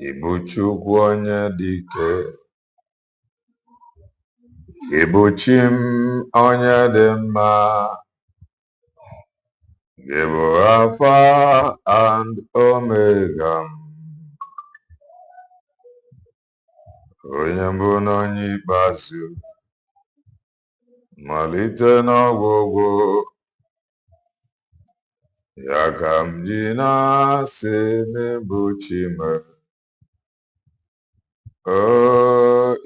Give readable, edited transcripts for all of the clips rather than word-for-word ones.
Ịbụ Chukwu onye dike, ịbụ Chi m onye dị mma, ịbụ Alpha and Omega m, onye mbụ na onye ikpeazụ, malite n'ọgwụgwụ, ya ka m ji na-asị n'ịbụ Chi m. O,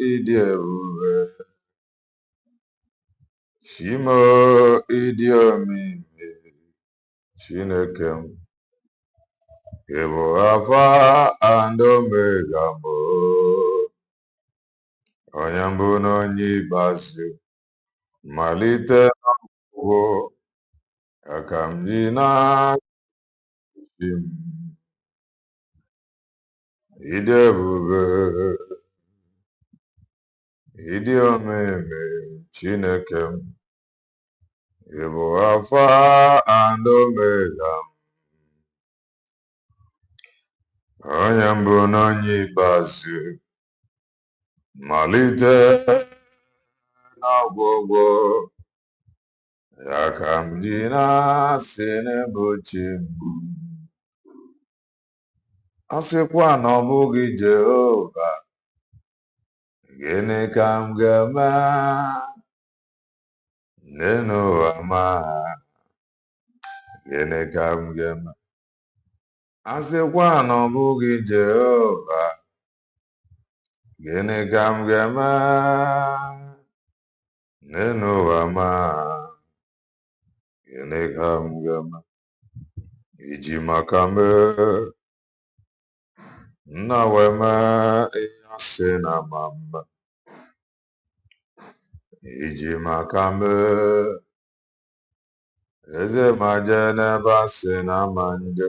ịdị ebube, Chi m, ịdị omimi, Chineke m, ịbụ Alpha and Omega m, onye mbụ na onye ikpeazụ, malite n'ọgwụgwụ, ya ka m ji na-asị m. Ịdị ebube, ịdị omimi, Chineke m, ịbụ Alpha and Omega m, onye mbụ na onye ikpeazụ, malite n'ọgwụgwụ, ya ka m ji na-asị n'ịbụ Chi m. A sịkwa na ọ bụghị Jehova, gịnị ka m ga-eme n'elu ụwa ma? Gịnị ka m ga-eme? A sịkwa na ọ bụghị Jehova, gịnị ka m ga-eme n'elu ụwa ma? Gịnị ka m ga-eme? Iji maka mee nna wee mee ihe asị na ama mma, iji maka mee eze ma jee n'ebe asị na ama nje,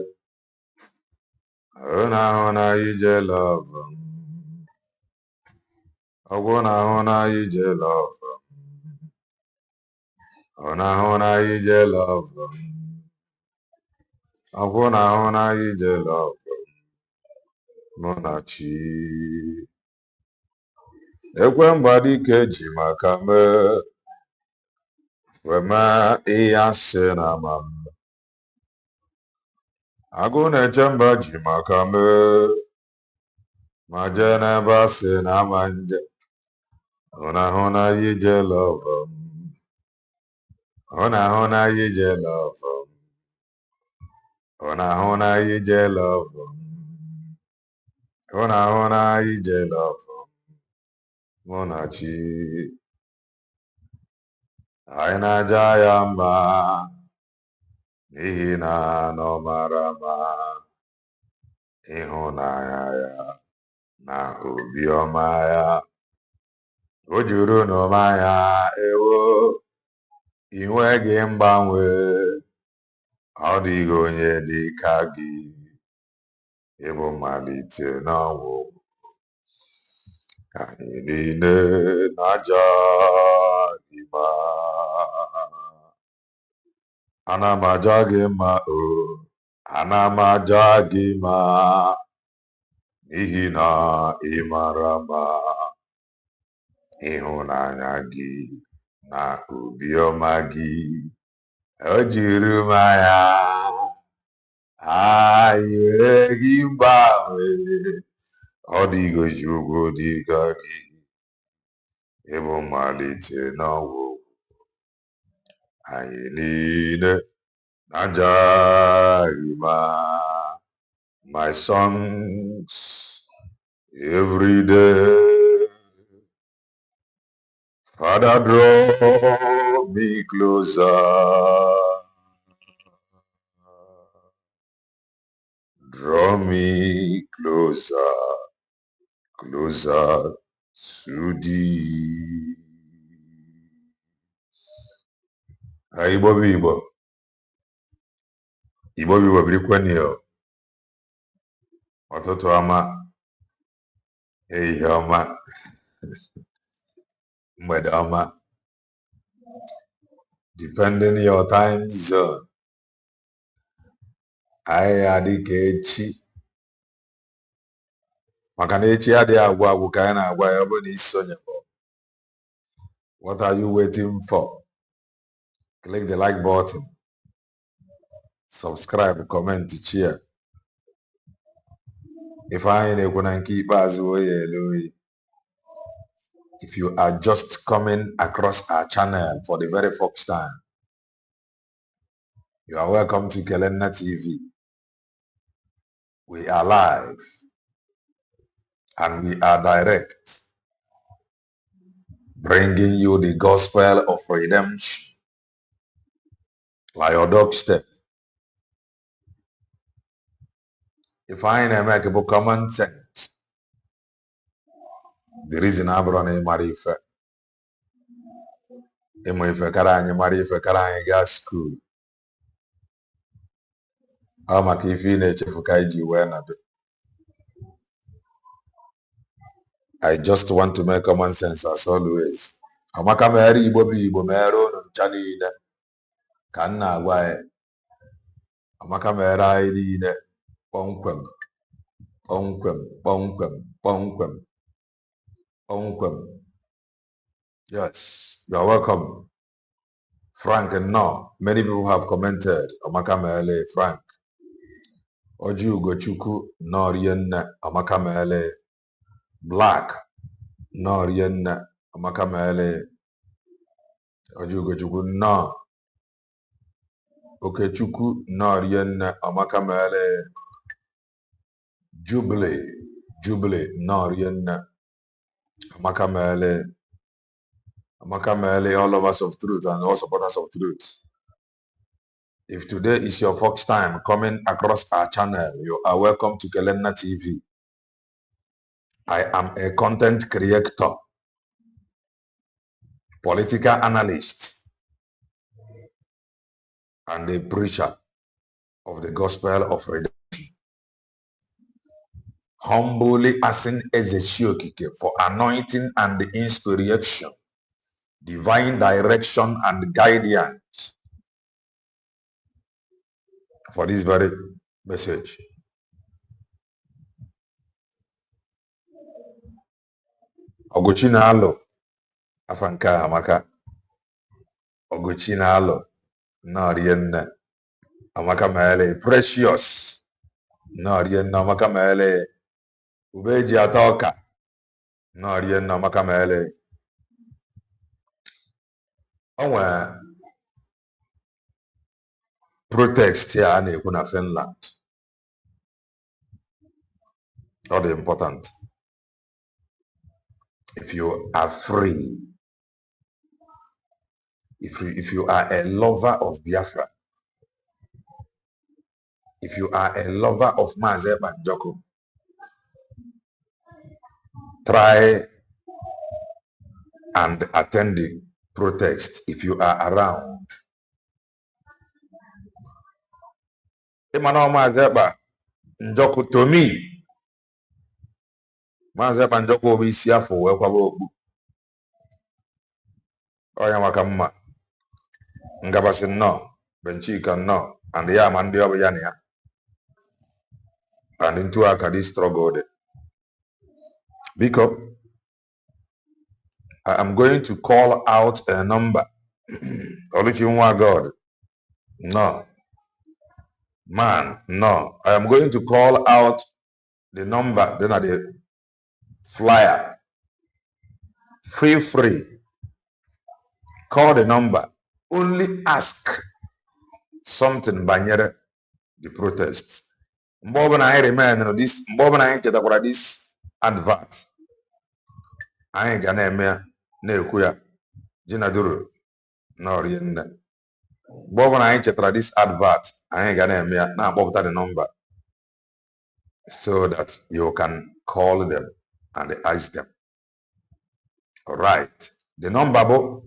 ọ na-ahụ na ije lọvụ m, ọgwụ na-ahụ na ije lọvụ m, ọ na-ahụ na ije lọvụ m, ọgwụ na-ahụ na ije lọvụ m, mụ na Chi. Ekwe mgbadike ji maka mee wee mee ihe asị na ama mma, agụ na-eche mba ji maka mee ma jee n'ebe asị na ama nje, ọ na-ahụ na ije lọvụ m, ọ na-ahụ na ije lọvụ m, ọ na-ahụ na ije lọvụ m, ọ na-ahụ na ije lọvụ m, mụ na Chi. Anyị na-aja ya mma n'ihi na ọ mara mma, ịhụnanya ya na obiọma ya, o juru n'ụma ya, ewo, ị nweghị mgbanwe, ọ dịghị onye dị ka gị, ịbụ mmalite n'ọgwụgwụ, anyị niile na-aja gị mma. Ana m aja gị mma, o, ana m aja gị mma, n'ihi na ị mara mma, ịhụnanya gị na obiọma gị, o juru m anya, anyị enweghị mgbanwe, ọ dịghị Chukwu dị ka gị, ịbụ mmalite n'ọgwụgwụ, anyị niile na-aja gị mma. My songs every day, Father, draw me closer, draw me closer, closer to thee. Igbo bụ Igbo, Igbo bụ Igbo birikweni o. Ụtụtụ ọma, ehihie ọma, mgbede ọma, depending your time zone. Anyị adị ka echi, maka na echi adịghị agwụ agwụ ka anyị na-agwa ya, ọ bụrụ na isonye. What are you waiting for? Click the like button, subscribe, comment, share. If I ain't keep us away, if you are just coming across our channel for the very first time, you are welcome to Kelenna TV. We are live and we are direct, bringing you the gospel of redemption like your doorstep. If I ain't make a common sense, the reason I brought in Marife. Ịmụ ife kara anyị mara ife kara anyị gaa skuul. Ọ maka ife ị na-echefu ka anyị ji wee nọdụ. I just want to make common sense as always. Amaka mere Igbo bụ Igbo mere unu ncha niile ka m na-agwa anyị. Amaka mere anyị niile kpọmkwem kpọmkwem kpọmkwem kpọmkwem kpọmkwem. Yes, you are welcome. Frank and no, many people have commented. Amaka Mele, Frank. Oge Nkere, no Rienne, Amaka Mele. Black, no Rienne, Amaka Mele. Oge Nkere, no. Okechukwu, no Rienne, Amaka Mele. Jubilee, no Rienne, Amaka Mele. Amaka Mele, all lovers of truth and all supporters of truth. If today is your first time coming across our channel, you are welcome to Kelenna TV. I am a content creator, political analyst, and a preacher of the gospel of redemption. Humbly asking Ezechiel for anointing and inspiration, divine direction and guidance for this very message. Ogochinalo afanka amaka. Ogochinalo no rienne amaka mele. Precious no rienne amaka mele. Ubeji atoka no rienne amaka mele. Onwe protest here na-ekwu na Finland. All the important. If you are free, if you are a lover of Biafra, if you are a lover of Maazị Banjoko, try and attend the protest if you are around. Imano Maazị Banjoko to me. Maazị Banjoko bụ isi afọ wee kwaba okpu. Oya maka mma. Ngabasị nnọọ, Benchika nnọọ, and ya ma ndị ọbụ ya na ya. And into aka dị struggle. Because I am going to call out a number. Oluchinwa God. No. Man, no. I am going to call out the number, then at the flyer. Feel free. Call the number. Only ask something banyere the protest. Mgbe I remain this, mgbe I chetakwara this advert. Anyị ga na-eme na-ekwu ya jinaduru na orienne. Mgbe I chetara this advert, anyị ga na-eme ya na-akpọpụta the number so that you can call them and ask them. All right. The number bụ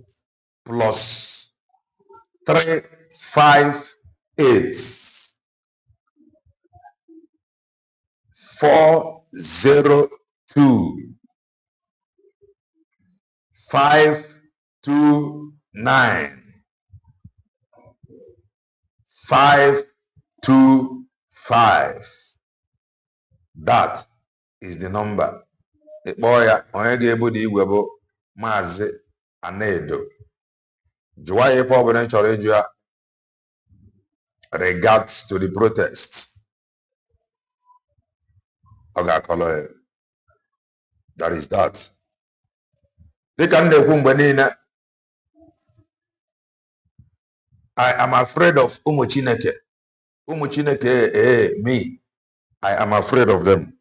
plus 358 402 529 525. That is the number. Boy, onye ga-ebu the igwe bụ Maazị Anedo. Jụwa ya ife ọ bụla chọrọ ịjụ ya regards to the protest. Ọ ga-akọlọ ya. That is that. Dịka m na-ekwu mgbe niile, I am afraid of ụmụ Chineke. Ụmụ Chineke, me, I am afraid of them.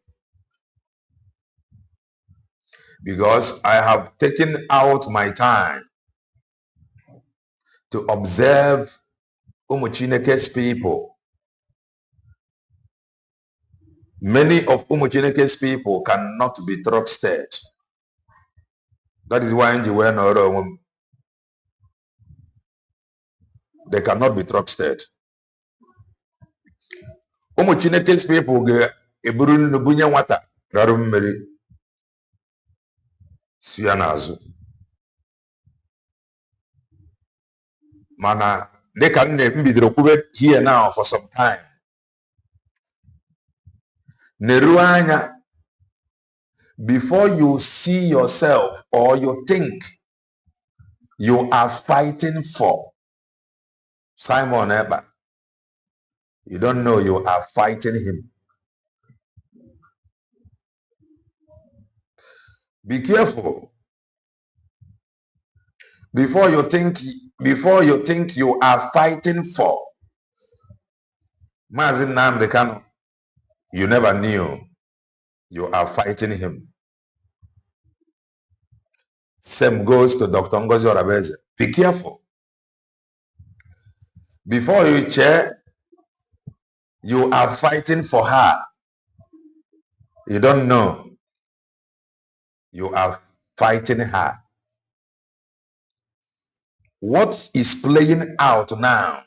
Because I have taken out my time to observe Umu Chineke's people. Many of Umu Chineke's people cannot be trusted. That is why they cannot be trusted. Umu Chineke's people get eburun nubunya wata rarum meri sianazu. Mana they can be here now for some time. Neruanya, before you see yourself or you think you are fighting for Simon Eber, you don't know you are fighting him. Be careful. Before you think you are fighting for Mazin Nnamdi Kanu, you never knew you are fighting him. Same goes to Dr. Ngozi Orabeze. Be careful. Before you chair, you are fighting for her. You don't know you are fighting her. What is playing out now?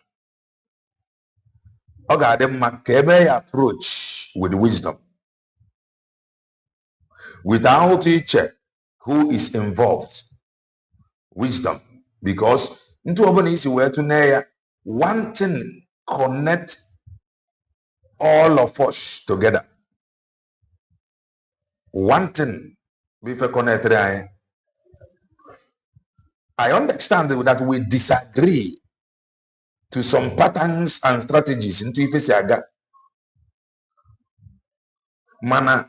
Approach with wisdom. Without each who is involved, wisdom. Because one thing connect all of us together. One thing before connect. I understand that we disagree to some patterns and strategies into Ifesiaga. Mana,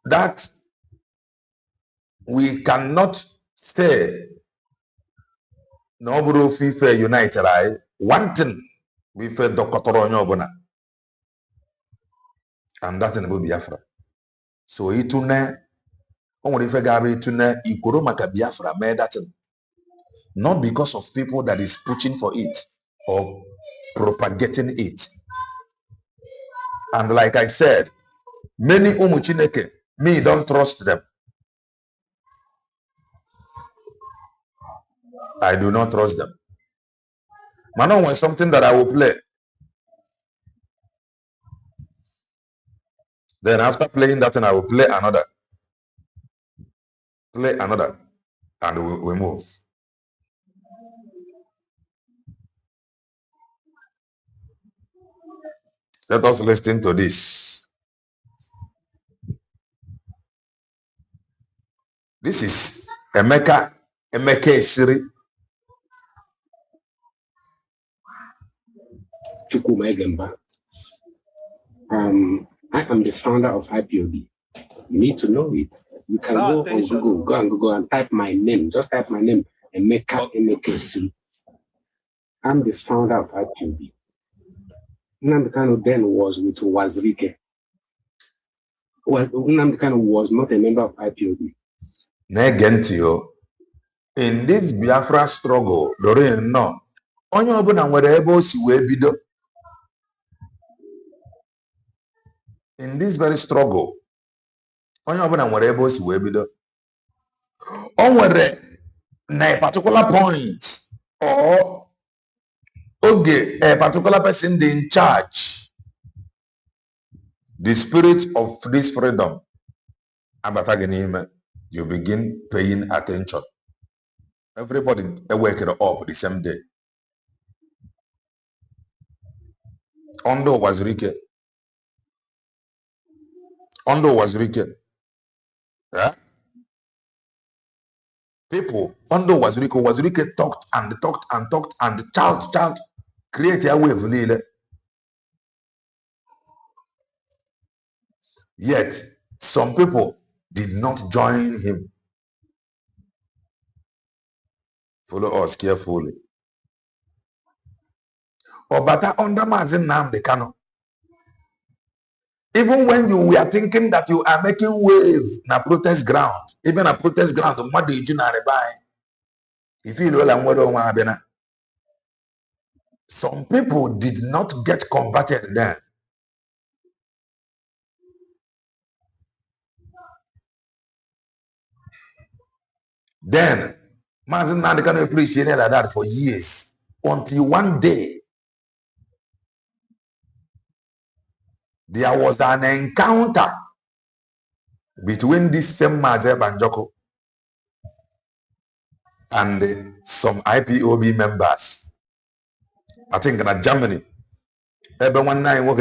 that we cannot say no bro FIFA United. One thing we feel Dokotoro Nyobona. And that's in Biafra. So itune only if Gabi itune ikoro maka Biafra made that. Not because of people that is preaching for it or propagating it. And like I said, many Umu Chineke, me don't trust them. I do not trust them. Manon was something that I will play. Then after playing that, and I will play another. Play another. And we move. Let us listen to this. This is Emeka Siri. I am the founder of IPOB. You need to know it. You can go on Google, and type my name. Just type my name, Emeka Siri. I'm the founder of IPOB. Nnamdi Kanu then was with Wazirike. Well, Nnamdi Kanu was not a member of IPOB. In this Biafra struggle, Doreen, no. Onye ọbụla nwere ebe o si wee bido. In this very struggle, onye ọbụla nwere ebe o si wee bido. O nwere na a particular point or Oge, a particular person in charge, the spirit of this freedom, you begin paying attention. Everybody wake up the same day. Ondo was Rike. Yeah? People under Wazirike talked and talked and talked and child create a wave lile. Yet some people did not join him. Follow us carefully. Obata under Mazin Nnamdi Kanu. Even when you were thinking that you are making wave na protest ground, even a protest ground, if you know some people did not get converted then. Then, Mazin Nnamdi Kanu appreciated that for years until one day there was an encounter between this same Mazi Banjoko and some IPOB members. I think in Germany. Everyone night work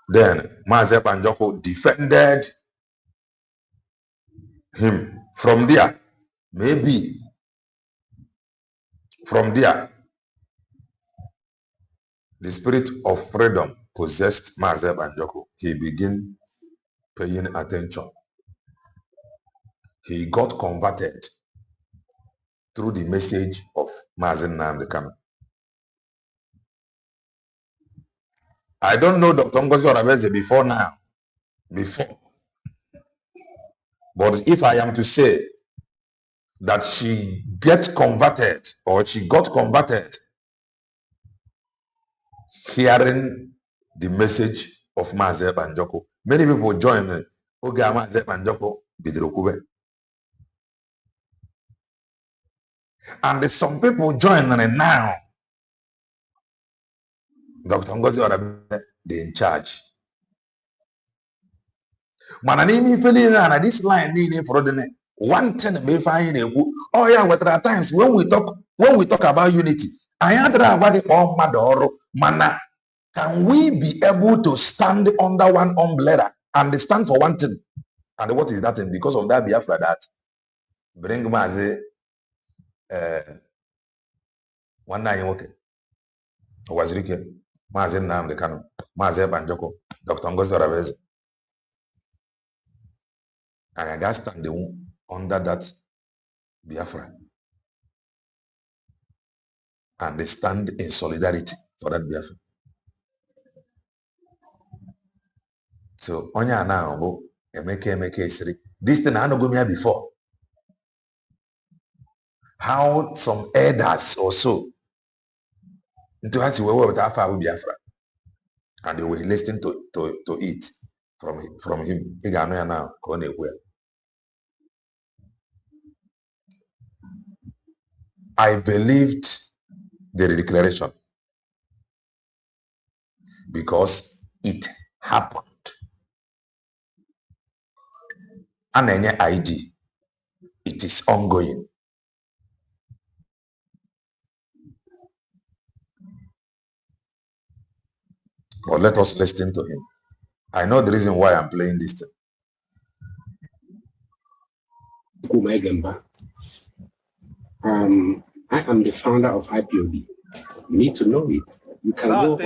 Then Mazi Banjoko defended him. From there, maybe from there, the spirit of freedom possessed Mazi Banjoko. He began paying attention. He got converted through the message of Mazi Nnamdi Kanu. I don't know Dr. Ngozi Oraveze before. But if I am to say that she got converted hearing the message of Mazi Banjoko, many people join me. Oge Mazi Banjoko bidrokube. And some people join me now. Dr. Ngozi Oraveze, they in charge. Mananimi feeling na this line need for the one thing may find oh yeah, but there are times when we talk about unity, I had mana. Can we be able to stand under one umbrella and stand for one thing? And what is that thing? Because of that Biafra that bring Mazi one night okay. Wazirike, Mazi Nnamdi Kanu, Mazi Banjoko, Dr. Ngozi Oraveze. And I got stand under that Biafra. And they stand in solidarity for that Biafra. So, onya now, emeke. This thing I don't go here before. How some elders also into us we were with Biafra, and they were listening to it from him. Now, I believed the declaration because it happened. And any ID, it is ongoing. But let us listen to him. I know the reason why I'm playing this thing. I am the founder of IPOB. You need to know it. You can go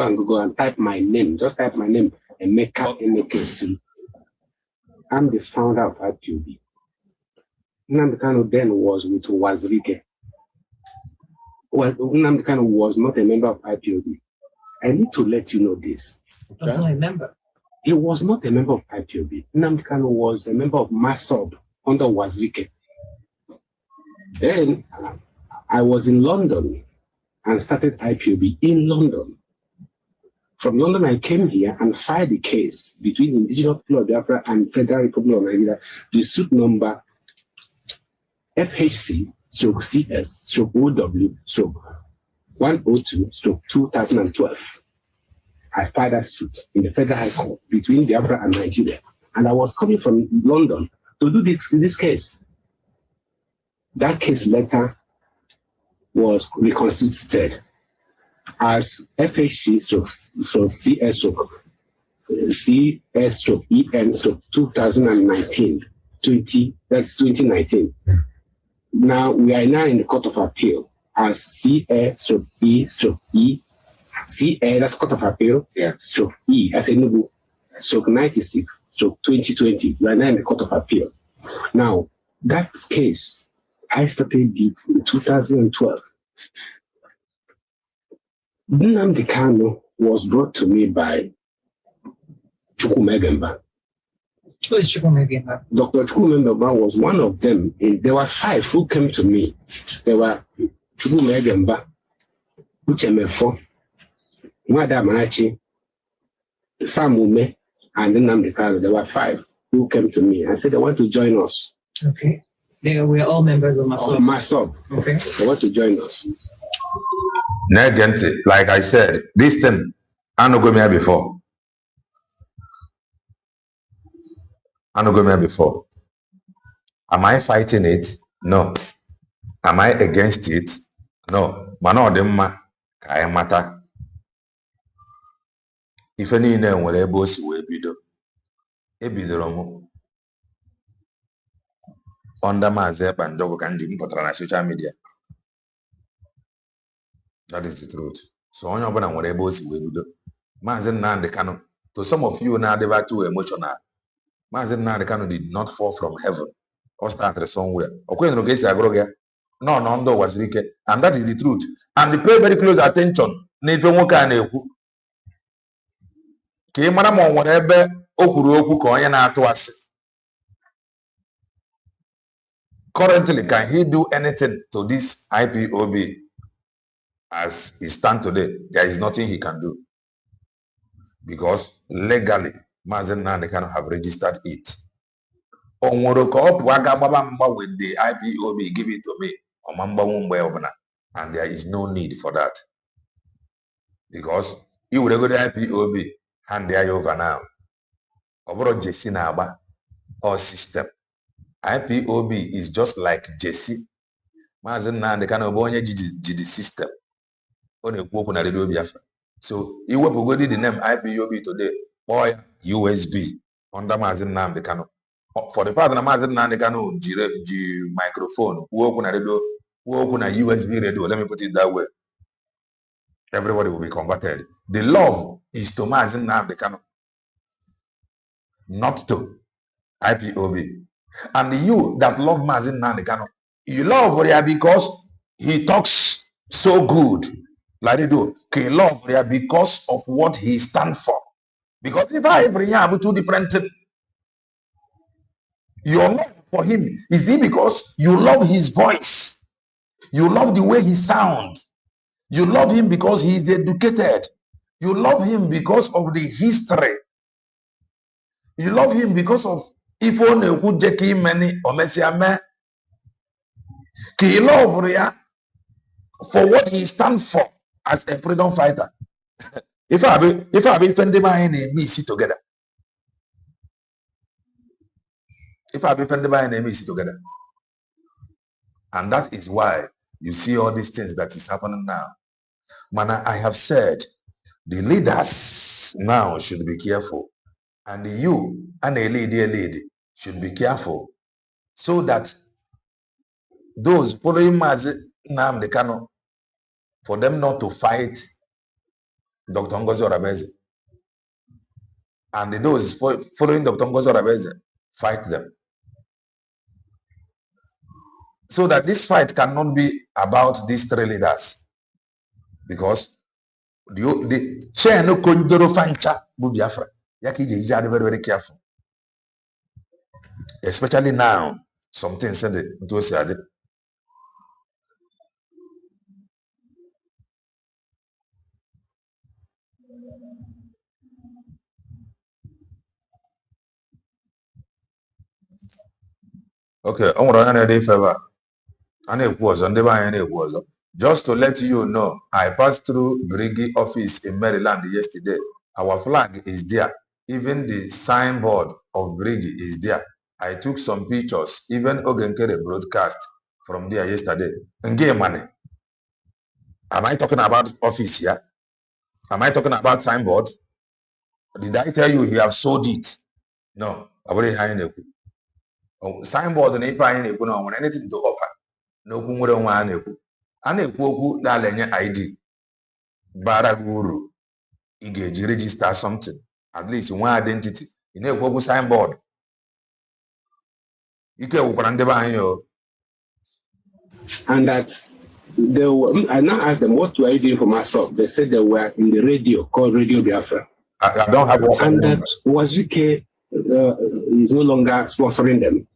on Google and type my name. Just type my name and make up MKC. I'm the founder of IPOB. Nnamdi Kanu then was with Wazirike. Well, Nnamdi Kanu was not a member of IPOB. I need to let you know this. He was not a member. He was not a member of IPOB. Nnamdi Kanu was a member of MASOB under Wazirike. Then I was in London and started IPOB in London. From London, I came here and filed a case between Indigenous people of Biafra and Federal Republic of Nigeria, the suit number FHC/CS/OW/102/2012. I filed that suit in the Federal High Court between Biafra and Nigeria. And I was coming from London to do this case. That case later was reconstituted as FHC/CS CS/EN/2019. That's 2019. Now we are now in the Court of Appeal as CA/E/E. CA, that's Court of Appeal, /E, as a new /96/2020. We are now in the Court of Appeal. Now, that case, I started it in 2012. Nnamdi Kanu was brought to me by Chukwumegemba. Who is Chukwumegemba? Dr. Chukwumegemba was one of them. There were 5 who came to me. There were Chukwumegemba, Uchemefo, Mwada Manachi, Samume, and Nnamdi Kanu. There were 5 who came to me and said they want to join us. Okay. They were all members of MASOB. MASOB. Okay. They want to join us. Negenti, like I said, this thing, I don't go here before. I don't go here before. Am I fighting it? No. Am I against it? No. Mano demma kaya mata. If any name will able to we bido. Ebidoromo. Under Mazep and Jogo Kanji for social media. That is the truth. So on your one whatever we do. Mazen Nandi Kanu. To some of you now they were too emotional. Mazen Nandi Kanu did not fall from heaven or started somewhere. No, was wicked. And that is the truth. And they pay very close attention. Currently, can he do anything to this IPOB? As he stands today, there is nothing he can do. Because legally, Mazen Nandi cannot have registered it. With the IPOB, give it to me. And there is no need for that. Because you would go to IPOB, hand there over now. Over Jesina or system. IPOB is just like Jesse. Mazen Nandi can obonye the system. On a na radio Biafra. So you will go the name IPOB today, boy USB under Mazen Nandi Kanu. For the fact that Mazen Nandi Kanu G microphone, who open a radio, who open a USB radio, let me put it that way. Everybody will be converted. The love is to Mazen Nandi Kanu, not to IPOB. And you that love Mazen Nandi Kanu, you love him because he talks so good. Like they do, can love there because of what he stands for. Because if I every year have 2 different things, your love for him is it because you love his voice, you love the way he sounds, you love him because he is educated, you love him because of the history, you love him because of if only who Jackie many or Messiah, can you love there for what he stands for? As a freedom fighter, if I be offended by any me sit together. If I be offended by any me sit together, and that is why you see all these things that is happening now. Man, I have said the leaders now should be careful, and you and a lady should be careful, so that those following Nnamdi Kanu, for them not to fight Dr. Ngozi Orabeze. And those following Dr. Ngozi Orabeze, fight them. So that this fight cannot be about these 3 leaders. Because the chair no kondoro fancha Biafra. Yaki je very, very careful. Especially now, something said it. Okay, just to let you know, I passed through Briggy office in Maryland yesterday. Our flag is there. Even the signboard of Briggy is there. I took some pictures. Even Oge Nkere broadcast from there yesterday. And get money. Am I talking about office here? Am I talking about signboard? Did I tell you he have sold it? No. Signboard and if I ain't anything to offer. No kumure one eku. Aneku dalenye ID. Baraguru. Igeji register something. At least one identity. In a signboard. You can and that they were, I now asked them, what were you doing for myself? They said they were in the radio called Radio Biafra. I don't have WhatsApp. And that Wazuke is no longer sponsoring them.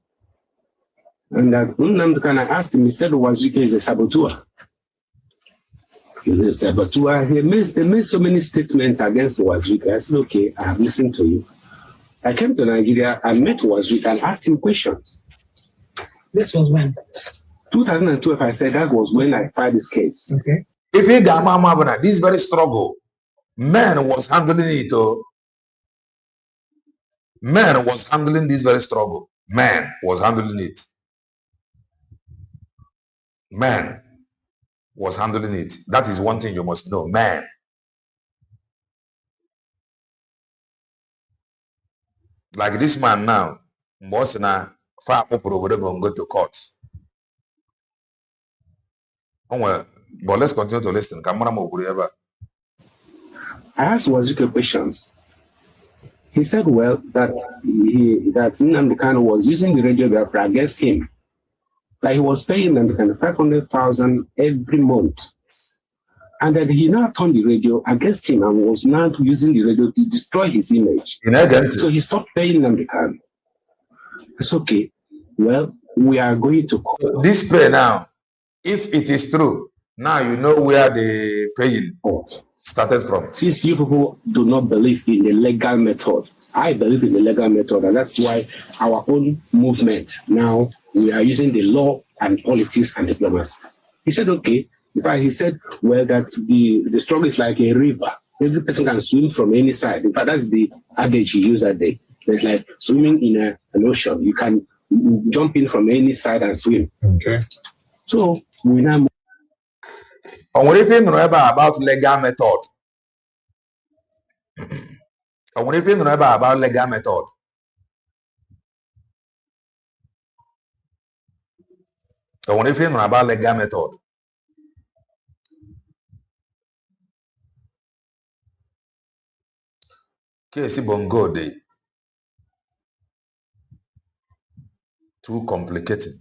And that Nnamdi I asked him, he said Wazuke is a saboteur. He's a saboteur. He made so many statements against Wazuke. I said, okay, I have listened to you. I came to Nigeria, I met Wazuke and asked him questions. This was when? 2012, I said that was when I filed this case. Okay. If you got this very struggle, man was handling it. Man was handling this very struggle. Man was handling it. Man was handling it. That is one thing you must know. Man. Like this man now, most na far people over there go to court. Oh well, but let's continue to listen. I asked Wazuke questions. He said, well, that Nnamdi Kanu was using the Radio Biafra against him. Like he was paying Nnamdi 500,000 every month. And that he now turned the radio against him and was now using the radio to destroy his image. So he stopped paying Nnamdi Kanu. It's okay. Well, we are going to court. This pay now, if it is true, now you know where the paying started from. Since you people do not believe in the legal method, I believe in the legal method, and that's why our own movement now, we are using the law and politics and diplomacy. He said, okay. In fact, he said, well, that the struggle is like a river. Every person can swim from any side. In fact, that's the adage he used that day. It's like swimming in an ocean. You can jump in from any side and swim. Okay. So we now move. What do you know about legal method? What do you know about legal method? What do you know about legal method? Case bongo day. Too complicated.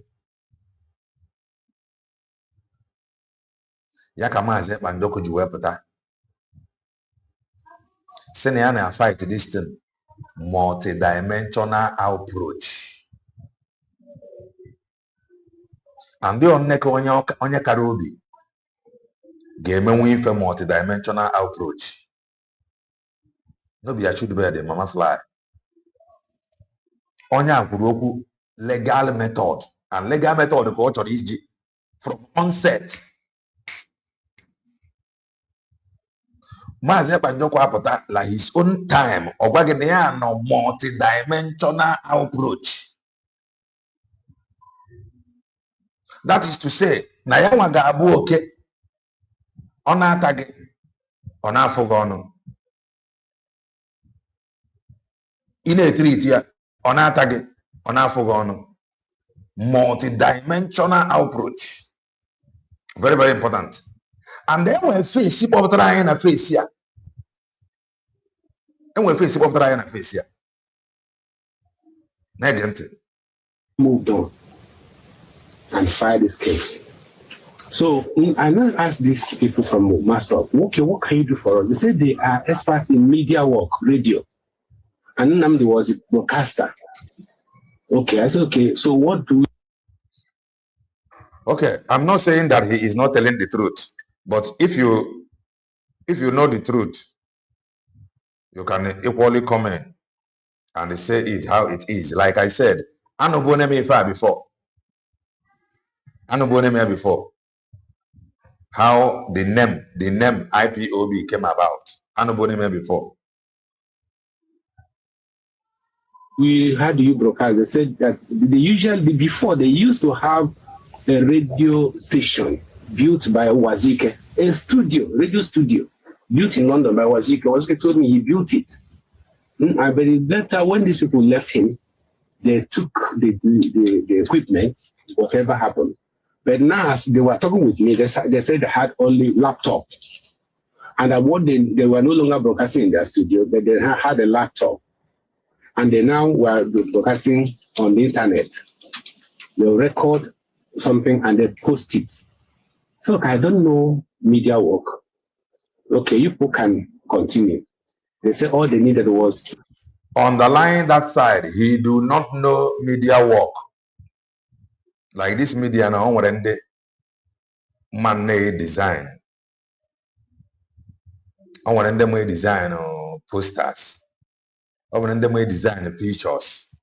Yakamaze Bandoko Juwepata. Seniana fight this thing. Multi-dimensional approach. And the on your karubi. Game win for multi-dimensional approach. No be a should be the mama fly. Onya kuroku legal method. And legal method the culture is from onset. Maze Banjoko apota like his own time or no multi-dimensional approach. That is to say, Nayawa Gabu okay on our target on our fogono. In a treat here on our target on our fogono. Multi-dimensional approach. Very, very important. And then we face people trying to face here. And we face people trying to face here. Negative. Moved on and filed this case. So I now asked these people from myself, okay, what can you do for us? They said they are experts in media work, radio. And Nnamdi was a broadcaster. Okay, I said, okay, so what do we? Okay, I'm not saying that he is not telling the truth. But if you know the truth, you can equally comment and say it how it is. Like I said, I know before. How the name IPOB came about. I know before. How do you broadcast? They said that before they used to have a radio station built by Wazuke, a radio studio built in London by Wazuke. Wazuke told me he built it. But later, when these people left him, they took the equipment, whatever happened. But now, as they were talking with me, they said they had only laptop. And that what they were no longer broadcasting in their studio, but they had a laptop. And they now were broadcasting on the internet. They'll record something and they post it. So look, I don't know media work. Okay, you people can continue. They said all they needed was underlying that side. He do not know media work. Like this media now, when they man design. When they design posters. When they design pictures.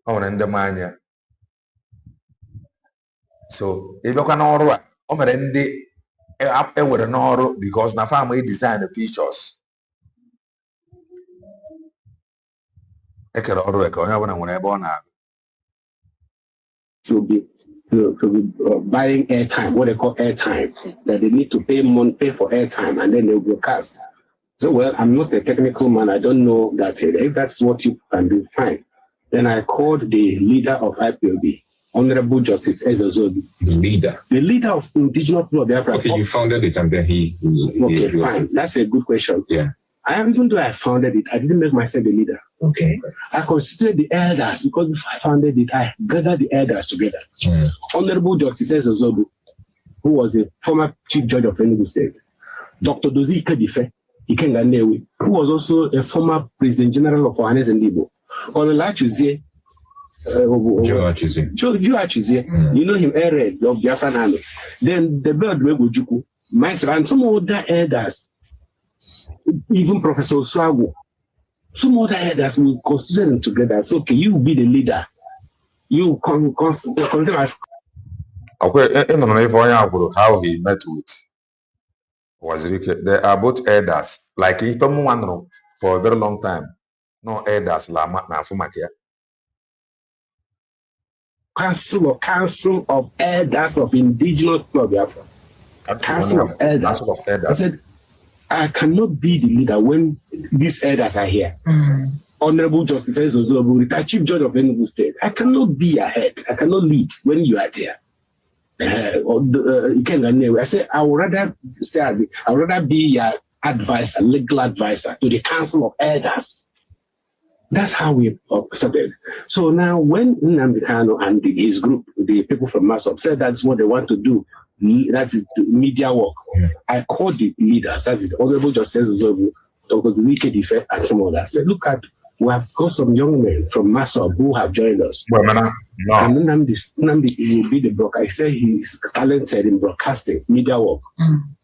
When they mania. So if you can order, when they with an order because na family design the pictures. I can order a corner when I born now. to be buying airtime, what they call airtime, that they need to pay for airtime and then they'll broadcast. So, well, I'm not a technical man. I don't know that. If that's what you can do, fine. Then I called the leader of IPOB, Honorable Justice Ezozobi. The leader of indigenous people of Biafra. Okay, you founded it and then he okay, fine. That's a good question. Yeah. Even though I founded it, I didn't make myself the leader. Okay. I considered the elders because before I founded it, I gathered the elders together. Honorable Justice Ezozobi, who was a former Chief Judge of Enugu State. Dr. Dozie Ikedife, who was also a former President General of Ohanes and Igbo. Onolachuzie, Joe Achizie, you know him, Red of Biafra Army. Then the bird Wegujuku, myself, and some other elders, even Professor Swago, some other elders will consider them together. So, okay, you be the leader. You consider as. Okay, in the how he met with Wazirike. They are both elders. Like if someone for a very long time, no elders la na fumakia. Council of Elders of Indigenous people Biafra. Council of Elders. I said, I cannot be the leader when these elders are here. Honorable Justice Ezozobu, retired Chief Judge of Enugu State. I cannot be ahead. I cannot lead when you are there. I said, I would rather be your advisor, legal advisor to the Council of Elders. That's how we started. So now when Nnamdi Kanu and his group, the people from MASOP, said that's what they want to do, that's it, media work. I called the leaders, that's it, Honorable Justice Zobu, Dr. Ikedife, and some others. I said, look at, we have got some young men from MASOP who have joined us. No. And Nnamdi will be the broker. I said he's talented in broadcasting, media work.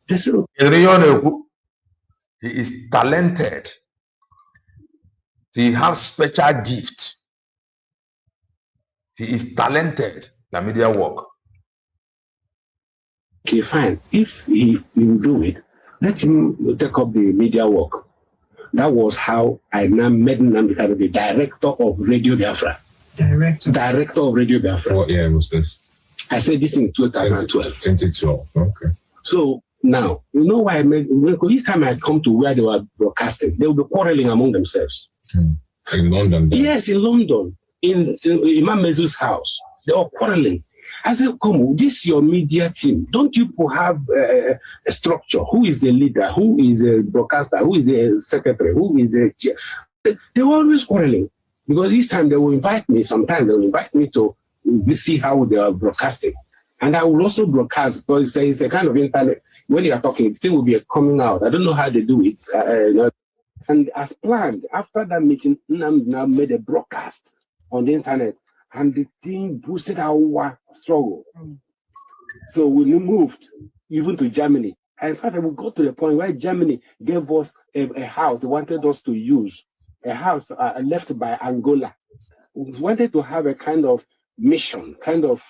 They said, he is talented. He has special gift. He is talented. The media work. Okay, fine. If he will do it, let him take up the media work. That was how I now made Nnamdi Kanu the director of Radio Biafra. Director of Radio Biafra. What year was this? I said this in 2012. 2012. Okay. So now, you know why I made, each time I come to where they were broadcasting, they will be quarreling among themselves. In London? Then. Yes, in London, in Imam Mezu's house. They were quarreling. I said, come on, this is your media team. Don't you have a structure? Who is the leader? Who is a broadcaster? Who is the secretary? Who is a chair? They were always quarreling. Because this time they will invite me, sometimes they will invite me to see how they are broadcasting. And I will also broadcast because it's a kind of internet. When you are talking, the thing will be coming out. I don't know how they do it. And as planned, after that meeting, Nnamdi now made a broadcast on the internet. And the thing boosted our struggle. So we moved even to Germany. And in fact, we got to the point where Germany gave us a house they wanted us to use, a house left by Angola. We wanted to have a kind of mission, kind of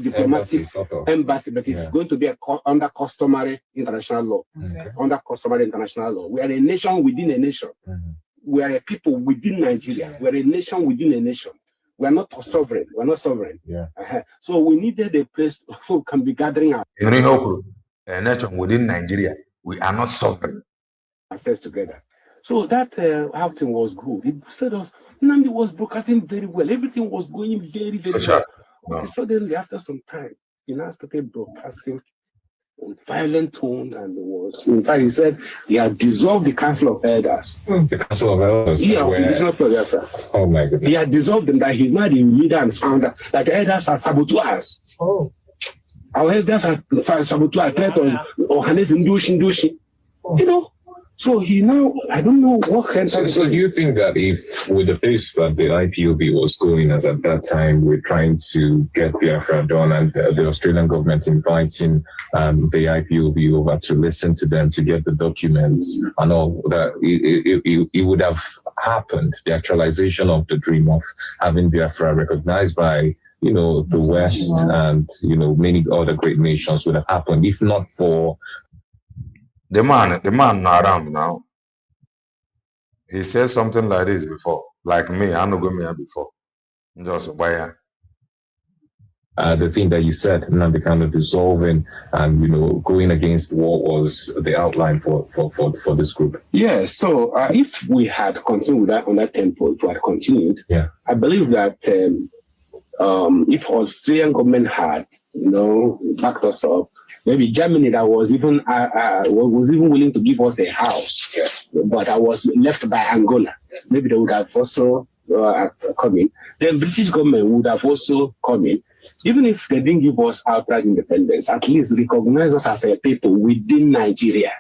diplomatic embassy, but it's going to be under customary international law. Under customary international law. We are a nation within a nation. We are a people within Nigeria. We are a nation within a nation. We are not sovereign. We are not sovereign. So we needed a place who can be gathering our a nation within Nigeria. We are not sovereign. ourselves together. So that outing was good. It boosted us. Nnamdi was broadcasting very well. Everything was going very, very well. Okay, suddenly, after some time, he now started broadcasting on violent tone, and was, in fact, he said he had dissolved the Council of Elders. The Council of Elders? Yeah, of Biafra. Oh my goodness. He had dissolved them, that he's not the leader and founder, that the elders are saboteurs. Oh. Our elders are saboteurs, threat or harness Ndoshi. You know? So he now, I don't know what kind of... So do you think that if, with the pace that the IPOB was going as at that time, we're trying to get Biafra done, and the Australian government inviting the IPOB over to listen to them, to get the documents and all, that it would have happened, the actualization of the dream of having Biafra recognized by, you know, the West and, you know, many other great nations would have happened, if not for... The man not around now. He said something like this before. Like me, I'm not going here before. Just buy the thing that you said, now the kind of dissolving and, you know, going against what was the outline for this group. Yeah, so if we had continued with that on that tempo, if we had continued, I believe that if Australian government had, you know, backed us up, maybe Germany that was even willing to give us a house, but I was left by Angola. Maybe they would have also come in. The British government would have also come in. Even if they didn't give us outright independence, at least recognize us as a people within Nigeria.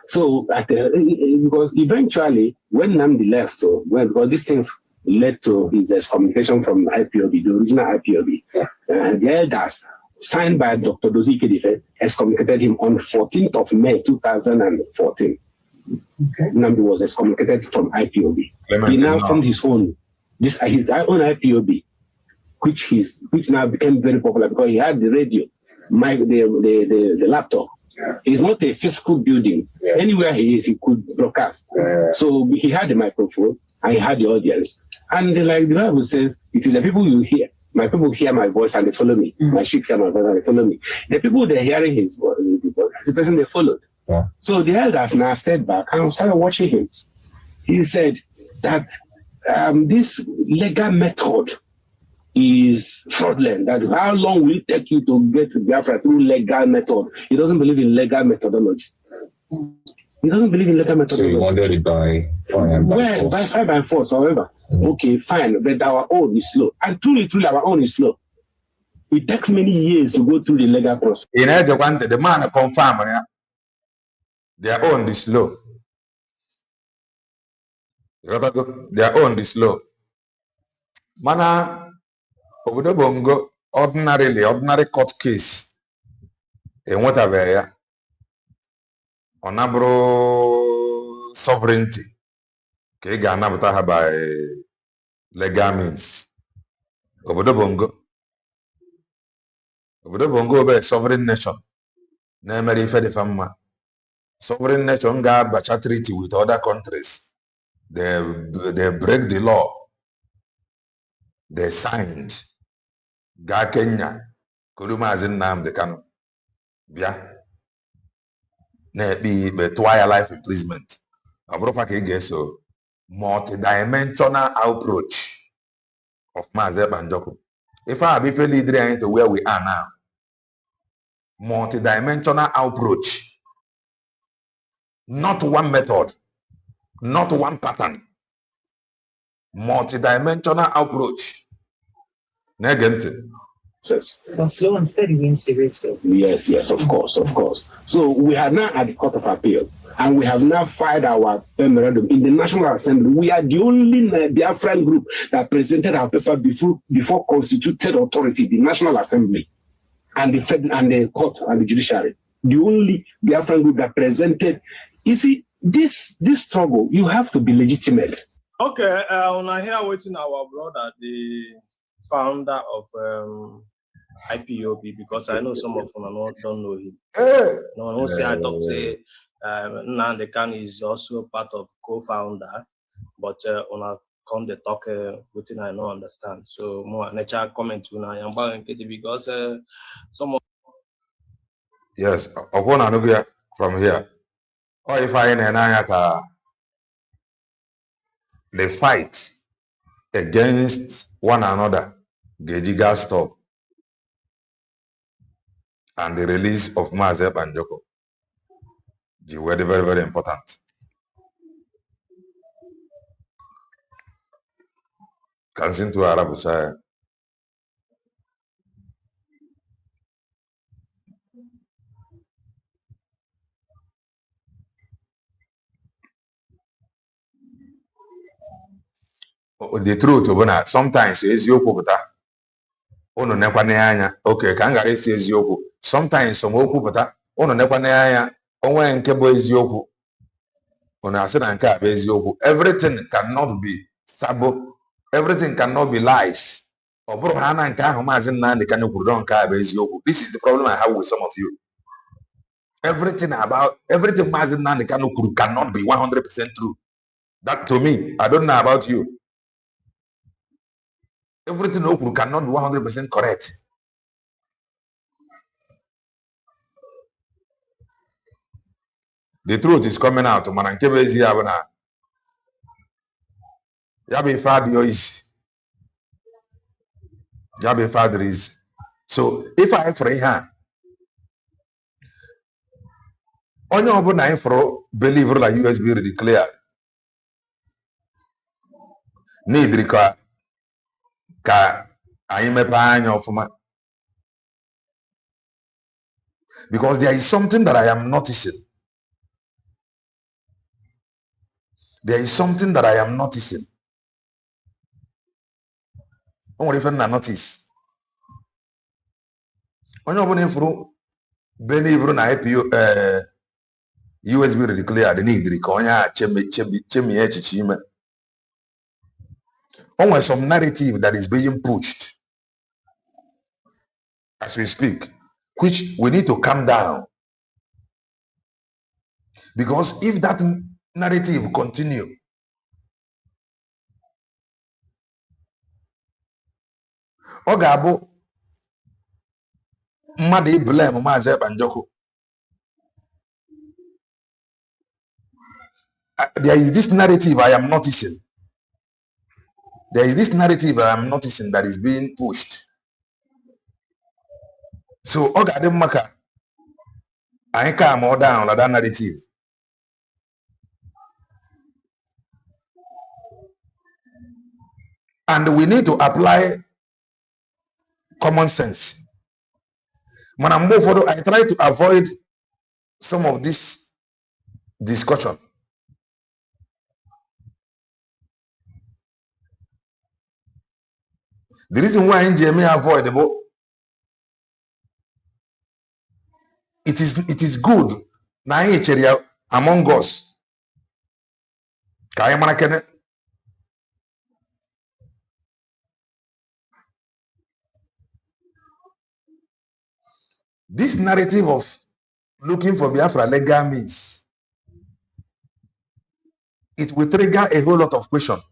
So, because eventually, when Nnamdi left, because these things led to his excommunication from IPOB, the original IPOB, the elders, signed by Dr. Dozie Ikedife, excommunicated him on 14th of May 2014. Nnamdi was excommunicated from IPOB. He now formed his own IPOB, which now became very popular because he had the radio, the laptop. It's not a physical building. Anywhere he is, he could broadcast. So he had the microphone and he had the audience. And like the Bible says, it is the people you hear. My people hear my voice and they follow me. My sheep hear my voice and they follow me. The people they're hearing his voice, the person they followed. So the elders now stepped back and started watching him. He said that this legal method is fraudulent. That how long will it take you to get Biafra through legal method? He doesn't believe in legal methodology. He doesn't believe in legal methodology. So he wanted it by fire and by force. By fire and force, however. Okay, fine, but our own is slow. And truly, our own is slow. It takes many years to go through the legal process. In the man confirm their own is slow. Their own is slow. Mana obodo bongo ordinary court case. And whatever onabro sovereignty. Okay, Ghana by legal means. Obodo bongo be sovereign nation. Never if the family. Sovereign nation got bacha treaty with other countries. They break the law. They signed. Ga Kenya. Kuruma as in Nnamdi Kanu. Yeah. Be twice life imprisonment. So multi-dimensional approach of Mazi Banjoko. If I be leading to where we are now, multi-dimensional approach, not one method, not one pattern, multi-dimensional approach. Negate. Yes. So slow and steady wins the race. Yes, of course. So we are now at the Court of Appeal. And we have now filed our memorandum in the National Assembly. We are the only Biafran group that presented our paper before constituted authority, the National Assembly, and the court and the judiciary. The only Biafran group that presented. You see, this struggle, you have to be legitimate. Okay, when I hear waiting our brother, the founder of IPOB, because I know some of them don't know him. No one will say I don't say. Nnamdi Kanu is also part of co-founder, but on a come the talk within I don't understand. So more nature comment to now because some of yes, upon Anugia from here. or if I in the fight against one another, Gejiga stop, and the release of Mazep and Joko. They were very, very important. Kansin to Arab Usaya. The truth, sometimes eziokwu pụta unu nekwane anya. Okay, ka m ghara isi eziokwu. Sometimes some okwu pụta unu nekwane anya onwe nke bụ eziokwu. Unu asị na nke a bụ eziokwu. Everything cannot be sabo. Everything cannot be lies. Ọ bụrụ ha na nke ahụ Maazị Nnamdi Kanu kwuru nke a bụ eziokwu. This is the problem I have with some of you. Everything Maazị Nnamdi Kanu kwuru cannot be 100% true. That to me, I don't know about you. Everything Okuru cannot be 100% correct. The truth is coming out. Manankebezi abana. Yabe father is. Yabe father is. So if I free her, onye ọbụla anyị fọrọ believer like USB declared. Need ka anyị mepe anya ọfụma. Because there is something that I am noticing. There is something that I am noticing. Don't even notice. Onye ọbụla ifuru believer na IPO USB declared need ka onye a chemi echiche ime. Always some narrative that is being pushed as we speak, which we need to calm down. Because if that narrative continue, ọ ga-abụ mmadụ blame Maazị Banjoko. There is this narrative I am noticing. There is this narrative I am noticing that is being pushed. So, ọ ga-adị mma ka anyị calm down on that narrative. And we need to apply common sense. When I'm more for, I try to avoid some of this discussion. The reason why NGMA avoidable, it is good na among us. This narrative of looking for Biafra legal means, it will trigger a whole lot of questions.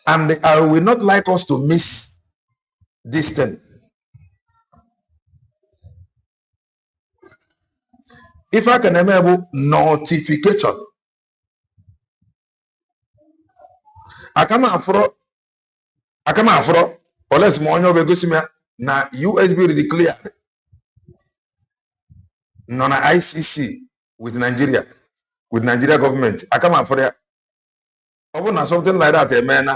And I will not like us to miss this thing. If I can enable notification, I come afro, or less more na USB declared non ICC with Nigeria government. I come afro over something like that, man.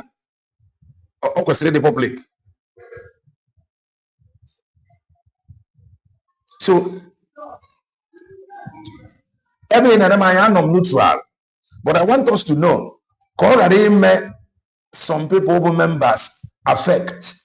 Or question the public. So, every in I am neutral, but I want us to know, some people members affect.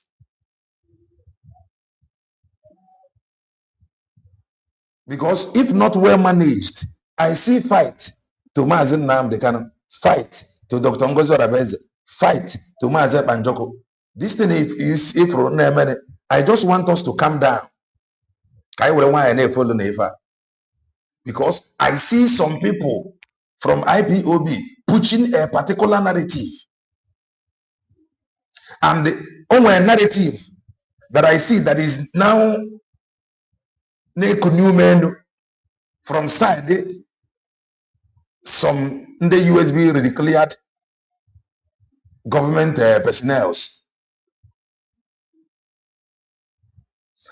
Because if not well managed, I see fight to Maazị Nnamdi Kanu, fight to Dr. Ngozi Orabeze, fight to Maazị Banjoko. This thing, if you see from I just want us to calm down. Because I see some people from IPOB pushing a particular narrative. And on a narrative that I see that is now new menu from side some in the USB declared government personnel.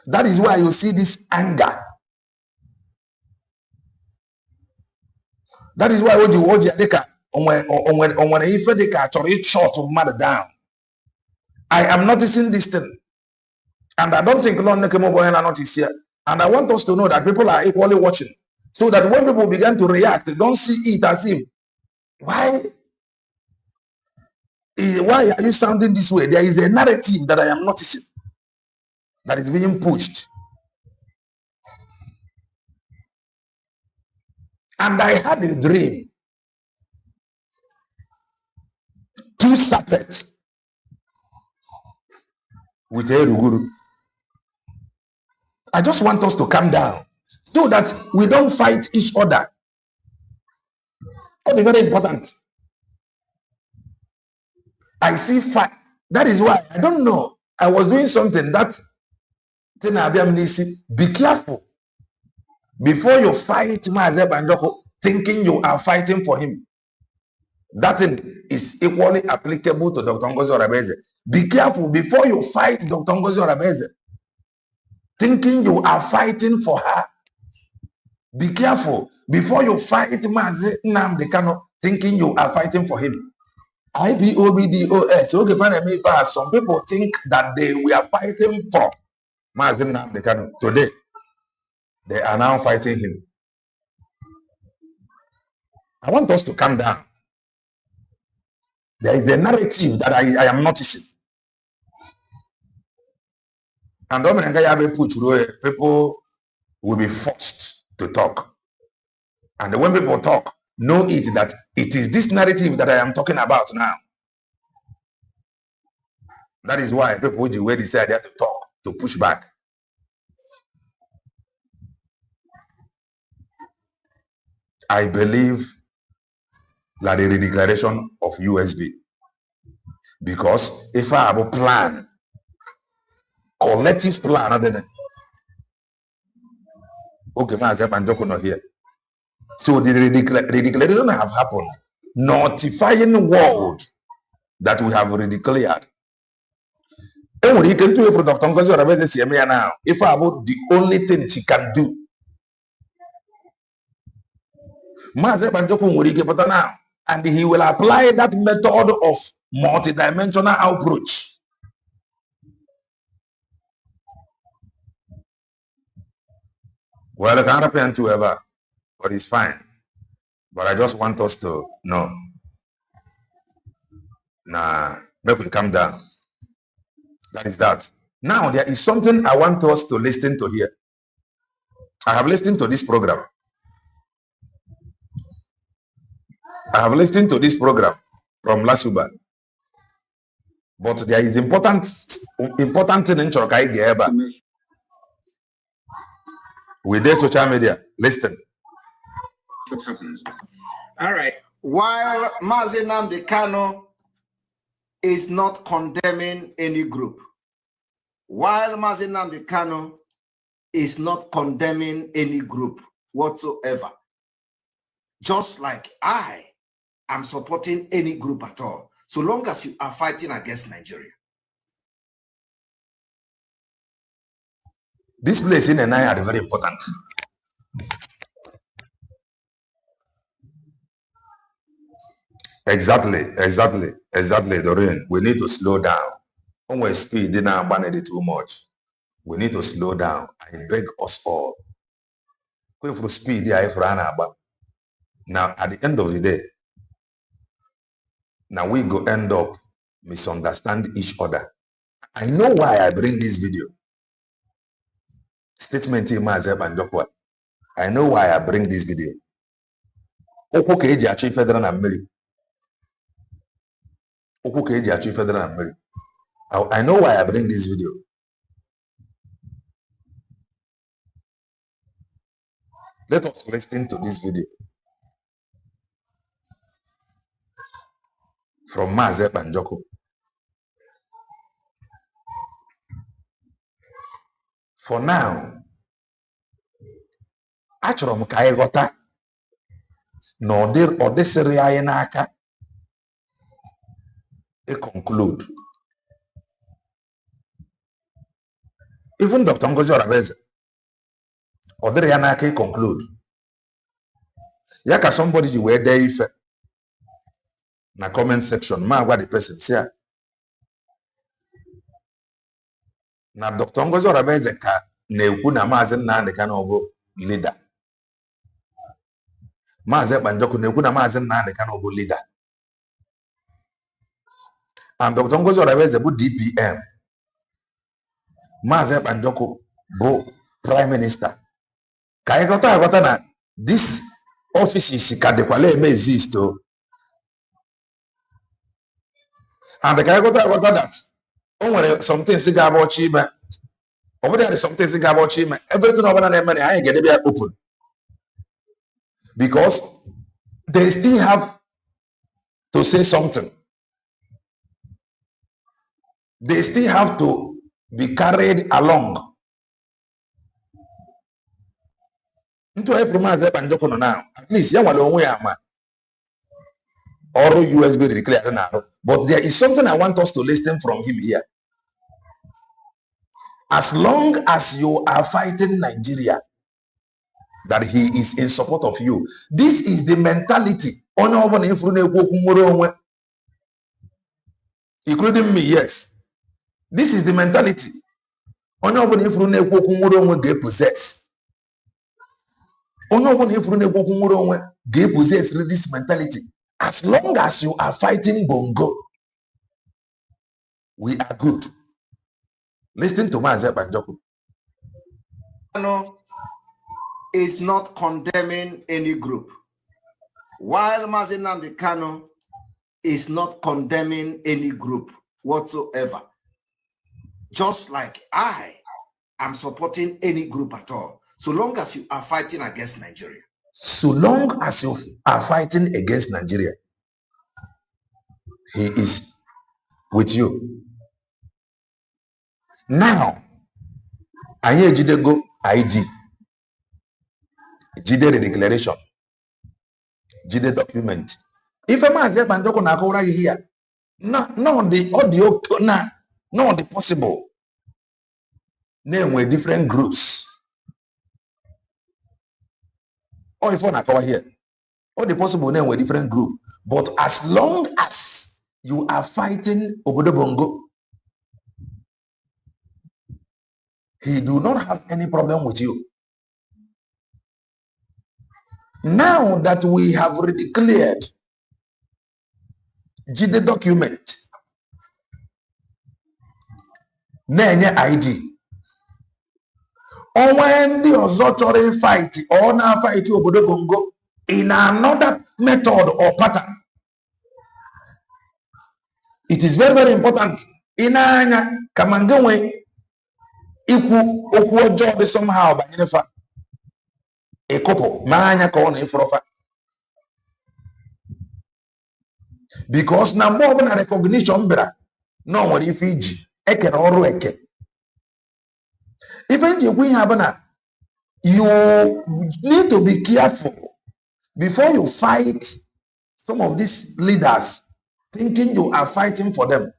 That is why you see this anger. That is why Oge Nkere when if they actually short of mother down. I am noticing this thing, and I don't think Lord Nekemobo and notice here. And I want us to know that people are equally watching, so that when people begin to react, they don't see it as if why are you sounding this way? There is a narrative that I am noticing that is being pushed. And I had a dream. Two serpents with a Eruguru. I just want us to calm down so that we don't fight each other. That is very important. I see fight. That is why I don't know. I was doing something that be careful before you fight Maazị Banjoko, thinking you are fighting for him. That thing is equally applicable to Dr. Ngozi Orabeze. Be careful before you fight Dr. Ngozi Orabeze, thinking you are fighting for her. Be careful before you fight Maazị Nnamdi Kanu, thinking you are fighting for him. IPOB, okay, some people think that we are fighting for Maazị Nnamdi Kanu. Today, they are now fighting him. I want us to calm down. There is a narrative that I am noticing. And people will be forced to talk. And when people talk, know it that it is this narrative that I am talking about now. That is why people will decide to talk, to push back. I believe that the redeclaration of USB, because if I have a plan, collective plan, then okay, I'm not here. So the redeclaration have happened, notifying the world that we have redeclared. And when you can do it for Dr. Ngozi Orabeze now, if I about the only thing she can do, Maazị Banjoko will get better now, and he will apply that method of multidimensional approach. Well, it can't happen to ever, but it's fine. But I just want us to know. Nah, make we calm down. That is that. Now, there is something I want us to listen to here. I have listened to this program. I have listened to this program from Lasuba. But there is important thing in Chokai with their social media. Listen. What happens? All right. While Maazị Nnamdi Kanu is not condemning any group, while Maazị Nnamdi Kanu is not condemning any group whatsoever, just like I am supporting any group at all, so long as you are fighting against Nigeria. This place in and I are very important. Exactly, Doreen. We need to slow down. When we speed, then I ban it too much. We need to slow down. I beg us all. If we speed, now at the end of the day, now we go end up misunderstand each other. I know why I bring this video. Statement in myself and Jokwa. I know why I bring this video. Federal and I know why I bring this video. Let us listen to this video from Maazị Banjoko. For now, achọrọ m ka anyị ghọta na ọ dịsịrị anyị n'aka conclude. Even Dr. Ngozi Orabeeze, ọ dịrị ya n'aka conclude. Ya ka somebody ji wee dee ife na comment section, ma agwa the person si ya na Dr. Ngozi Orabeeze ka na-ekwu na Maazị Nnamdi Kanu bụ leader. Maazị Ekpanjọkụ na-ekwu na Maazị Nnamdi Kanu bụ leader. And Dr. Ngozi Orabeeze bụ DPM. Maazị Ekpanjọkụ bụ Prime Minister. Ka anyị ghọta na this offices ka dịkwala eme exist o. And ka anyị ghọta that o nwere something si ga-abụ ọchị ime. Ọ bụ there is something si ga-abụ ọchị ime. Everything ọbụla na-eme na anyị ga-edebe ya open. Because they still have to say something. They still have to be carried along. Into a promise now. At least ya nwale onwe ya ma ọrụ USB declared now. But there is something I want us to listen from him here. As long as you are fighting Nigeria, that he is in support of you. This is the mentality. Including me, yes. This is the mentality. Possess. Possess this mentality. As long as you are fighting Bongo, we are good. Listen to Maazị Ekpanjọkụ. Is not condemning any group, while Maazị Nnamdi Kanu is not condemning any group whatsoever. Just like I am supporting any group at all, so long as you are fighting against Nigeria. So long as you are fighting against Nigeria, he is with you. Now, anyị ejidego ID. Jide the declaration, Jide document. If a man says Banjoko na akora here, no the audio no the possible. Name with different groups. Or if na akora here, all the possible name with different group. But as long as you are fighting Obodo Bongo, he do not have any problem with you. Now that we have declared Jide document, Nenye ID, or when the Ozotori fight or now fight Obodo Bongo in another method or pattern, it is very, very important. In Anya Kamangawe, Iku Oku job somehow by Nefa. A couple, manya kona ifrofa. Because na more na recognition bra, no what if eke na oru eke. Even if we have na, you need to be careful before you fight some of these leaders, thinking you are fighting for them.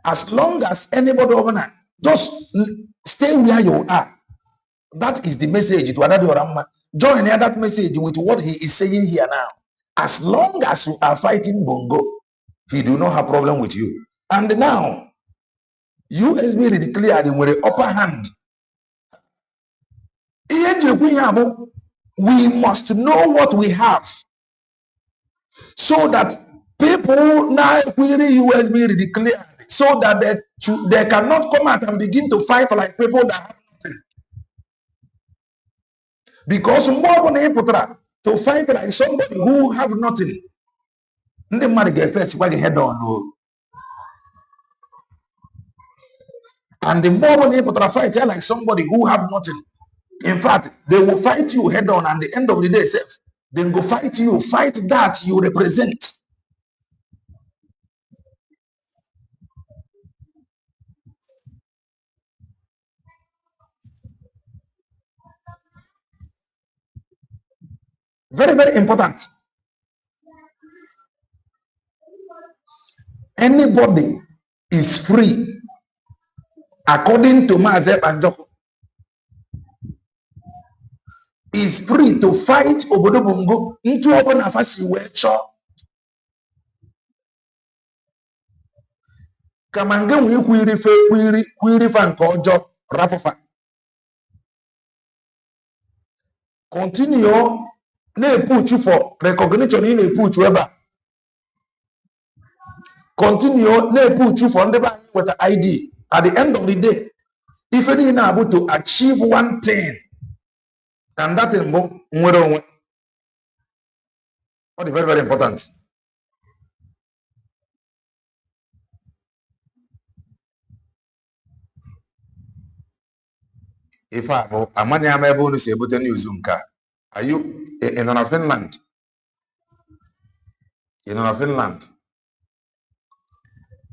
As long as anybody over now, just stay where you are. That is the message to Adadi Orama. Join that message with what he is saying here now. As long as you are fighting Bongo, he do not have problem with you. And now, USB declared with the upper hand. We must know what we have, so that people now query USB declared, so that they cannot come out and begin to fight like people that have nothing. Because more than to fight like somebody who have nothing, the money get first head on. And the more than fight like somebody who have nothing, in fact, they will fight you head on, and the end of the day, then go fight you, fight that you represent. Very, very important. Anybody is free, according to Maazị Banjoko, is free to fight obodo bongo into open afasi wee chọọ. Kama nge nwee kwiri fa nke ọjọọ rapụfa. Continue na-epuchu for recognition ị na-epuchu ebe a. Continue na-epuchu for ndị be anyị weta ID. At the end of the day, if any na able to achieve one thing, and that is nwere onwe. What is very, very important. If I am amani ama ebe unu si ebute news nka. Are you in Finland? In Finland.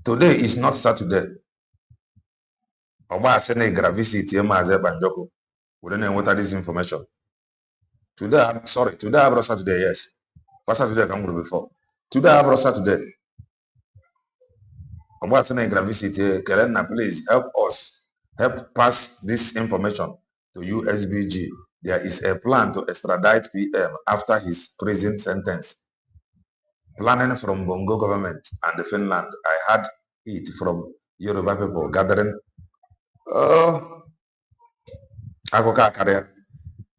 Today is not Saturday. Oba asene gravity Maazị Banjoko. We don't know this information. Today, today I brought Saturday, yes. What Saturday I come before? Today I brought Saturday. Oba asene gravity Kelena, please help us. Help pass this information to USBG. There is a plan to extradite PM after his prison sentence. Planning from Bongo government and Finland. I had it from Yoruba people gathering. Akụkọ akarịa.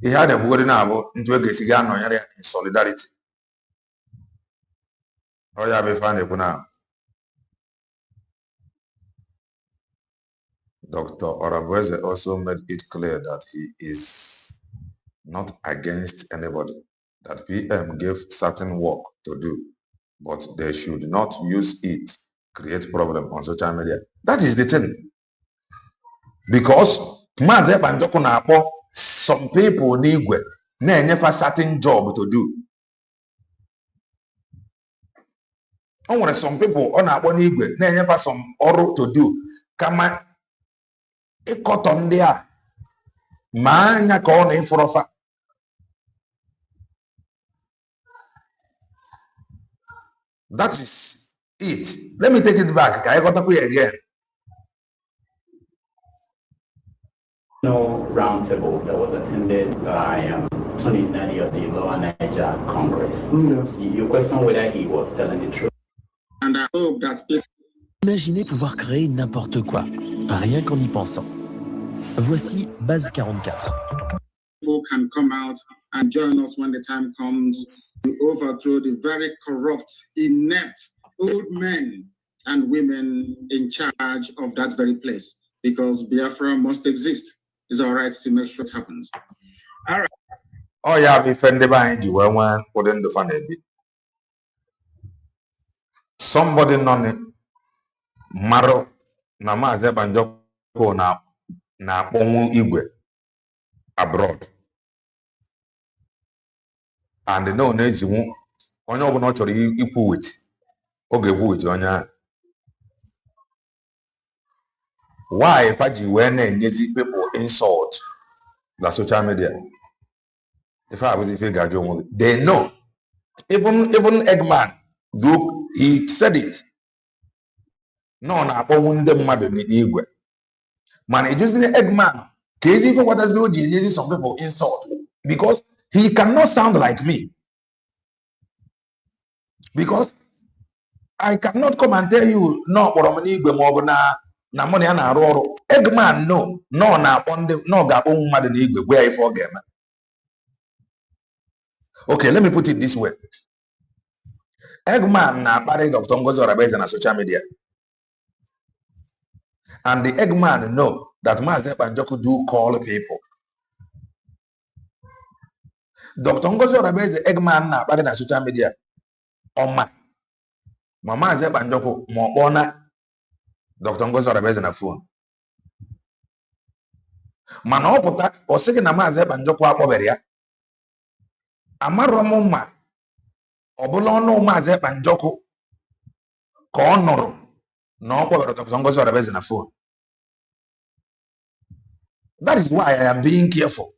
Ihe a na-ekwugori na-abụ ntụ ego esi gaa nọnyere ya in solidarity. Ọ ya bụ ife a na-ekwu na Dr. Orabueze also made it clear that he is not against anybody, that PM gave certain work to do, but they should not use it create problem on social media. That is the thing. Because Maazị Banjoko na-akpọ some people n'igwe na-enyefa certain job to do. O nwere some people ọ na-akpọ n'igwe na-enyefa some ọrụ to do. Kama ịkọtọ ndị a ma anya ka ọ na-efọrọfa. That is it. Let me take it back. Ka anyị ghọtakwa ya again. No roundtable that was attended by Tony Nani of the Lower Niger Congress. Yes. You question whether he was telling the truth. And I hope that Imaginez pouvoir créer n'importe quoi, rien qu'en y pensant. Voici Base 44. People can come out and join us when the time comes to overthrow the very corrupt, inept old men and women in charge of that very place, because Biafra must exist. It's our right to make sure it happens. All right. Oh yeah, we friend behind you when putting the fun a bit. Somebody none Maro na Maazị Banjoko na akpọnwụ igwe abroad. And no na-ezinwu onye ọbụla ọ chọrọ ikwu wit oge ekwu wit onye ahụ. Why faji wee na-enyezi people insult na social media? If I was they know. Even Eggman, he said it. No, na akpọnwụ ndị mmadụ n'igwe. Man, it just Eggman. Crazy for what has been using some people insult because he cannot sound like me. Because I cannot come and tell you no na money na arụ ọrụ. Eggman no na akpọ no ga-akpọ mmadụ n'igwe gwa ife ọ ga-eme. Okay, let me put it this way. Eggman na akparị Dr. Ngozi Orabueze na social media. And the Eggman know that Maazị Banjoko do call people. Dr. Ngozi Orabueze Eggman na akparị na social media. Ọma. Ma Maazị Banjoko ma ọ kpọọ na Dr. Ngozi Orabueze na phone. Mana ọ pụta ọ sị gị na Maazị Banjoko akpọbere ya. Amarọ m mma ọ bụla ọnụ Maazị Banjoko ka ọ nụrụ na ọ kpọbere Dr. Ngozi Orabueze na phone. That is why I am being careful.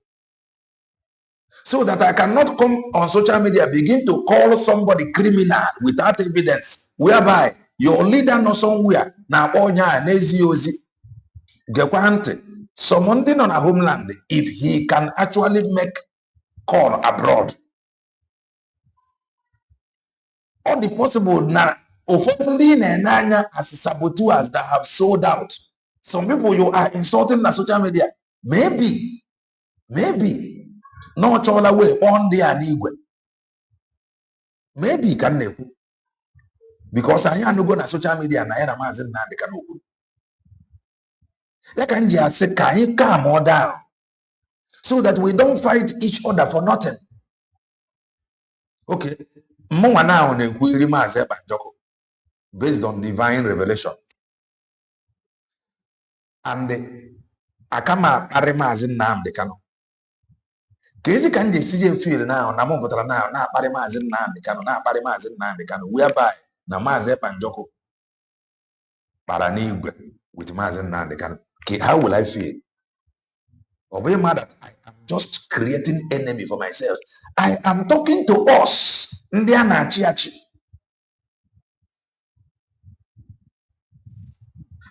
So that I cannot come on social media, begin to call somebody criminal without evidence, whereby your leader knows somewhere, now onya nezi ozi, gekwante, someone on a homeland, if he can actually make call abroad, all the possible now, offending and as saboteurs that have sold out. Some people you are insulting the social media. Maybe, no chola way on the anigwe. Maybe can never. Because I am no go na social media na era mazin na de kanu. Ya can just say can you calm or down so that we don't fight each other for nothing. Okay. Mo now on the maze banjoko based on divine revelation. And akama pare mazin na de kanu. Kezi can just see you feel now na mo botara now na pare mazin na de kanu na pare mazin na de kanu whereby na maze banjoko para n'igwe with mazin na de kanu. Okay, how will I feel? Obey mad that I am just creating enemy for myself. I am talking to us.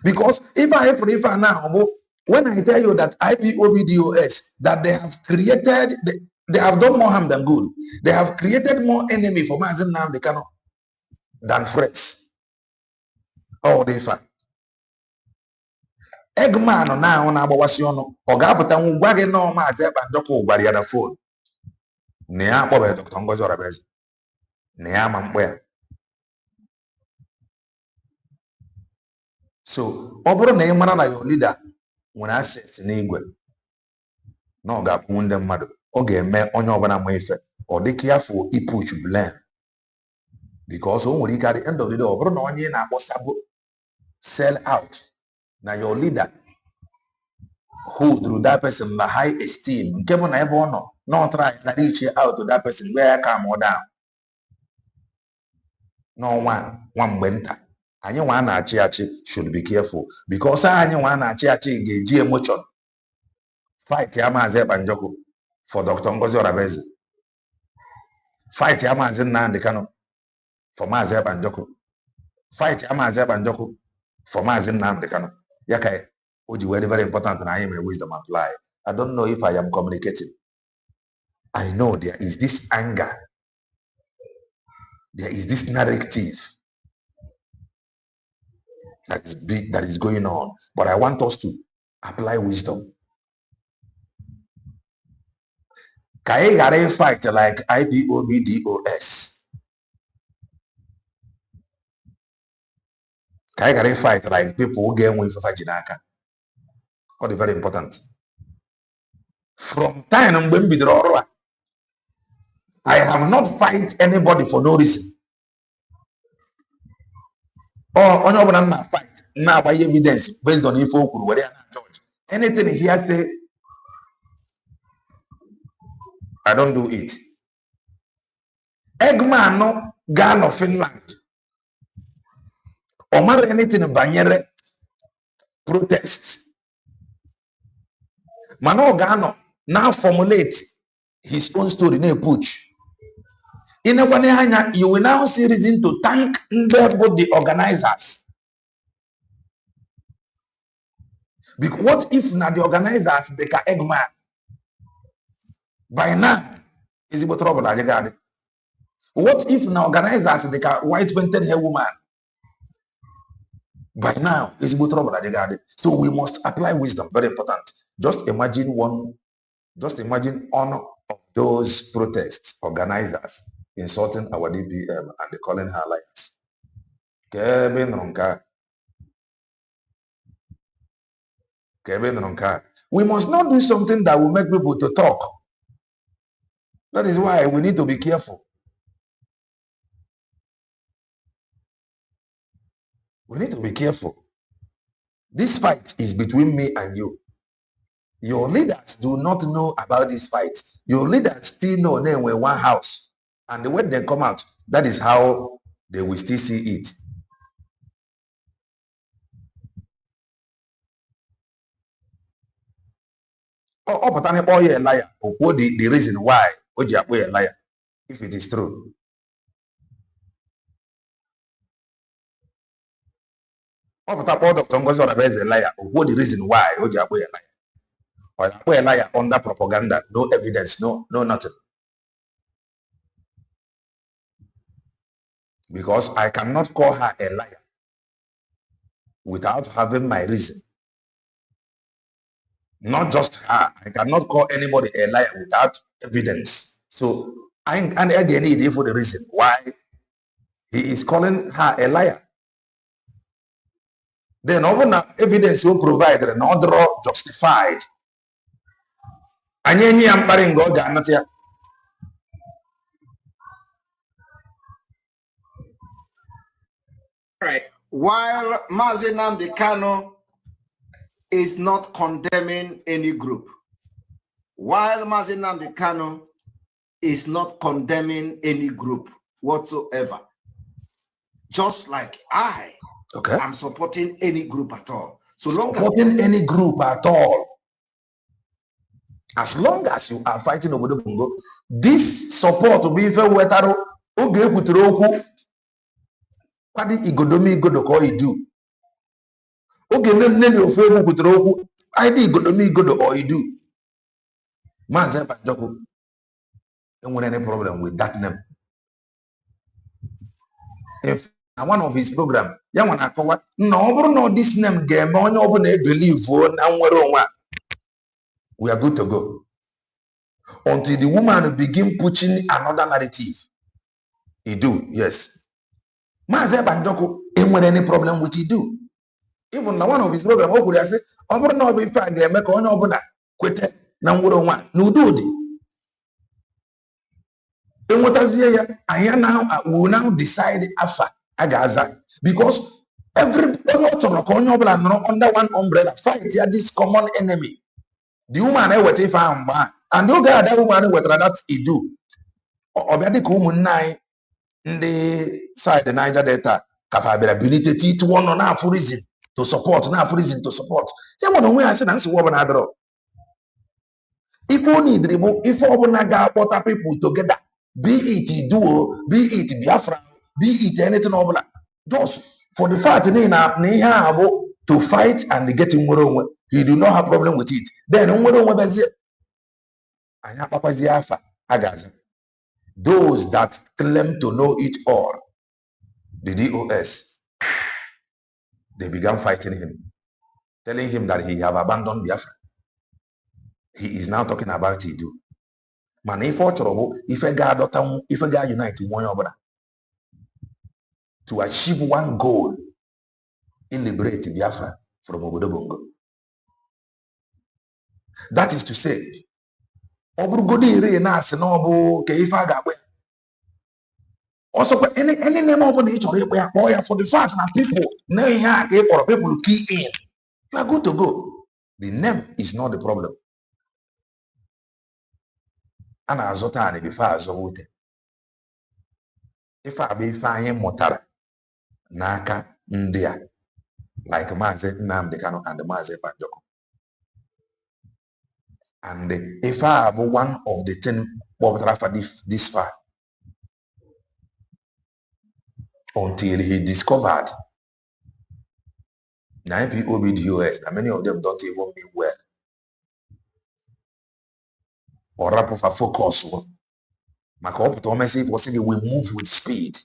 Because if I prefer now, when I tell you that IPOB that they have created, they have done more harm than good. They have created more enemy for Mazen now they cannot than friends. Oh, they fight. Eggman now on Abawasiono, or Gaputan wagon no Mazep and Doko Bariana phone. Nea Bob Dr. Ngozo Rabez. Nea Mamwe. So, Obro name na your leader when I say Sinigwe. No gap wound them mad. Oge me on your banana wafer. Or they careful he push you blame. Because when you at the end of the day, Obro no one na possible sell out. Now your leader who through that person the high esteem. Kevin ever no try to reach out to that person where I come or down. No one winter. Anyị nwa na-achị achị should be careful because anyị nwa na-achị achị ga-eji emotion fight ya Maazị Ekpanjọkụ for Dr. Ngozi Orabeze, fight ya Maazị Nnamdi Kanu for Maazị Ekpanjọkụ, fight ya Maazị Ekpanjọkụ for Maazị Nnamdi Kanu. Ya ka o ji very important na anyị mere wisdom apply. I don't know if I am communicating. I know there is this anger, there is this narrative that is big, that is going on. But I want us to apply wisdom. Can you fight like IPOB? Can you fight like people who get with Fajinaka? What is very important. From time when I have not fight anybody for no reason. Or on your fight now by evidence based on info where they are not judged. Anything here say I don't do it. Eggman no Ghana of Finland. Or matter anything in Banyere protest. Mano Ghana now formulate his own story, no push. In a way, you will now see reason to thank both the organizers. Because what if not the organizers they can Eggman? By now, is it trouble? What if now organizers they can white painted hair woman? By now, is it trouble? So we must apply wisdom. Very important. Just imagine one of those protests organizers insulting our DPM and they calling her liars. Kevin Ronka. We must not do something that will make people to talk. That is why we need to be careful. We need to be careful. This fight is between me and you. Your leaders do not know about this fight. Your leaders still know they were one house. And when they come out, that is how they will still see it. Or but a liar. Or what the reason why Oge a liar, if it is true. Or but Dr. Ngozi is a liar. Or what the reason why Oge a liar. Or a liar under propaganda, no evidence, no nothing. Because I cannot call her a liar without having my reason. Not just her. I cannot call anybody a liar without evidence. So I again need for the reason why he is calling her a liar. Then over now evidence will provide and order justified. Right. While Mazi Nnamdi Kanu is not condemning any group, while Mazi Nnamdi Kanu is not condemning any group whatsoever, just like I am supporting any group at all. So long supporting any group at all. As long as you are fighting over the Congo, this support will be very wetaro. Oge Nkere Kwadi igodomi igodo you do. Oge nene ofe Nkere ID igodomi igodo or you do. Mazi Banjoko, don't want any problem with that name. If one of his program, young one akọwa, no this name game, onye ọbụla believe na nwere onwe. We are good to go. Until the woman begin pushing another narrative. He do, yes. Mazi Banjoko ain't with any problem with he do. Even one of his program, how could I say, no be fair game, make onye ọbụla kwete na nwere onwe. No do di. And what is here? I now will now decide afa agaza because every under one umbrella fight here this common enemy. The woman I wait if I'm bad, and you got that woman whether that he do or be the woman nine in the side the Niger Delta capability to one on our reason to support now reason to support. They want to win. I said that's what I draw. If only the if obunaga water people together. Be it duo, be it Biafra, be it anything over that. Just for the fact to fight and get him wrong, he do not have problem with it. Then those that claim to know it all, the DOS, they began fighting him, telling him that he have abandoned Biafra. He is now talking about he do. Man, if a guy unite one other to achieve one goal in liberate Biafra from Obodo Bongo. That is to say, Obrugodi re na asinobu ke ifa ga also any name of each of for the fact that people know here or people key in. You are good to go. The name is not the problem. And azotani before azowute. If I be fine motara naka ndia like Mazi Nnamdi Kanu and Mazi Banjoko. And if I have one of the 10 for this far until he discovered the IPOB DOS, and many of them don't even mean well. Or rap of a focus. My corporate say possibly we move with speed.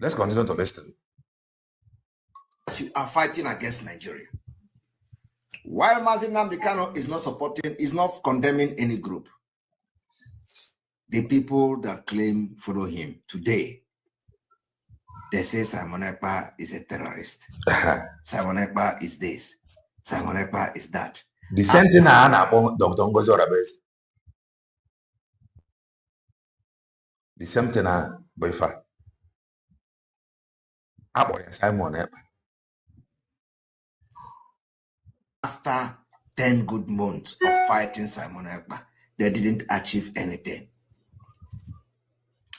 Let's continue to listen. You are fighting against Nigeria. While Mazi Nnamdi Kanu is not supporting, is not condemning any group. The people that claim follow him today, they say Simon Ekpa is a terrorist. Simon Ekpa is this. Simon Ekpa is that. The same thing I about Dr. Ngozi Orabezi. The same thing I Biafra. About Simon Ekpa. After 10 good months of fighting Simon Ekpa, they didn't achieve anything.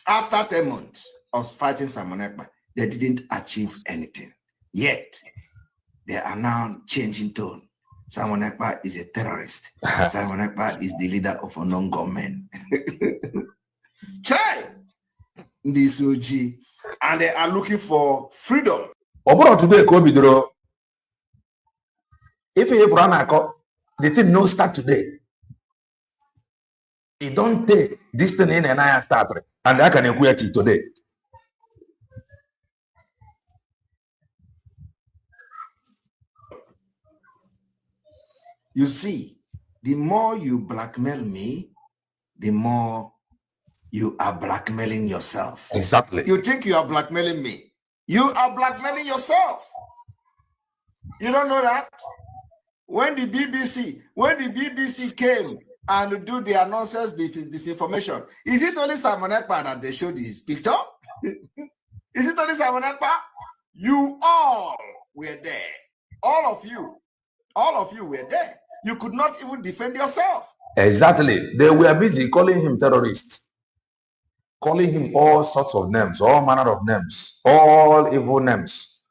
After 10 months of fighting Simon Ekpa, they didn't achieve anything. Yet, they are now changing tone. Simon Ekpa is a terrorist. Simon Ekpa is the leader of a non-government. Chai! This OG. And they are looking for freedom. Today, if you run a the thing no start today. It don't take this thing in and I start. And I can equate it today. You see, the more you blackmail me, the more you are blackmailing yourself. Exactly. You think you are blackmailing me. You are blackmailing yourself. You don't know that? When the BBC came and do their nonsense disinformation, is it only Simon Ekpa that they showed his picture? Is it only Simon Ekpa? You all were there. All of you were there. You could not even defend yourself. Exactly. They were busy calling him terrorist, calling him all sorts of names, all manner of names, all evil names.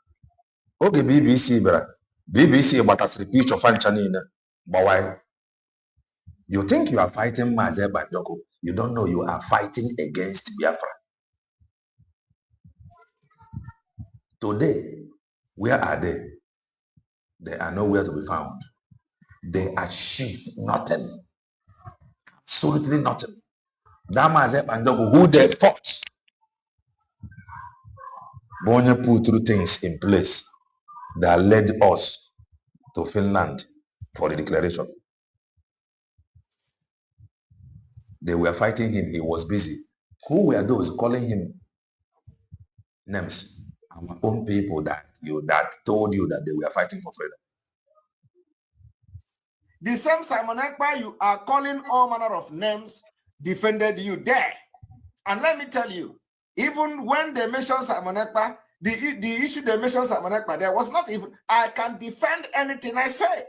Okay, BBC, bro. BBC, but as repeat of Fanchanina. But why? You think you are fighting Maze Banjoko. You don't know you are fighting against Biafra. Today, where are they? They are nowhere to be found. They achieved nothing. Absolutely nothing. That Maze Banjoko, who they fought, Bonya put through things in place that led us to Finland for the declaration. They were fighting him. He was busy. Who were those calling him names? Our own people that told you that they were fighting for freedom. The same Simon Ekpa you are calling all manner of names defended you there. And let me tell you, even when they mentioned Simon Ekpa, the issue they mentioned Simon Ekpa, there was not even, I can defend anything I say.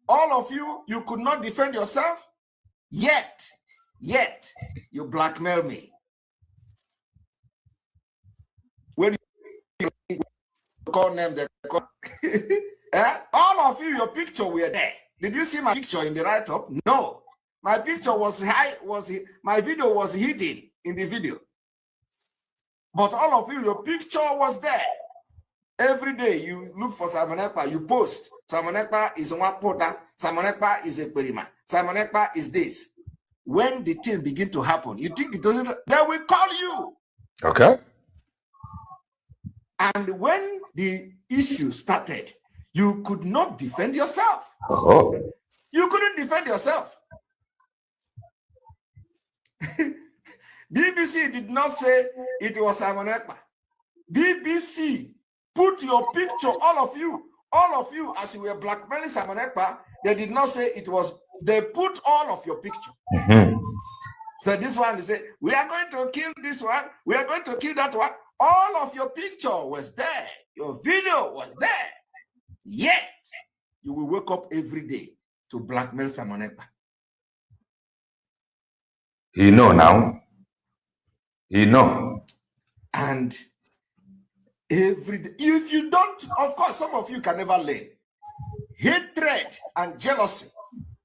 All of you, you could not defend yourself, yet you blackmail me. When you call them, they call all of you, your picture were there. Did you see my picture in the write-up? No. My picture was my video was hidden in the video. But all of you, your picture was there. Every day you look for Simon Ekpa, you post. Simon Ekpa is one porter. Simon Ekpa is a perima. Simon Ekpa is this. When the thing begin to happen, you think it doesn't, they will call you. Okay. And when the issue started, you could not defend yourself. Oh. You couldn't defend yourself. BBC did not say it was Simon Ekpa. BBC put your picture, all of you, as you were blackmailing Simon Ekpa, they did not say it was, they put all of your picture. Mm-hmm. So this one, they say, we are going to kill this one, we are going to kill that one. All of your picture was there. Your video was there. Yet, you will wake up every day to blackmail Simon Ekpa. He know now. He know. And every day, if you don't, of course, some of you can never learn. Hatred and jealousy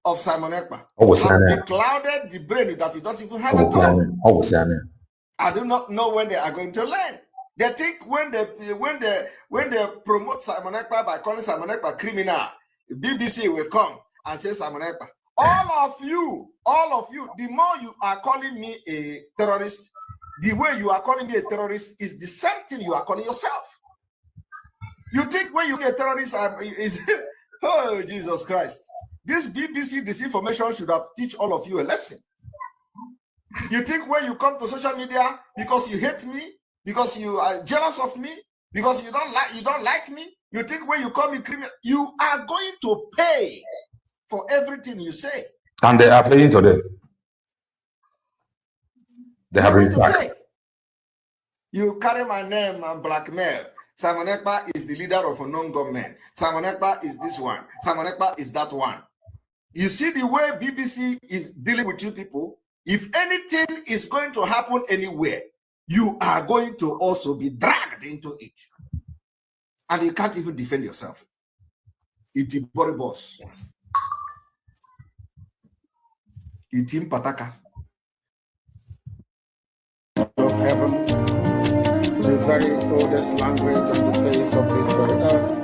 of Simon Ekpa have beclouded the brain that you don't even have at all. I do not know when they are going to learn. They think when they promote Simon Ekpa by calling Simon Ekpa criminal, BBC will come and say Simon Ekpa. All of you, the more you are calling me a terrorist, the way you are calling me a terrorist is the same thing you are calling yourself. You think when you get a terrorist is oh Jesus Christ. This BBC disinformation should have teach all of you a lesson. You think when you come to social media because you hate me, because you are jealous of me, because you don't like me, you think when you call me criminal, you are going to pay for everything you say. And they are paying today. They have been back. You carry my name and blackmail. Simon Ekpa is the leader of a non-government. Simon Ekpa is this one. Simon Ekpa is that one. You see the way BBC is dealing with you people? If anything is going to happen anywhere, you are going to also be dragged into it. and you can't even defend yourself. It's a body boss. It's in Pataka. Of heaven, the very oldest language on the face of this very earth.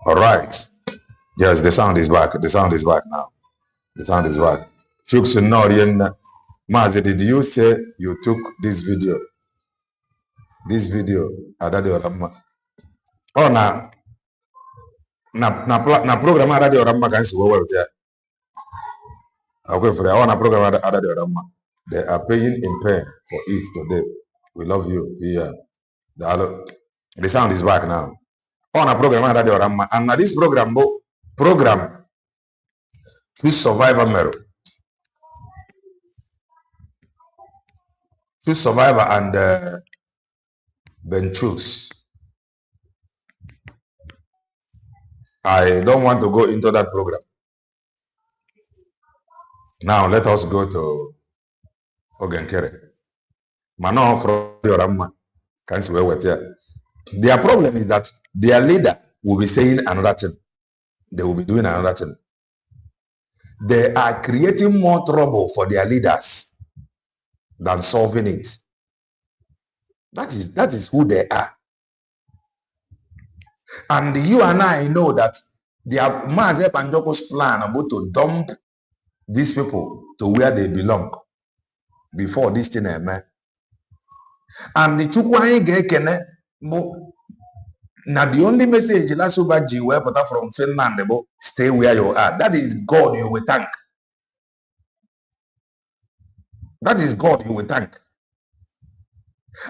All right. Yes, the sound is back. The sound is back now. The sound is back. Chooks Norian Mazi, did you say you took this video? This video, Adadi Orama. Oh, na program Adadi Orama can see well there. Okay, for the program Adadi Orama. They are paying in pen for it today. We love you. Yeah. The sound is back now. On a program Adadi Orama. And now this program, Fish Survivor Mero. Fish Survivor and Ben Chooks. I don't want to go into that program. Now let us go to Oge Nkere. Mano from Yoramma. Can't see where we're here. Their problem is that their leader will be saying another thing. They will be doing another thing. They are creating more trouble for their leaders than solving it. That is who they are. And you and I know that their Mazi Panjoko's plan about to dump these people to where they belong before this thing, man. And the Chukwa Gekene, now the only message Lasubaji where put from Finland about stay where you are. That is God you will thank. That is God you will thank.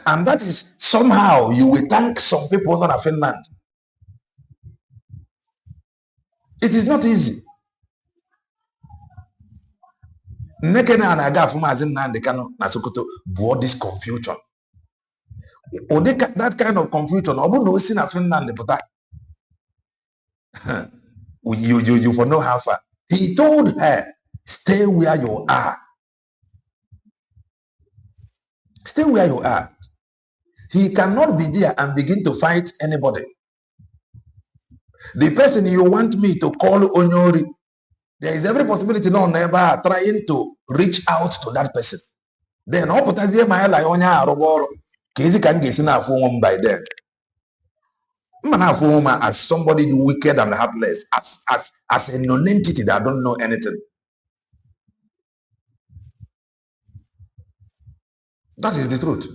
And that is somehow you will thank some people not in Finland. It is not easy. Nekene and Agaf Mazin Nandekano Nasukoto brought this confusion. Or that kind of confusion, no sin of Finland, but that you for know how far. He told her, stay where you are. Stay where you are. He cannot be there and begin to fight anybody. The person you want me to call Onyori, there is every possibility no never trying to reach out to that person. Then all potential my like Onya Roboro, Casey can get in a phone by then. Man, as somebody wicked and heartless, as a non-entity that don't know anything. That is the truth.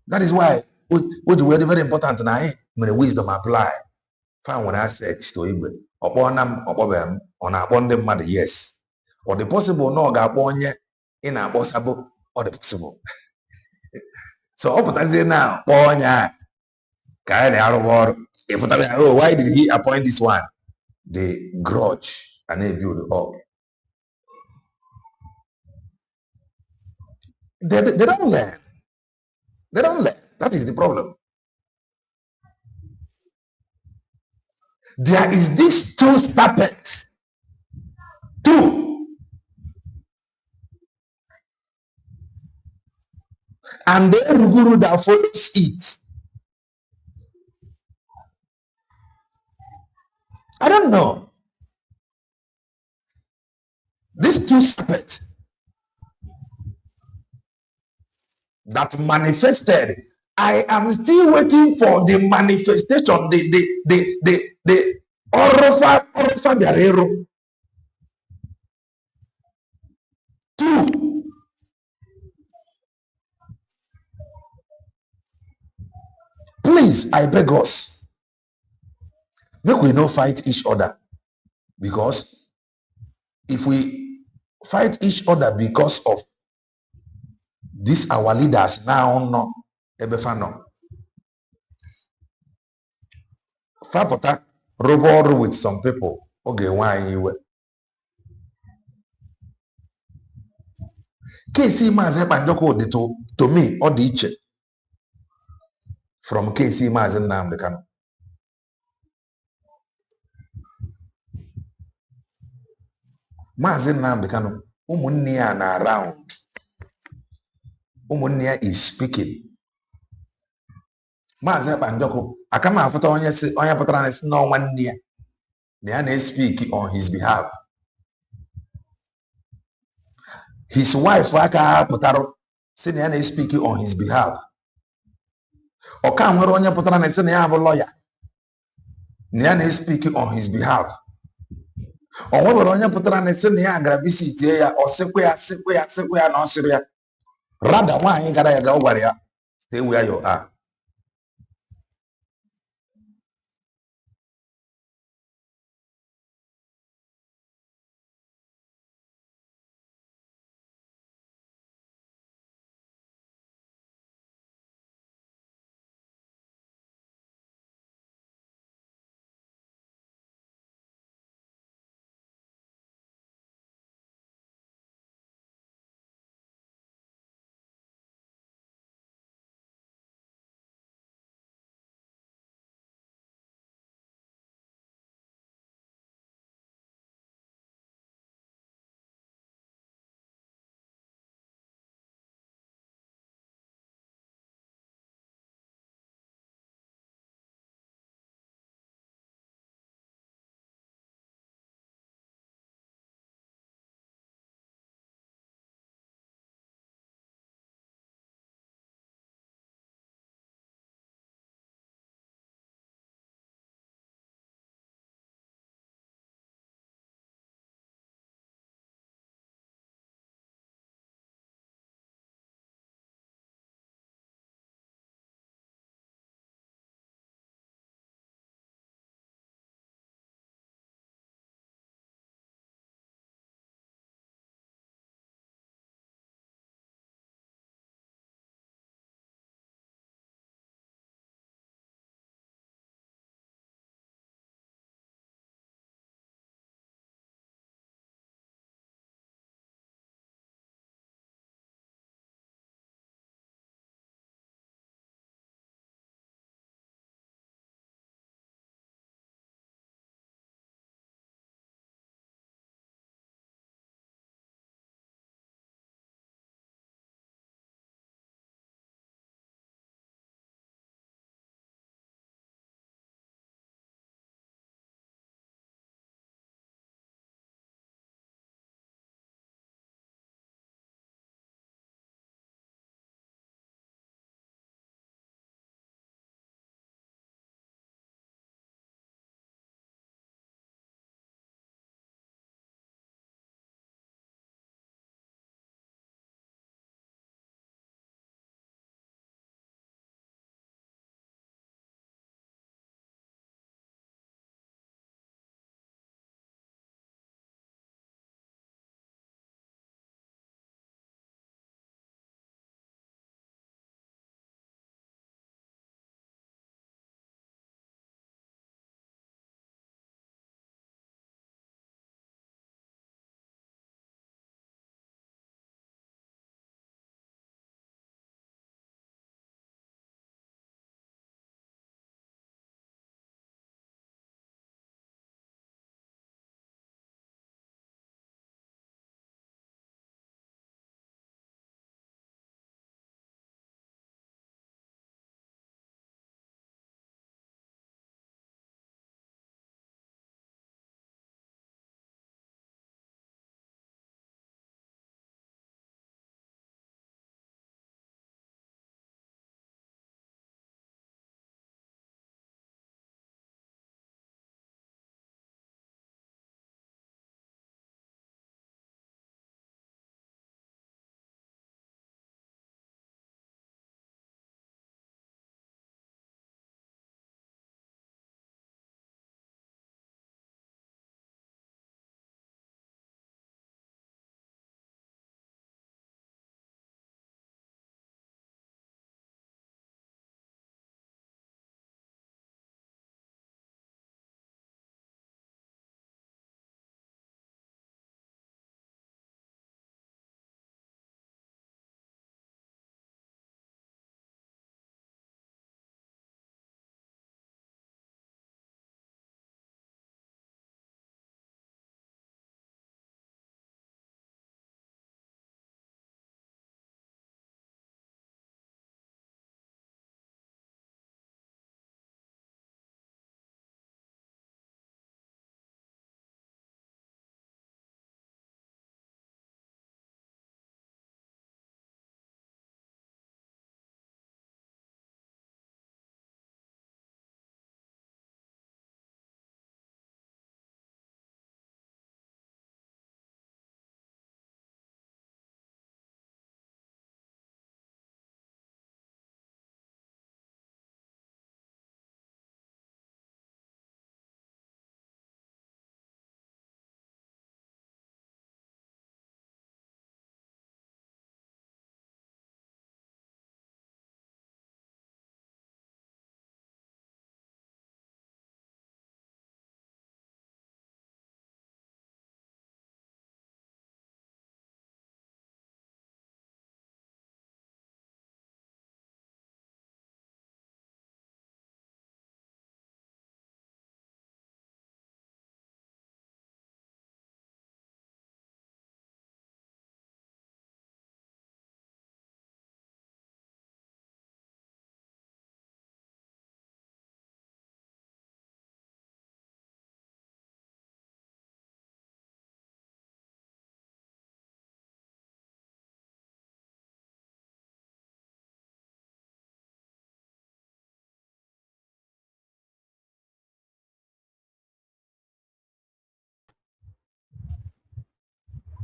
That is why what is very important now. When wisdom apply, find when I said to Igwe, upon them, upon them, mother, yes. Or the possible no upon ye in a possible or the possible. So opportunity now, Ponya, kind of why did he appoint this one? The grudge and they build up. They don't learn. They don't learn. That is the problem. There is these two serpents. Two. And the guru that follows it. I don't know. These two serpents that manifested. I am still waiting for the manifestation, the Orofa Guerrero. Two. Please, I beg us, make we not fight each other, because if we fight each other because of these our leaders now no ebefa no fapota rubber with some people oge nwanyi iwe KC Maazị Banjoko dị to me ọ dị iche from KC Maazị Nnamdi Kanu. Maazị Nnamdi Kanu ụmụnne ya na around, ụmụnne ya is speaking. Maazị Banjoko aka m afụta onye pụtara na si na nwanne ya na ya na-speak on his behalf. His wife aka pụtara si na ya na-speak on his behalf. Ọka nwere onye pụtara na si na ya bụ lawyer na ya na-speak on his behalf. O nwere onye pụtara na si na ya gara visit ya ọ sịkwa ya na ọ sịrị ya rada nwaanyị gara ya ga ọ gwara ya stay where you are.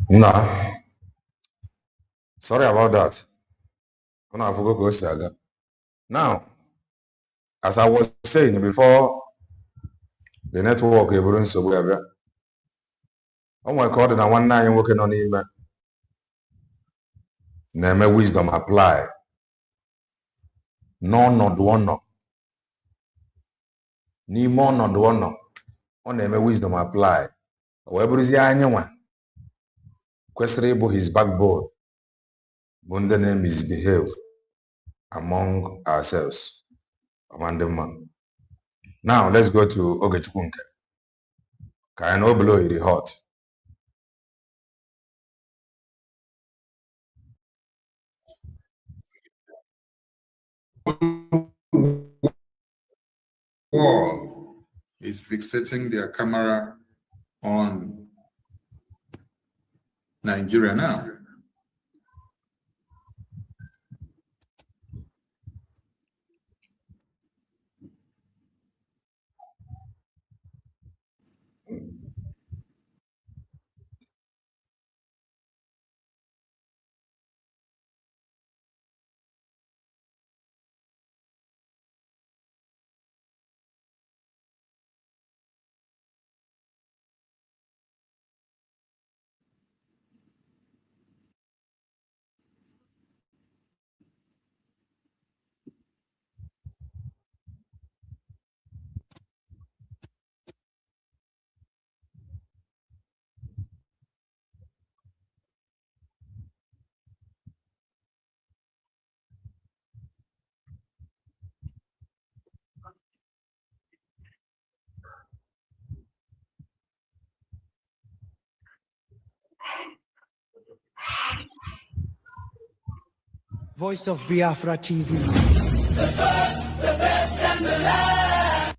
No, sorry about that. I forgot to say that. Now, as I was saying before, the network everyone so we have. Oh my God, and I one night working on him. Name wisdom apply. No, not one. Ni more not one. On name wisdom apply. Whoever is the questionable his backbone. When the name is behave among ourselves. Among them. Now let's go to Oge Nkere. Can I blow it hot? Wall is fixating their camera on Nigeria now. Voice of Biafra TV. The first, the best, and the last.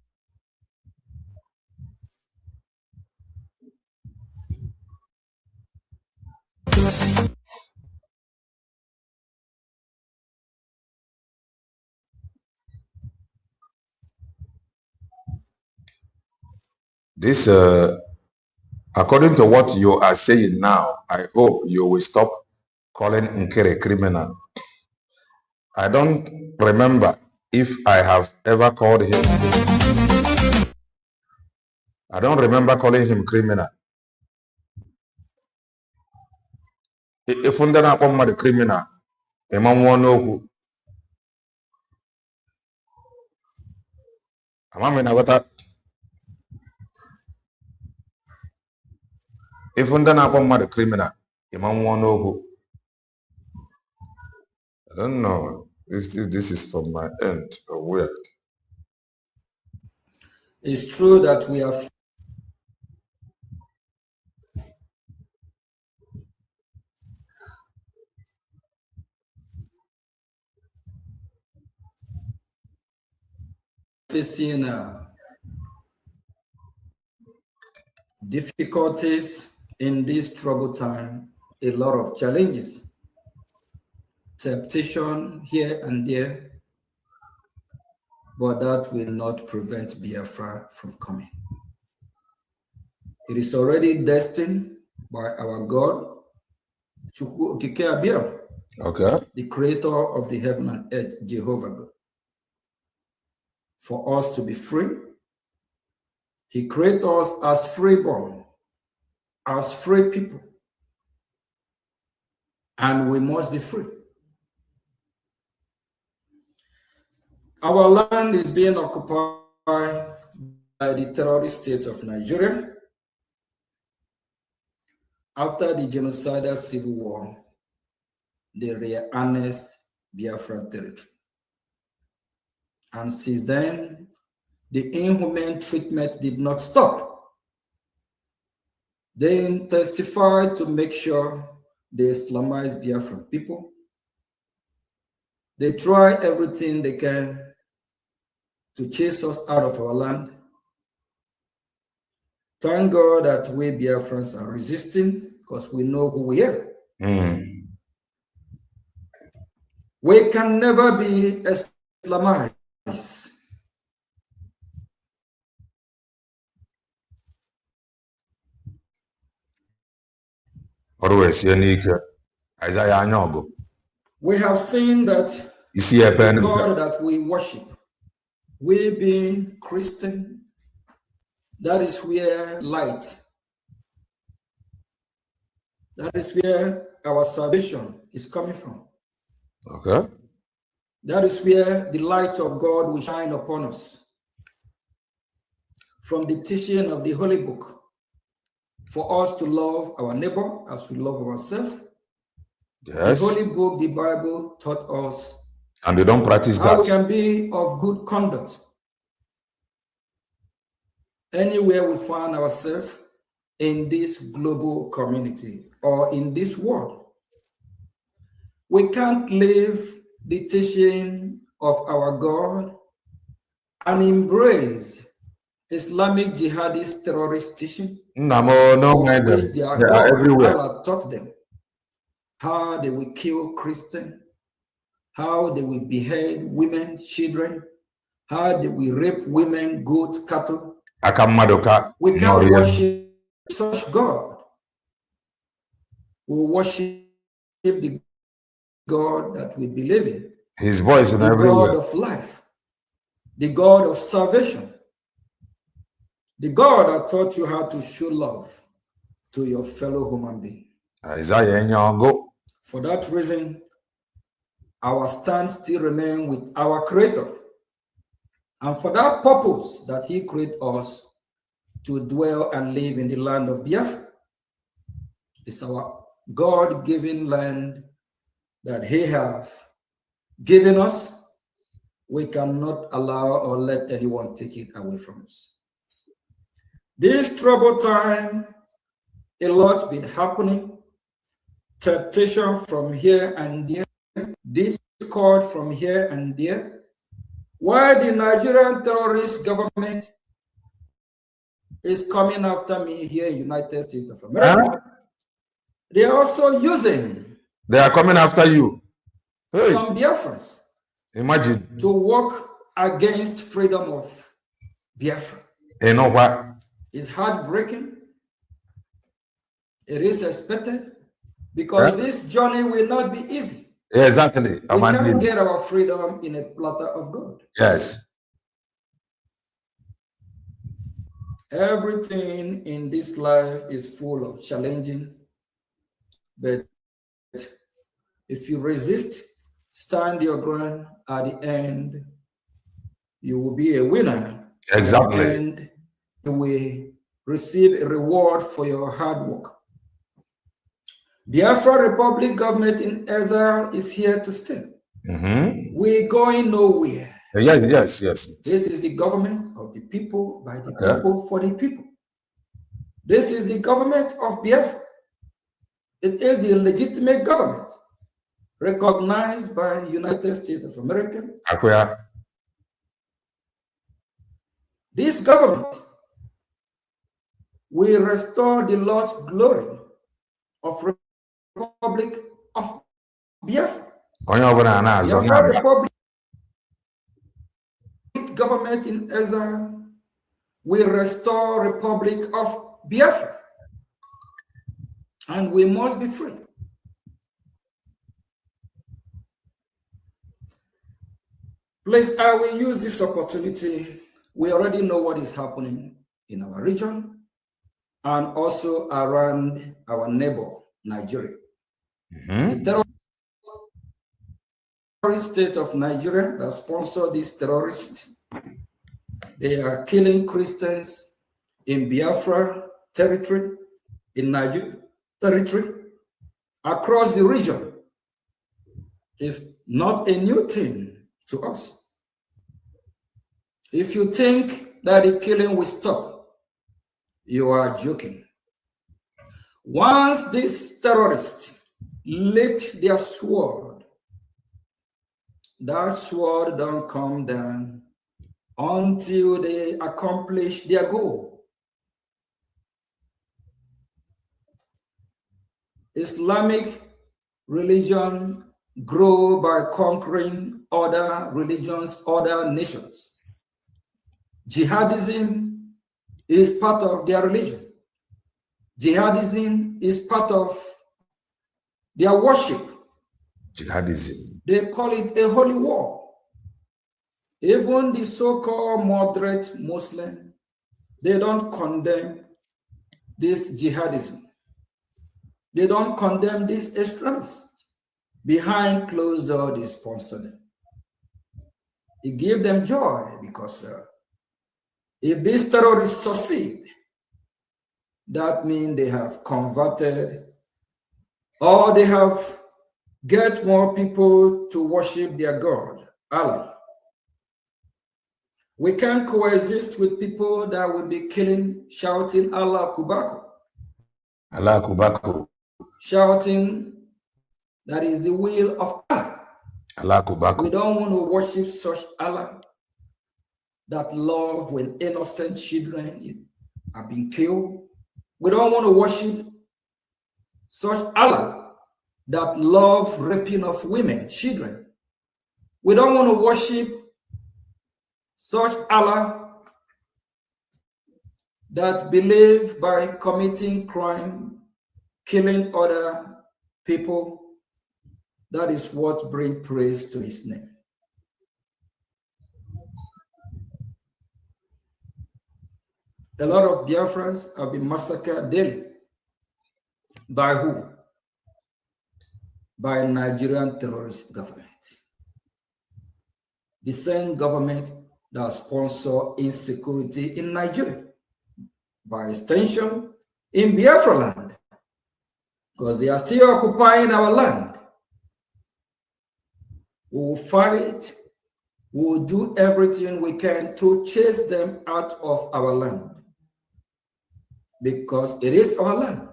This, according to what you are saying now, I hope you will stop calling Nkere criminal. I don't remember if I have ever called him. I don't remember calling him criminal. If I'm the criminal, if I'm the criminal, I don't know if this is from my end or weird. It's true that we are facing difficulties in this troubled time, a lot of challenges, temptation here and there, but that will not prevent Biafra from coming. It is already destined by our God, Okay. the creator of the heaven and earth, Jehovah God, for us to be free. He created us as freeborn, as free people, and we must be free. Our land is being occupied by the terrorist state of Nigeria after the genocidal civil war. They reannexed Biafra territory. And since then, the inhumane treatment did not stop. They intensified to make sure they Islamize Biafran people. They try everything they can to chase us out of our land. Thank God that we Biafrans are resisting because we know who we are. We can never be Islamized. Always unique. Isaiah Anyogo. We have seen that the God that we worship, we being Christian, that is where light, that is where our salvation is coming from. Okay. That is where the light of God will shine upon us. From the teaching of the Holy Book, for us to love our neighbor as we love ourselves. Yes. The Holy Book, the Bible, taught us. And they don't practice how that. we can be of good conduct anywhere we find ourselves in this global community or in this world. We can't live the teaching of our God and embrace Islamic jihadist terrorist teaching. No, they are everywhere. Allah taught them how they will kill Christians, how they will behead women, children, how they will rape women, goat, cattle. We can't worship such God. We worship the God that we believe in. His voice in the everywhere. God of life, the God of salvation, the God that taught you how to show love to your fellow human being. For that reason, our stand still remains with our Creator. And for that purpose that He created us to dwell and live in the land of Biafra. It's our God-given land that He has given us. We cannot allow or let anyone take it away from us. This troubled time, a lot been happening. Temptation from here and there, discord from here and there. Why the Nigerian terrorist government is coming after me here in the United States of America? They are also using. They are coming after you. Hey. Some Biafrans. Imagine. To work against freedom of Biafra. You know what? It's heartbreaking. It is expected because this journey will not be easy. Yeah, exactly. We can't get our freedom in a platter of gold. Yes. Everything in this life is full of challenging, but if you resist, stand your ground, at the end, you will be a winner. Exactly. And you will receive a reward for your hard work. Biafra Republic government in exile is here to stay. We're going nowhere. Yes. This is the government of the people, by the people, for the people. This is the government of Biafra. It is the legitimate government recognized by the United States of America. This government will restore the lost glory of Republic of Biafra. Biafra Republic government in exile will restore Republic of Biafra. And we must be free. Please, I will use this opportunity. We already know what is happening in our region and also around our neighbor, Nigeria. The terrorist state of Nigeria that sponsor these terrorists, they are killing Christians in Biafra territory, in Nigeria territory, across the region. Is not a new thing to us. If you think that the killing will stop, you are joking. Once these terrorists lift their sword, that sword don't come down until they accomplish their goal. Islamic religion grow by conquering other religions, other nations. Jihadism is part of their religion. Jihadism is part of their worship. Jihadism. They call it a holy war. Even the so-called moderate Muslim, they don't condemn this jihadism. They don't condemn this extremists. Behind closed doors, they sponsor them. It gives them joy because if these terrorists succeed, that means they have converted or they have get more people to worship their God, Allah. We can't coexist with people that will be killing, shouting Allah Kubaku. Allah Kubaku. Shouting that is the will of Allah. Allah Kubaku. We don't want to worship such Allah that love when innocent children are being killed. We don't want to worship such Allah that love raping of women, children. We don't want to worship such Allah that believe by committing crime, killing other people. That is what brings praise to his name. A lot of Biafrans have been massacred daily. By who? By a Nigerian terrorist government. The same government that sponsors insecurity in Nigeria. By extension, in Biafra land. Because they are still occupying our land. We will fight. We will do everything we can to chase them out of our land. Because it is our land.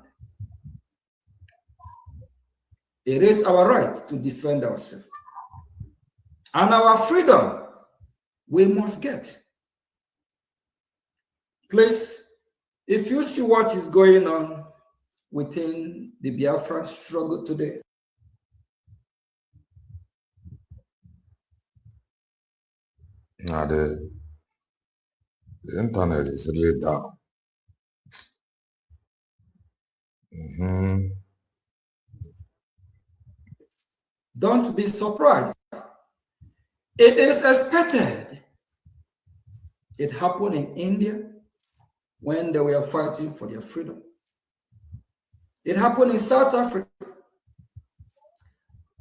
It is our right to defend ourselves. And our freedom we must get. Please, if you see what is going on within the Biafra struggle today, Now the internet is really down. don't be surprised. It is expected. It happened in India when they were fighting for their freedom. It happened in South Africa.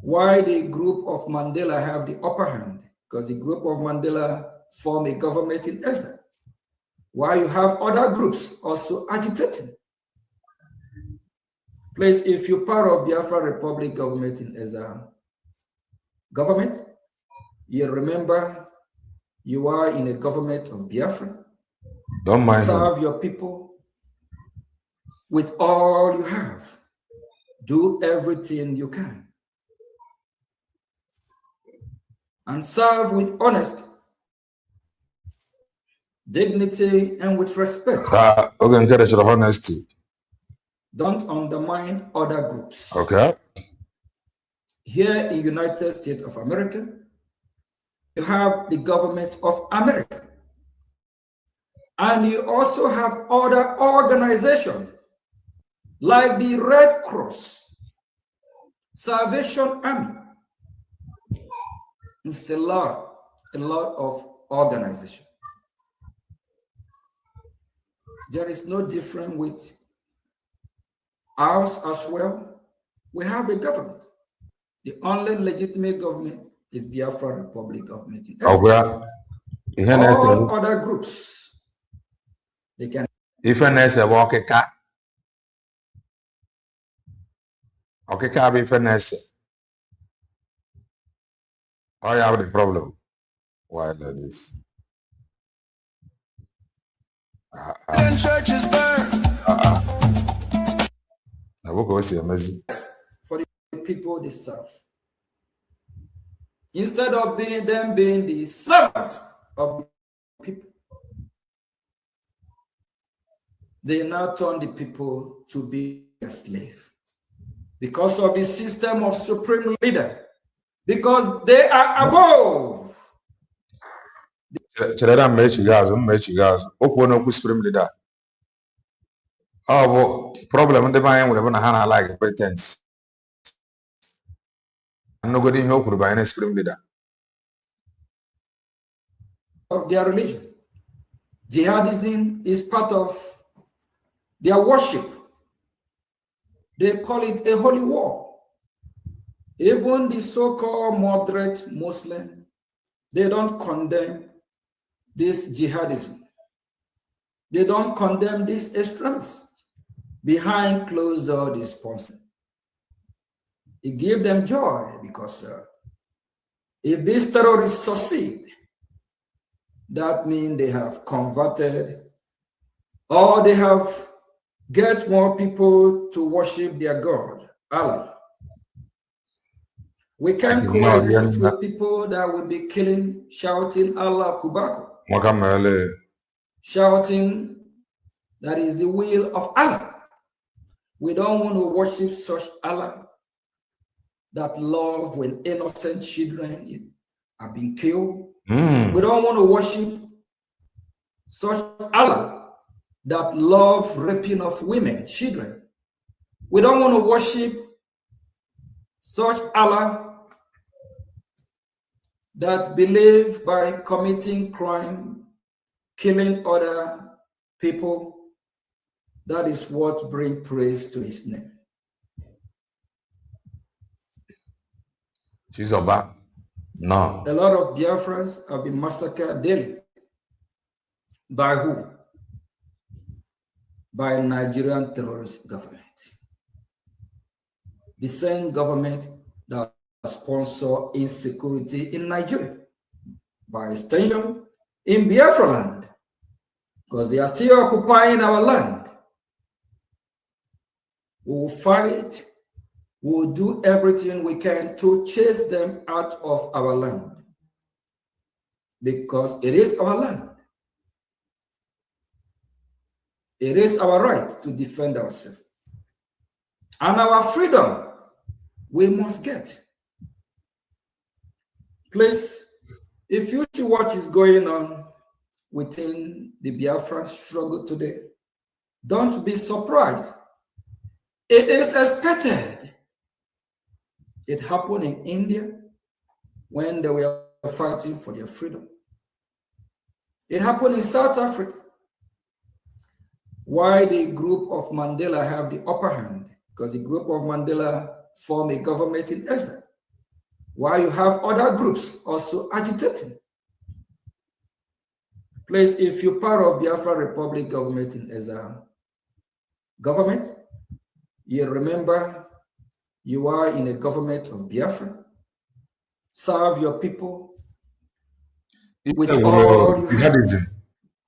Why the group of Mandela have the upper hand? Because the group of Mandela form a government in exile. Why you have other groups also agitating? Please, if you're part of Biafra Republic government in exile, government, you remember you are in a government of Biafra. Don't mind serve your people with all you have. Do everything you can. And serve with honesty, dignity, and with respect. Oge Nkere should honesty. Don't undermine other groups. Okay. Here in United States of America, you have the government of America. And you also have other organizations like the Red Cross, Salvation Army. It's a lot of organization. There is no difference with ours as well. We have a government. The only legitimate government is Biafra Republic government. All other groups, they can. If an essay walk a cat, okay, can be finesse. I have the problem. Why like this? Churches burn. I will go see amazing. For the people they serve. Instead of them being the servant of people, they now turn the people to be a slave. Because of the system of supreme leader. Because they are above. Oh, problem in the mind with a like pretense. nobody here could buy an supreme leader of their religion. Jihadism is part of their worship. They call it a holy war. Even the so-called moderate Muslim, they don't condemn this jihadism. They don't condemn this extremists. Behind closed doors, they sponsor. It gives them joy because if these terrorists succeed, that means they have converted or they have get more people to worship their God, Allah. We can't coexist with people that will be killing, shouting Allah Kubaku, shouting that is the will of Allah. We don't want to worship such Allah that love when innocent children are being killed. We don't want to worship such Allah that love raping of women, children. We don't want to worship such Allah that believe by committing crime, killing other people. That is what brings praise to his name. She's about no. A lot of Biafrans have been massacred daily. By who? By Nigerian terrorist government. The same government that sponsors insecurity in Nigeria. By extension, in Biafra land. Because they are still occupying our land. We will fight. We will do everything we can to chase them out of our land. Because it is our land. It is our right to defend ourselves. And our freedom, we must get. Please, if you see what is going on within the Biafra struggle today, don't be surprised. It is expected. It happened in India when they were fighting for their freedom. It happened in South Africa. Why the group of Mandela have the upper hand? Because the group of Mandela form a government in exile. Why you have other groups also agitating? Please, if you're part of Biafra Republic government in exile, government, you remember you are in a government of Biafra. Serve your people with all you have.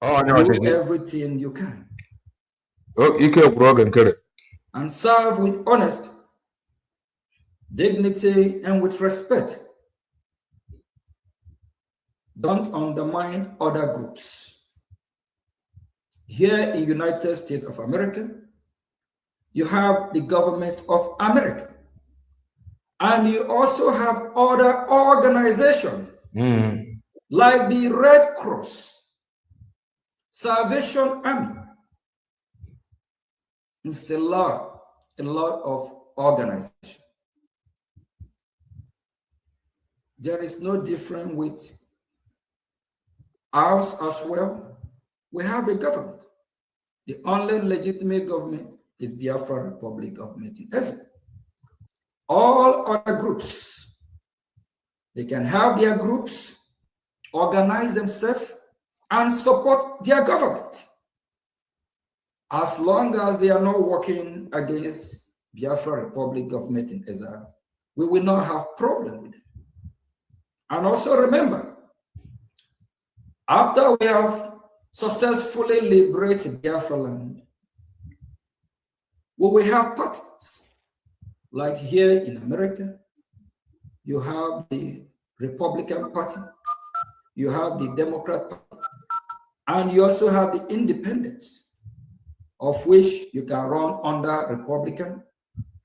Do everything you can. Oge Nkere. And serve with honesty, dignity, and with respect. Don't undermine other groups. Here in United States of America, you have the government of America. And you also have other organizations like the Red Cross, Salvation Army. It's a lot of organizations. There is no difference with ours as well. We have a government. The only legitimate government is Biafra Republic government in Israel. All other groups, they can have their groups, organize themselves, and support their government. As long as they are not working against Biafra Republic government in Israel, we will not have problem with them. And also remember, after we have successfully liberated Biafra land, we will have parties. Like here in America, you have the Republican Party, you have the Democrat Party, and you also have the independents, of which you can run under Republican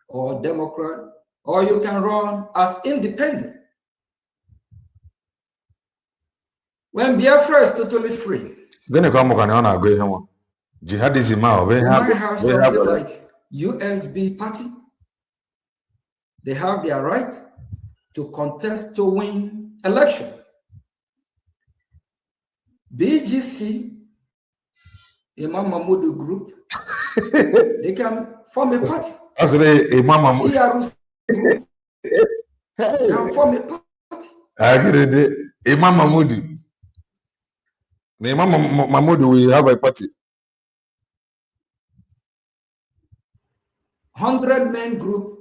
or Democrat, or you can run as independent. When Biafra is totally free, jihadism, we might have something like USB Party. They have their right. to contest to win election. BGC, Imam Mahmoud group, they can form a party. Imam Mahmoud CRC group can form a party. I get it. Imam Mahmoud. Imam Mahmoud will have a party. 100-man group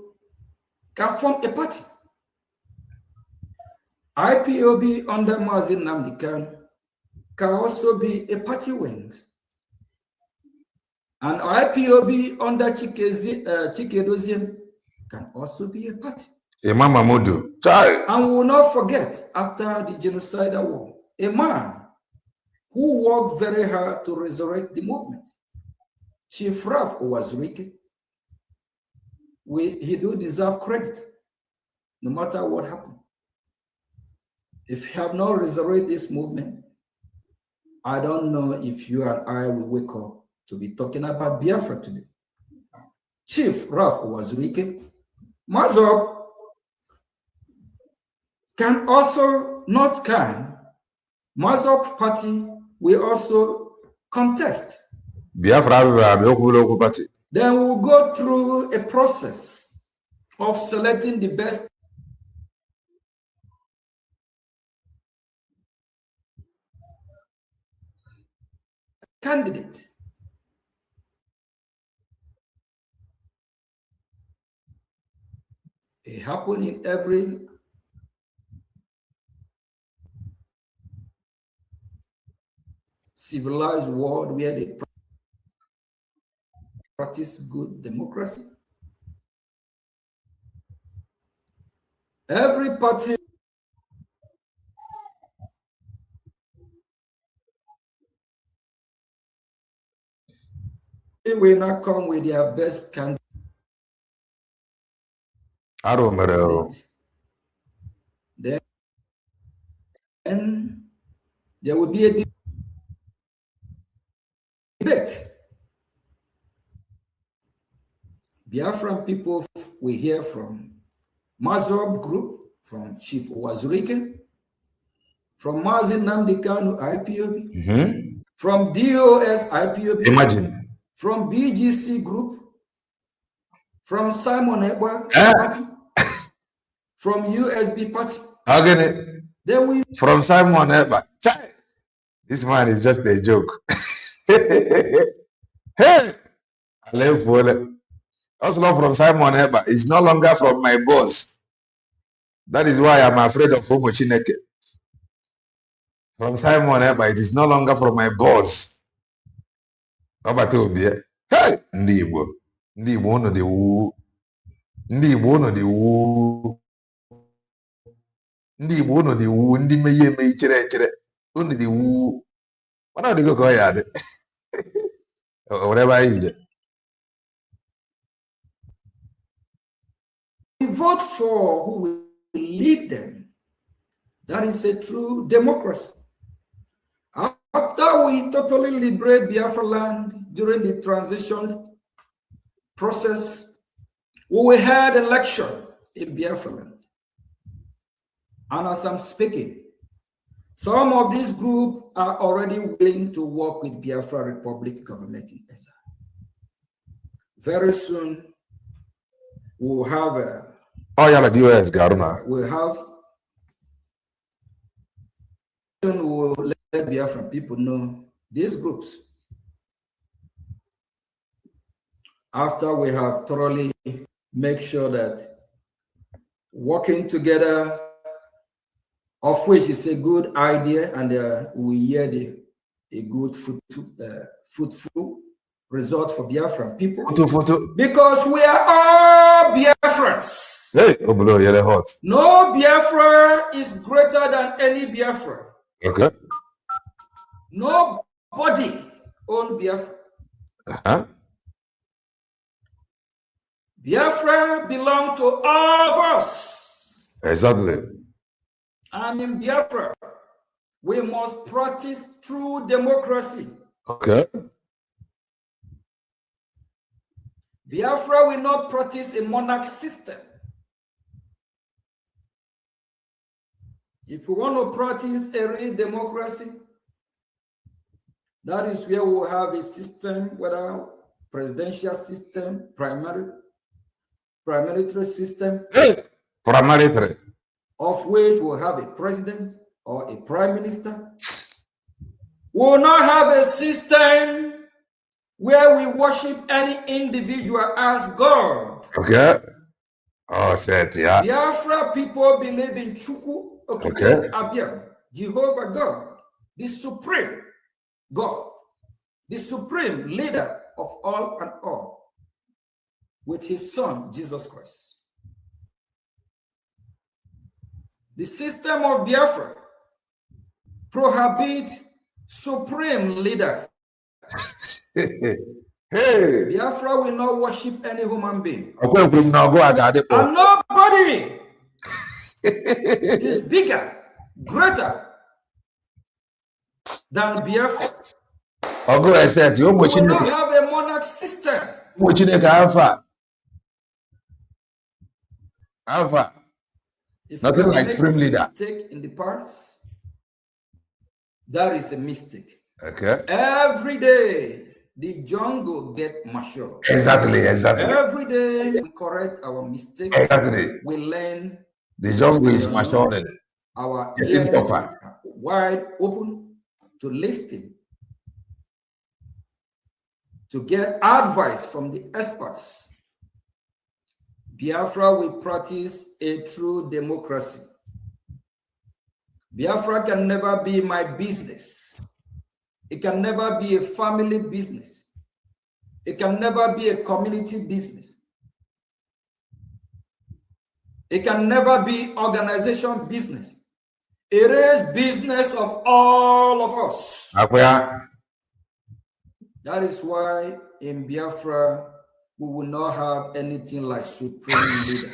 can form a party. IPOB under Mazin Nnamdi Kanu can also be a party wing. And IPOB under Chikedozium can also be a party. Imam Mahmoud. And we will not forget, after the genocidal war, a man who worked very hard to resurrect the movement, Chief Raf Owazurike. He do deserve credit, no matter what happened. If you have not resurrected this movement, I don't know if you and I will wake up to be talking about Biafra today. Chief Raf Owazurike, Mazop can also not can. Mazop party will also contest. Biafra party. Then we'll go through a process of selecting the best candidate. It happens in every civilized world where they practice good democracy. Every party will not come with their best candidate. I don't know. Then there will be a debate. Biafran people we hear from Mazorb group, from Chief Owazurike, from Mazin Nnamdi Kanu IPOB, from DOS IPOB, imagine, from BGC group, from Simon Ekpa party, from USB party. Again, then we from Simon Ekpa. This man is just a joke. Hey, I left for also not from Simon Ekpa. It's no longer from my boss. That is why I'm afraid of Homo Chineke. From Simon Ekpa, it is no longer from my boss. Hey, Ndi Igbo. Ndi Igbo no the woo. Ndi Igbo no the woo. Ndi Igbo no the woo. Ndi meye me chere. Only the woo. What are they go yard? Whatever I eat. We vote for who will lead them. That is a true democracy. After we totally liberate Biafra land during the transition process, we will have election in Biafra land. And as I'm speaking, some of these groups are already willing to work with Biafra Republic government in Ezra. Very soon, we'll have a we'll let Biafran people know these groups. After we have thoroughly make sure that working together, of which is a good idea, and we hear a good fruitful result for Biafran people. Because we are all Biafrans. Hey, hot. No Biafra is greater than any Biafra. Okay. Nobody owns Biafra. Biafra belongs to all of us. Exactly. And in Biafra, we must practice true democracy. Okay. Biafra will not practice a monarch system. If we want to practice a real democracy, that is where we will have a system, whether presidential system, paramilitary system, paramilitary, of which we'll have a president or a prime minister. We will not have a system where we worship any individual as God. Okay. Oh, said, yeah. Biafra people believe in Chukwu, Okay. Abia, Jehovah God, the supreme God, the supreme leader of all and all, with his son, Jesus Christ. The system of Biafra prohibits supreme leader. Hey. Biafra will not worship any human being. And nobody is bigger, greater than Biafra. I said, you will not have a monarch system. Alpha. If nothing like supreme leader. Mistake in the parts, that is a mistake. Okay. Every day, the jungle get mature. Exactly. Every day, we correct our mistakes. Exactly. We learn. The jungle is maturing. Our ears are wide open to listen, to get advice from the experts. Biafra will practice a true democracy. Biafra can never be my business. It can never be a family business. It can never be a community business. It can never be organization business. It is business of all of us. That is why in Biafra, we will not have anything like supreme leader.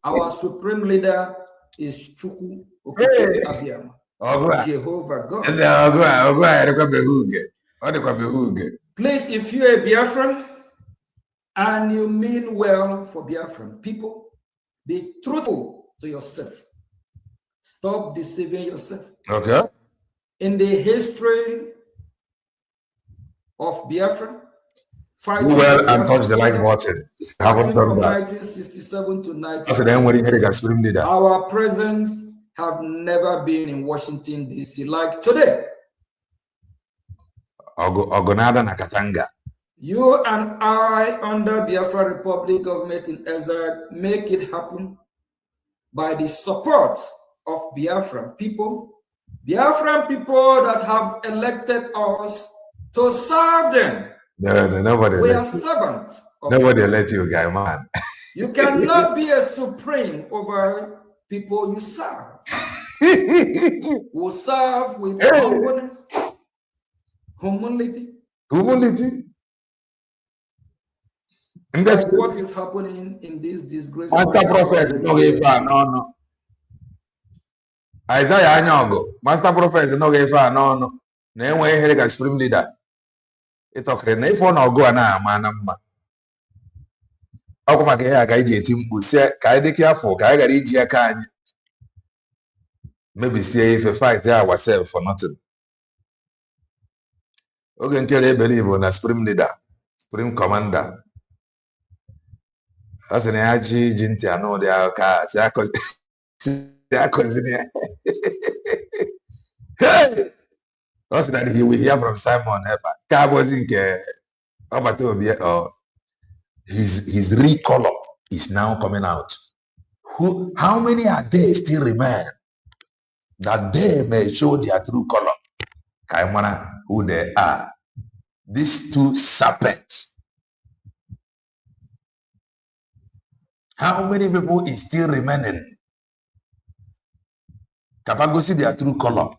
Our supreme leader is Chukwu Abiyama. Jehovah God. Please, if you're a Biafran and you mean well for Biafran people, be truthful to yourself. Stop deceiving yourself. Okay. In the history of Biafra, do well and touch the like button. Haven't done that. 1967 to 1967. Our presidents have never been in Washington, D.C. like today. Ogonada Nakatanga. You and I, under Biafra Republic government in Ezra, make it happen by the support of Biafran people. Biafran people that have elected us to serve them. Nobody we are servants. Nobody let you, guy, man. You cannot be a supreme over people you serve. Who serve with humbleness, humility. And that's what is happening in this disgrace. Master Prophet, no. Isaiah Anyogo, Master Prophet, no. Name way here as supreme leader. It okay. If one or go na manama. Ako makaya kay team say kay de careful kay gari jia kan. Maybe say if a fight ourselves for nothing. Oge Nkere believe on a supreme leader, supreme commander. As an aji jinti ano de aka say continue. Hey. Also that he will hear from Simon Eber. His real color is now coming out. How many are there still remain that they may show their true color? Kaimana, who they are. These two serpents. How many people is still remaining? Kapago see their true color.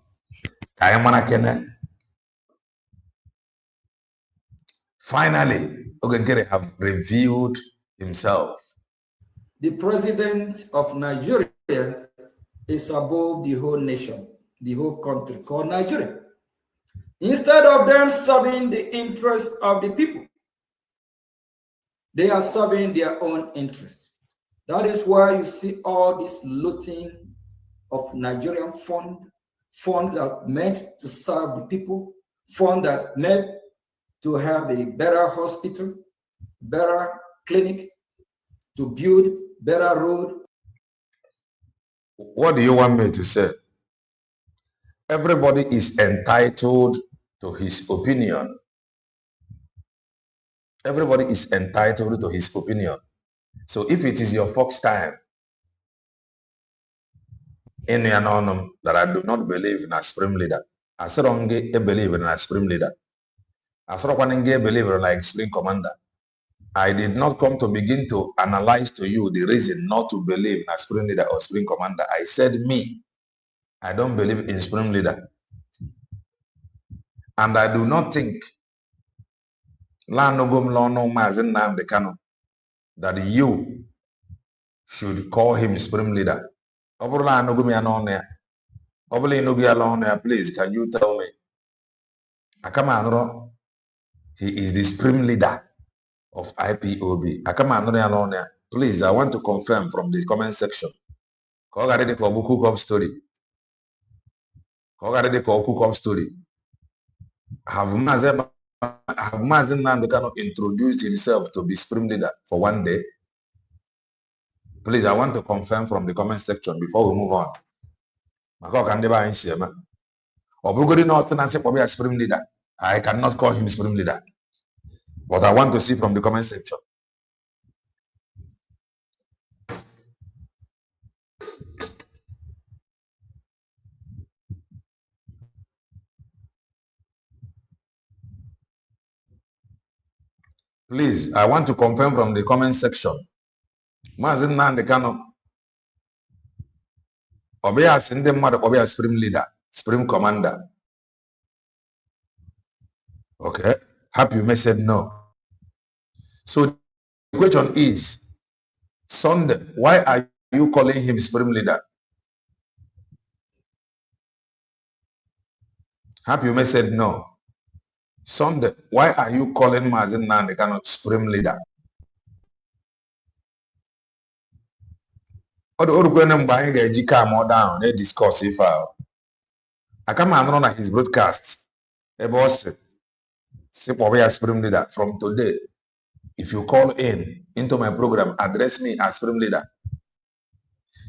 Finally, Oge Nkere have revealed himself. The president of Nigeria is above the whole nation, the whole country called Nigeria. Instead of them serving the interest of the people, they are serving their own interest. That is why you see all this looting of Nigerian fund that meant to serve the people, fund that meant to have a better hospital, better clinic, to build better road. What do you want me to say? Everybody is entitled to his opinion. Everybody is entitled to his opinion. So if it is your first time in an that I do not believe in a supreme leader, I said I believe in a supreme leader. I said I believe in a supreme commander. I did not come to begin to analyze to you the reason not to believe in a supreme leader or supreme commander. I said me, I don't believe in supreme leader. And I do not think that you should call him supreme leader. Please, can you tell me? Akamanro, he is the supreme leader of IPOB. Please, I want to confirm from the comment section. Story. Have Mazen Namdekano introduced himself to be supreme leader for one day? Please, I want to confirm from the comment section before we move on. Supreme leader. I cannot call him supreme leader. But I want to see from the comment section. Please, I want to confirm from the comment section. Mazen Namdekano. Obia Sinde Mother Obia supreme leader, supreme commander. Okay. Happy may said no. So the question is, Sunday, why are you calling him supreme leader? Happy may said no. Sunday, why are you calling Mazen Namdekano supreme leader? Down, they discuss if I come and run his broadcast. A boss supreme leader from today. If you call into my program, address me as supreme leader.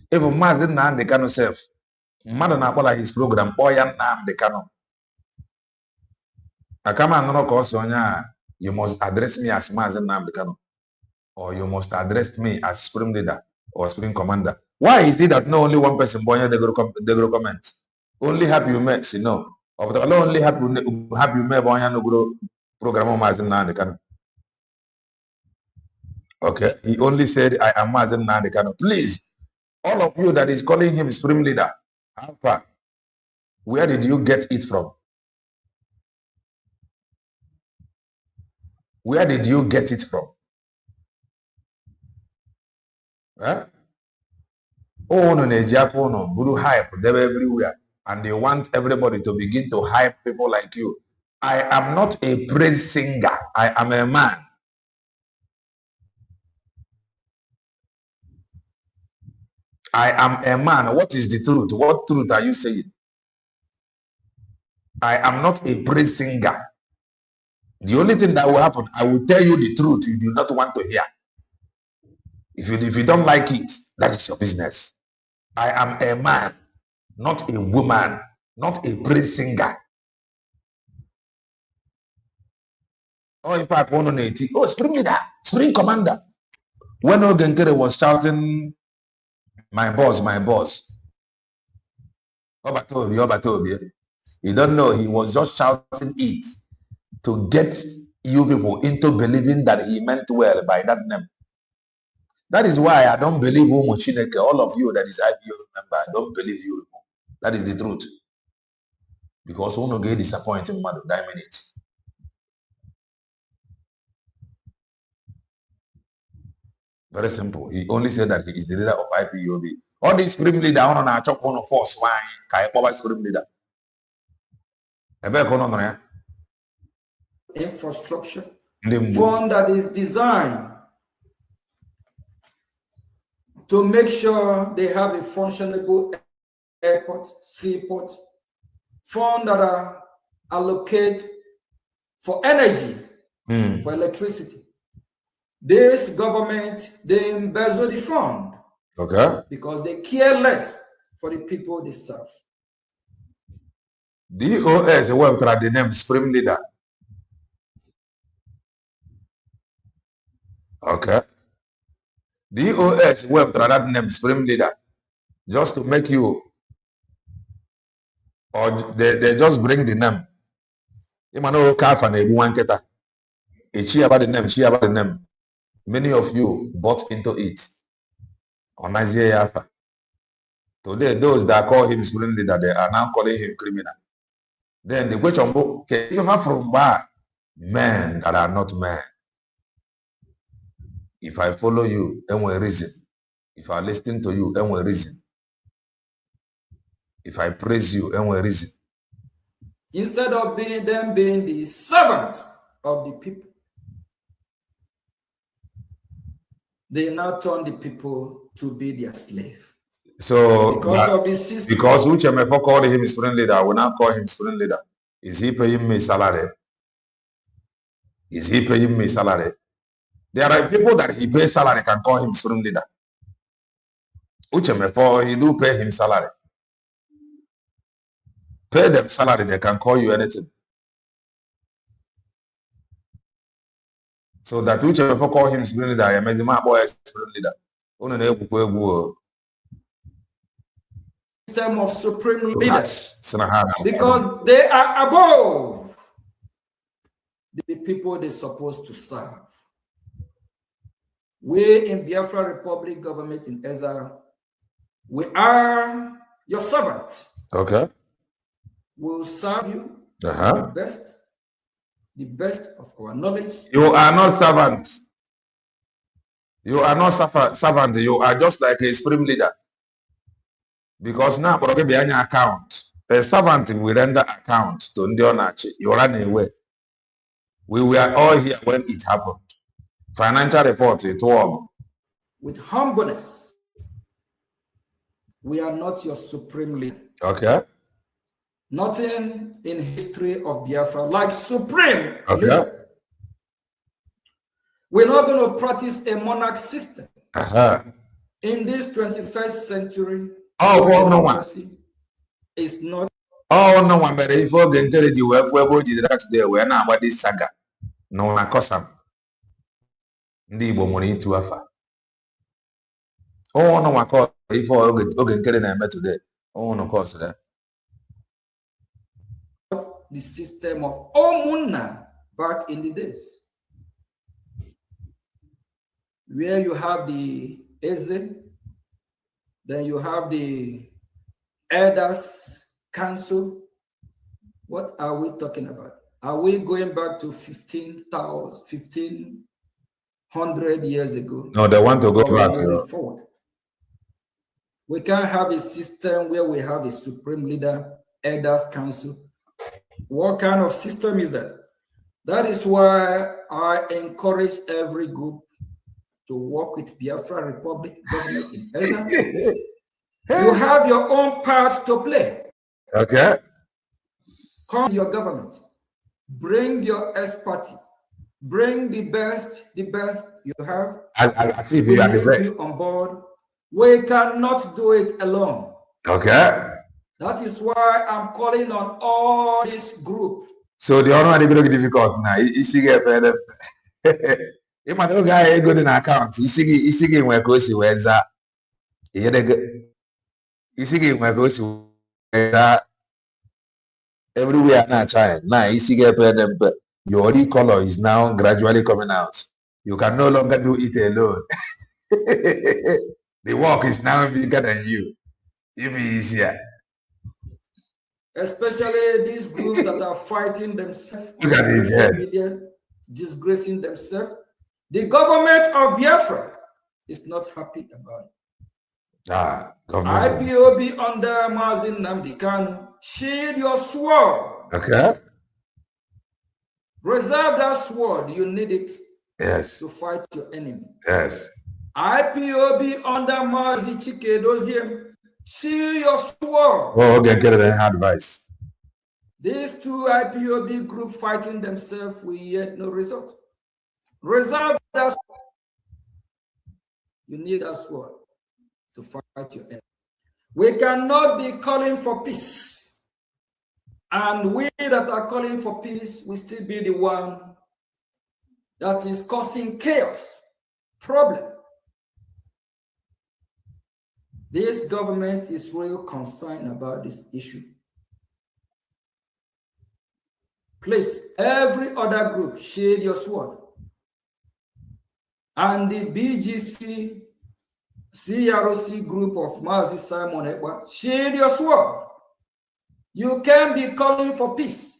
If Mazen Namdekano self, Madana his program, Oyan Namdekano. I come and run you must address me as Mazen Namdekano, or you must address me as supreme leader or supreme commander. Why is it that no only one person born they go comment? Only happy you met, no. Of the only happy you met born no go program Mazen Namdekano. Okay, he only said I am Mazen Namdekano. Please, all of you that is calling him supreme leader, Alpha, where did you get it from? Where did you get it from? Huh? Oh no, no, Guru hype, they're everywhere. And they want everybody to begin to hype people like you. I am not a praise singer. I am a man. I am a man. What is the truth? What truth are you saying? I am not a praise singer. The only thing that will happen, I will tell you the truth you do not want to hear. If you don't like it, that is your business. I am a man, not a woman, not a praise singer. Oh, if I want to oh, spring leader, spring commander. When Oge Nkere was shouting, my boss, my boss. Obatobi. You don't know, he was just shouting it to get you people into believing that he meant well by that name. That is why I don't believe Mochineke, all of you that is IPO member, I don't believe you. That is the truth. Because we don't get disappointing man to minute. Very simple. He only said that he is the leader of IPOB. All these supreme leader on our chop on force wine, Kaipoba supreme leader. Infrastructure fund that is designed to make sure they have a functionable airport, seaport, funds that are allocated for energy, for electricity. This government, they embezzle the fund. Okay. Because they care less for the people they serve. DOS, well, the name Supreme Leader. Okay. DOS, well, that name Supreme Leader. Just to make you, or they just bring the name. You know, she about the name, she about the name. Many of you bought into it. On Isaiah. Today, those that call him Supreme Leader, they are now calling him criminal. Then the question came from men that are not men. If I follow you, then we reason. If I listen to you, then we reason. If I praise you, then we reason. Instead of them being the servant of the people, they now turn the people to be their slave. So because of this system. Because Uchemefo called him Supreme Leader, I will now call him Supreme Leader. Is he paying me salary? Is he paying me salary? There are people that he pays salary can call him Supreme Leader. Uchemefo, he do pay him salary. Pay them salary, they can call you anything. So that Uchemefo call him Supreme Leader, I imagine my boy is Supreme Leader. System of supreme leaders, because they are above the people they're supposed to serve. We in Biafra Republic government in Ezra, we are your servants. Okay. We'll serve you the best of our knowledge. You are not servant. You are not servant. You are just like a supreme leader. Because now, account, a servant will render account to Ndionachi. You run away. We were all here when it happened. Financial report, it was. With humbleness, we are not your supreme leader. Okay. Nothing in history of Biafra like supreme leader. We're not going to practice a monarch system. In this 21st century, democracy is not. Oh, no one better. If Oge Nkere you were today, we're now about this saga. No one cosam. Ndi Igbo money to afa. Oh, no one call if Oge Nkere na met today. Oh, no course there. The system of Omunna back in the days, where you have the Eze, then you have the Elders Council. What are we talking about? Are we going back to 1500 years ago? No, they want to go back. Forward. We can't have a system where we have a supreme leader, Elders Council. What kind of system is that? That is why I encourage every group to work with Biafra Republic government in Ezra. You have your own part to play. Okay. Come your government. Bring your expertise. Bring the best you have. I see if you are the best. On board. We cannot do it alone. Okay. That is why I'm calling on all this group. So the honor is very difficult now. You see, if my guy go to an account, you see, where goes where that? You see, where goes that? Everywhere now, China. Now you see, your color is now gradually coming out. You can no longer do it alone. The work is now bigger than you. It be easier. Especially these groups that are fighting themselves, look at this media, disgracing themselves. The government of Biafra is not happy about it. IPOB under Mazin Nnamdi Kanu, shield your sword. Okay. Reserve that sword. You need it. Yes. To fight your enemy. Yes. IPOB under Mazi Chike Doziem, See your sword. Oh, Oge Nkere advice. These two IPOB group fighting themselves, we yet no result. Reserve that. You need a sword to fight your enemy. We cannot be calling for peace. And we that are calling for peace will still be the one that is causing chaos, problem. This government is real concerned about this issue. Please, every other group, shade your sword. And the BGC, CROC group of Mazi Simon Ekwa, shade your sword. You can be calling for peace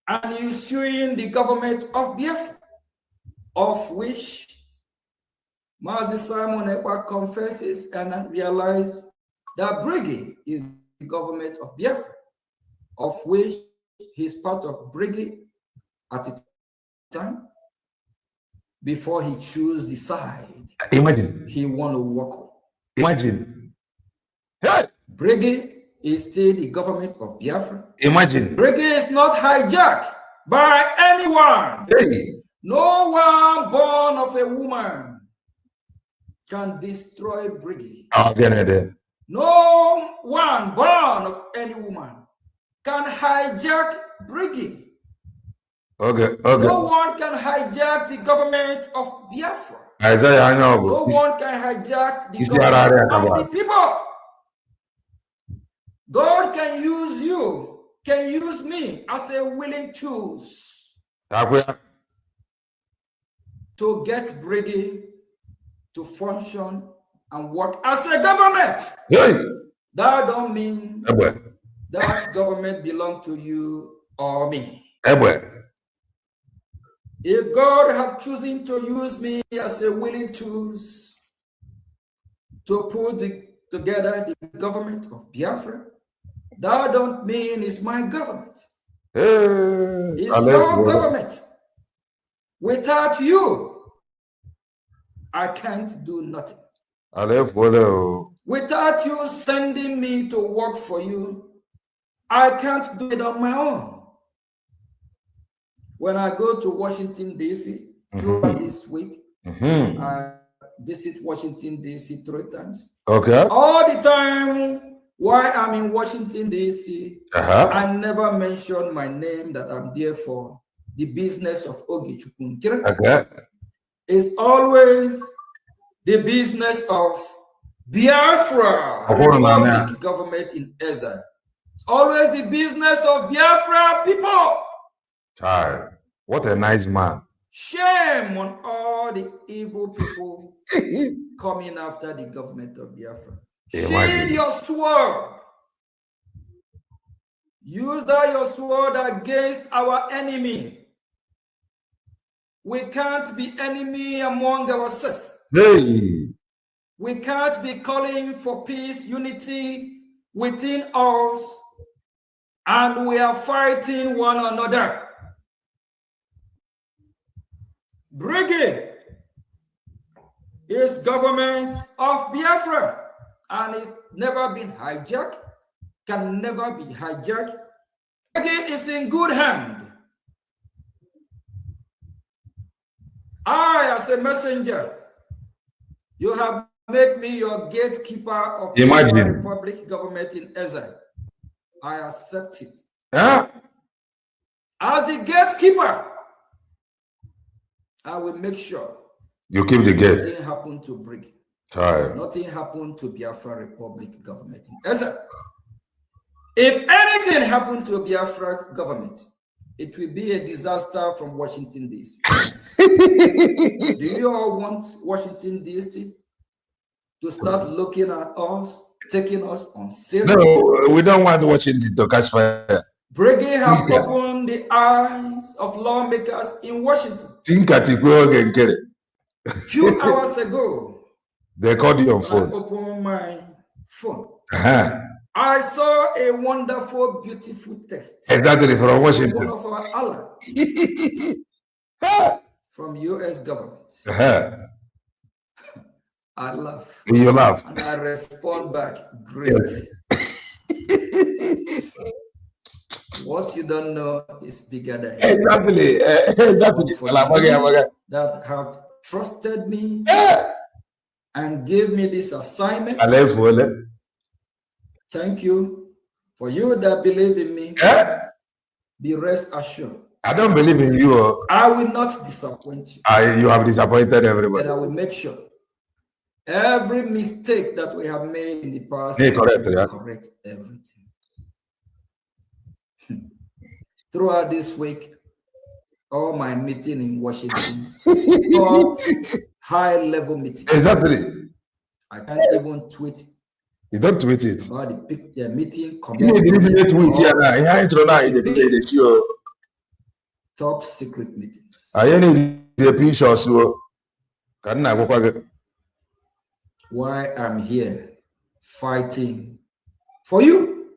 and you suing the government of Biafra, of which Mazi Simon Ekwa confesses and realizes that Brigade is the government of Biafra, of which he's part of Brigade at the time before he chose the side. Imagine he want to work with. Imagine. Hey! Brigade is still the government of Biafra. Imagine. Brigade is not hijacked by anyone. Hey! No one born of a woman can destroy Brigade. No one born of any woman can hijack Brigade. Okay. No one can hijack the government of Biafra. Isaiah, no one can hijack the government of the people. God can use you, can use me as a willing tools to get Brigade to function and work as a government. Hey. That don't mean that government belongs to you or me. If God have chosen to use me as a willing tools to put together the government of Biafra, that don't mean it's my government. It's your government. Without you, I can't do nothing. Without you sending me to work for you, I can't do it on my own. When I go to Washington, D.C. throughout this week, I visit Washington, D.C. 3 times. Okay. All the time while I'm in Washington, D.C., I never mention my name that I'm there for the business of Oge Nkere. Okay. It's always the business of Biafra, Republic government in exile. It's always the business of Biafra people. Child, what a nice man. Shame on all the evil people coming after the government of Biafra. Shield your sword. Use that your sword against our enemy. We can't be enemy among ourselves. Hey. We can't be calling for peace, unity within us, and we are fighting one another. Brigade is government of Biafra, and it's never been hijacked, can never be hijacked. Brigade is in good hand. I, as a messenger, you have made me your gatekeeper of the Republic government in exile. I accept it. As the gatekeeper, I will make sure you keep the gate. Nothing happened to Brigade. Nothing happened to Biafra Republic government in exile. If anything happened to Biafra government, it will be a disaster from Washington, D.C. Do you all want Washington, D.C. to start looking at us, taking us on serious? No, we don't want Washington to catch fire. Brigade have opened the eyes of lawmakers in Washington. A few hours ago, they called you on phone. I opened my phone. I saw a wonderful, beautiful text. Exactly, from Washington. One of our allies from U.S. government. I laugh. You laugh. And I respond back, great. What you don't know is bigger than you. Exactly. Exactly. For you that have trusted me and gave me this assignment, thank you. For you that believe in me, be rest assured. I don't believe in you. I will not disappoint you. You have disappointed everybody. And I will make sure every mistake that we have made in the past, correct everything. Throughout this week, all my meeting in Washington, high-level meeting. Exactly. I can't even tweet it. You don't tweet it. About the meeting. Top secret meetings. I need the picture. Why I'm here fighting for you.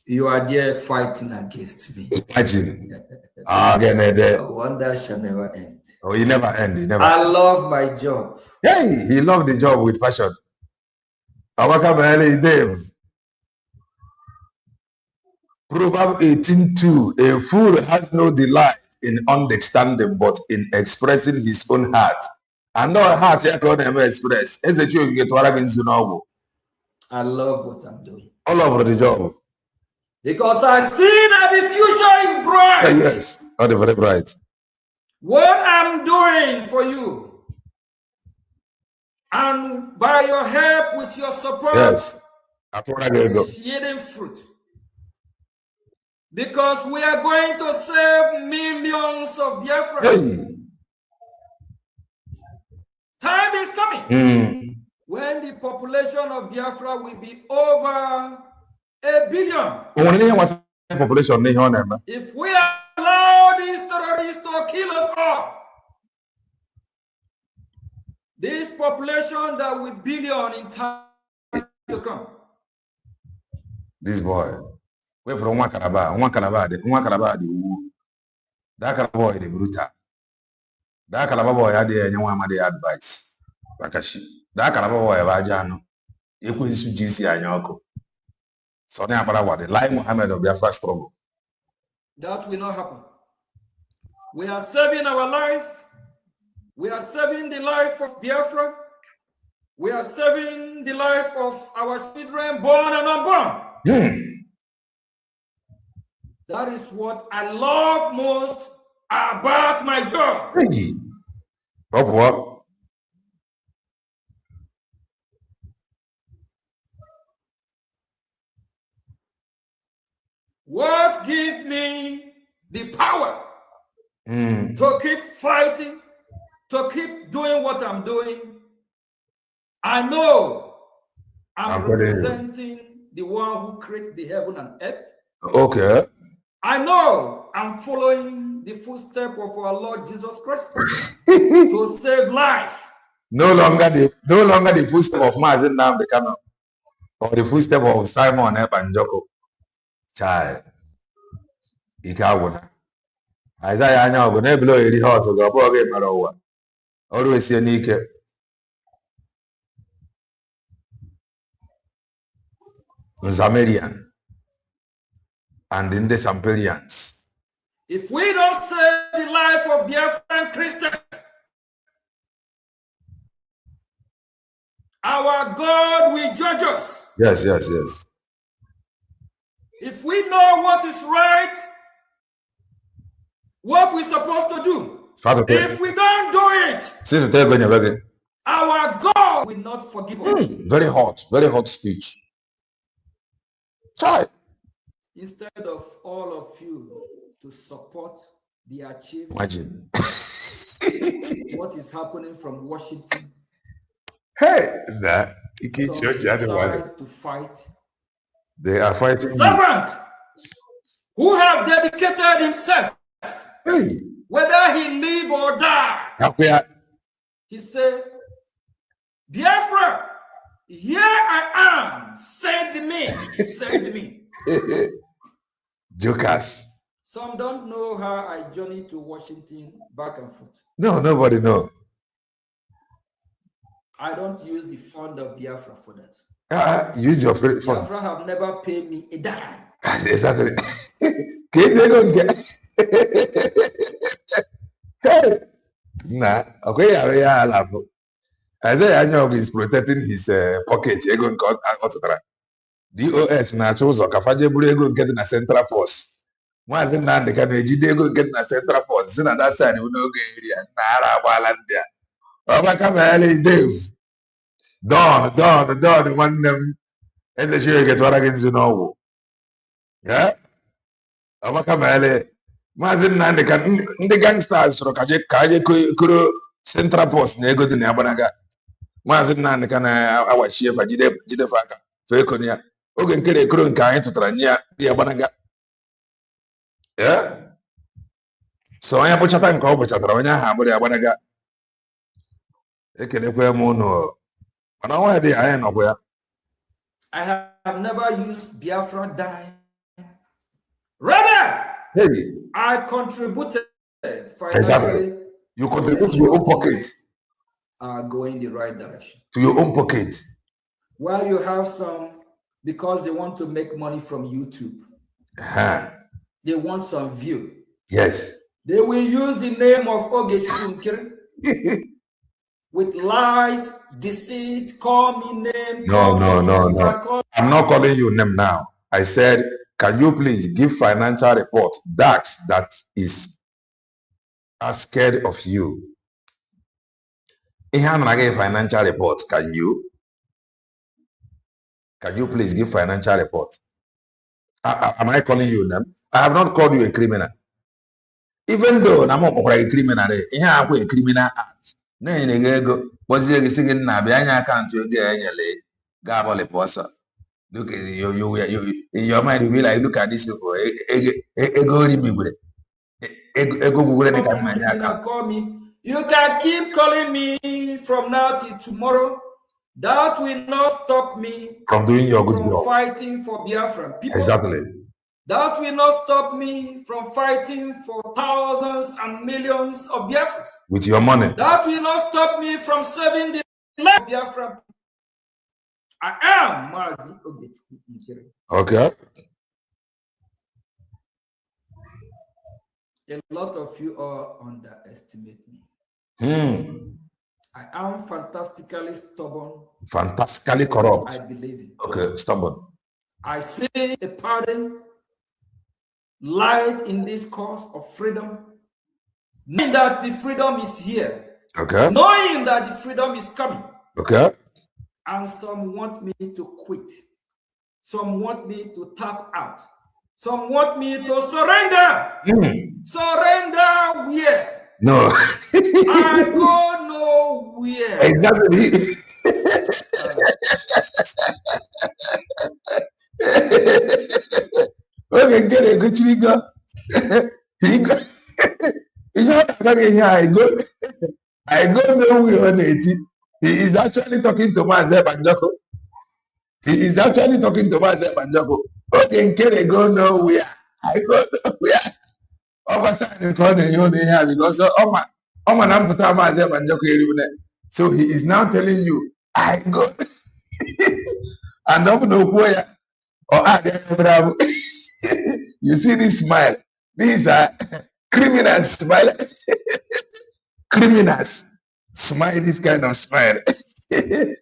You are there fighting against me. Imagine. Wonder shall never end. Oh, you never end. You never. I love my job. Hey, he loved the job with passion. Dave. Proverbs 18:2. A fool has no delight in understanding, but in expressing his own heart. And no heart I can express. I love what I'm doing. All over the job. Because I see that the future is bright. Yes, very bright. What I'm doing for you, and by your help, with your support, yes, is yielding fruit. Because we are going to save millions of Biafra. Time is coming when the population of Biafra will be over 1 billion. If we allow these terrorists to kill us all, this population that will billion in time to come. This boy, we're from one Calabar, that Calabar, the brutal. That Calabar boy had the advice. That Calabar boy, Vajano, you could use GC and Yoko. So now, the Lai Muhammad of Biafra struggle. That will not happen. We are saving our life. We are saving the life of Biafra. We are saving the life of our children, born and unborn. That is what I love most about my job. What? What gives me the power to keep fighting, to keep doing what I'm doing? I know I'm representing the one who created the heaven and earth. Okay. I know I'm following the footsteps of our Lord Jesus Christ to save life. No longer the footstep of Mazin Nam the Kano or the footstep of Simon Ebanjoko. Child. Ikawuna. Isaiah I know gonna blow the heart to go again Marawa. Always see Nike. Zamarian and in the Sampelians. If we don't save the life of Biafran Christians, our God will judge us. Yes. If we know what is right, what we're supposed to do, if we don't do it, our God will not forgive us. Very hot speech. Child. Instead of all of you to support the achievement, imagine what is happening from Washington. Hey, that decide to fight. They are fighting. Servant who have dedicated himself, whether he live or die. He said, Biafra, here I am. Send me. Jokers. Some don't know how I journeyed to Washington back and forth. No, nobody knows. I don't use the fund of Biafra for that. Use your fund. Biafra have never paid me a dime. Exactly. Nah, okay, I laugh. Isaiah is protecting his pocket. DOS na-achọ ụzọ ka faje buru ego nke dị na Central Post. Maazị Nnamdị ka na-ejide ego nke dị na Central Post si na dasad bụ n'oge eri ya na ara agbaala ndị a. Ọgbaka meghali Dave. Don nwanne m eze Chineke tụwara gị nzu n'ọgwụ. Ọgbaka meghali Maazị Nnamdị ka ndị gangsters sọrọ ka aje koro Central Post na ego dị na ya gbanaga. Maazị Nnamdị ka na-awachie fa jidefe aka fee eko ya. Oge Nkere ekoro nke anyị tụtara nye ya gbanaga. So onye bụchata nke ọ bụchatara onye ahụ agbụrụ ya gbanaga. Ekelekwe m ụnụ mana ọnwa dị anyị nọkwa ya. I have never used Biafra dime. Rather, I contributed financially. Exactly. You contribute to your own pocket. Going in the right direction. To your own pocket. While you have some, because they want to make money from YouTube. They want some view. Yes. They will use the name of Oge Nkere with lies, deceit, call me name. No. I'm not calling you name now. I said, can you please give financial report that is asked of you? A financial report, can you? Can you please give financial report? Am I calling you name? I have not called you a criminal. Even though I'm not a criminal, a criminal act. No, was you singing Nabiana account to get Gabble posa. Look, you in your mind, you will like look at this people. Call me. You can keep calling me from now till tomorrow. That will not stop me from doing your good job. Fighting for Biafran people. Exactly. That will not stop me from fighting for thousands and millions of Biafrans. With your money. That will not stop me from serving the life of Biafran. I am Mazi Oge Nkere. Okay. A lot of you all underestimate me. I am fantastically stubborn. Fantastically corrupt. I believe in. Okay, stubborn. I see a pardon, light in this cause of freedom, knowing that the freedom is here. Okay. Knowing that the freedom is coming. Okay. And some want me to quit. Some want me to tap out. Some want me to surrender. Surrender where? No. I go nowhere. Exactly. Okay, get a good chico. I go nowhere on it. He is actually talking to myself and Joko. He is actually talking to myself and Joko. Okay, Nkere go nowhere. I go nowhere. So he is now telling you, I go. And don't know where. You see this smile. These are criminals smile. Criminals smile this kind of smile. Hey,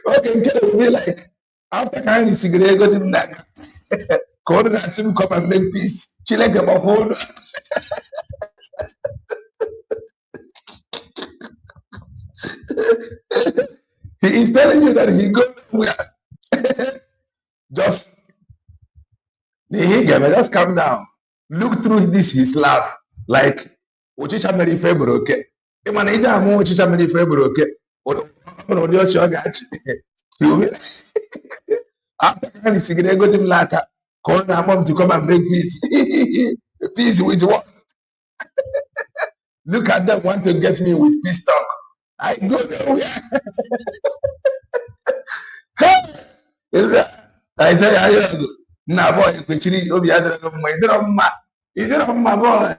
okay, Nkere will be like, after kind of cigarette, go to the neck. Call and ask him come and make peace. Chile get my phone. He is telling you that he go nowhere. Just just calm down. Look through this his laugh. Like Ochicha Mary February, okay. Ochicha Mary February, okay. After kind of cigarette, go to Mlaka. Call my mom to come and make peace. Peace with what? Look at them, want to get me with peace talk. I go nowhere. I say, nah, boy, You did it for my boy.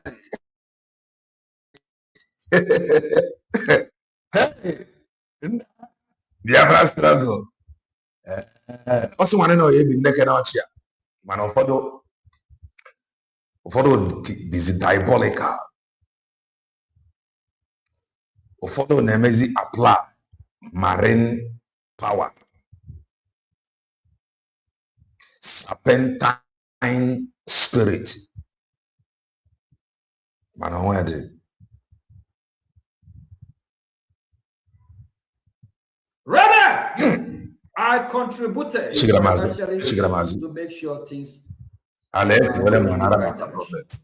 Hey, Biafra struggle. Also, want to know you been naked out here. Man, follow this diabolical. Follow Nemezi apply marine power. Serpentine spirit. Man, rather, I contributed financially to make sure things are going in the right direction.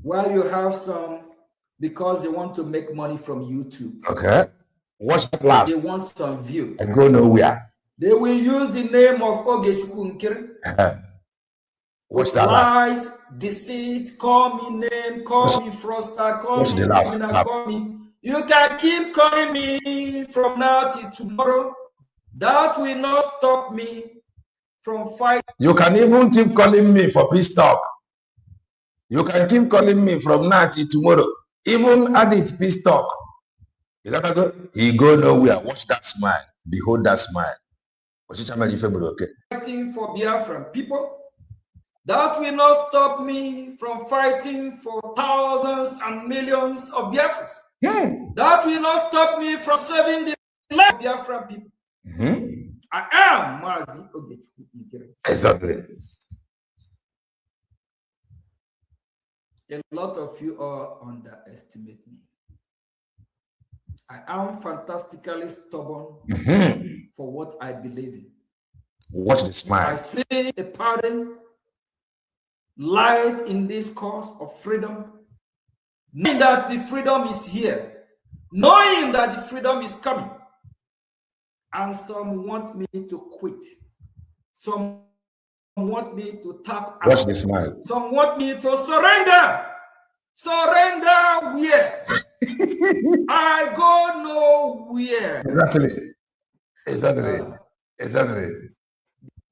While you have some, because they want to make money from YouTube. Okay. Watch that laugh. They want some view. And go nowhere. They will use the name of Oge Nkere. Watch that lies, laugh. Deceit, call me name, call me fraudster, call me criminal, call me. You can keep calling me from now till tomorrow. That will not stop me from fighting. You can even keep calling me for peace talk. You can keep calling me from now till tomorrow. Even add it peace talk. You gotta go. He go nowhere. Watch that smile. Behold that smile. Fighting for Biafran people. That will not stop me from fighting for thousands and millions of Biafrans. That will not stop me from saving the life of Biafran people. I am Mazi Oge Nkere. Exactly. A lot of you all underestimate me. I am fantastically stubborn for what I believe in. Watch the smile. I see a pattern, light in this cause of freedom, knowing that the freedom is here, knowing that the freedom is coming. And some want me to quit. Some want me to tap out. Watch the smile. Some want me to surrender. Surrender where? I go nowhere. Exactly.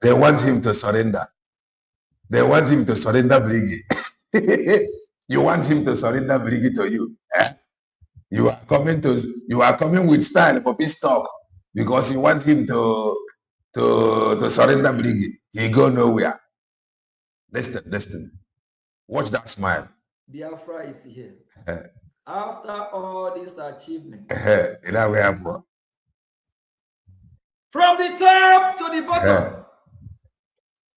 They want him to surrender. They want him to surrender Briggy. You want him to surrender Briggy to you. You are coming with style for peace talk because you want him to surrender Briggy. He go nowhere. Listen. Watch that smile. Biafra is here. After all these achievements. From the top to the bottom.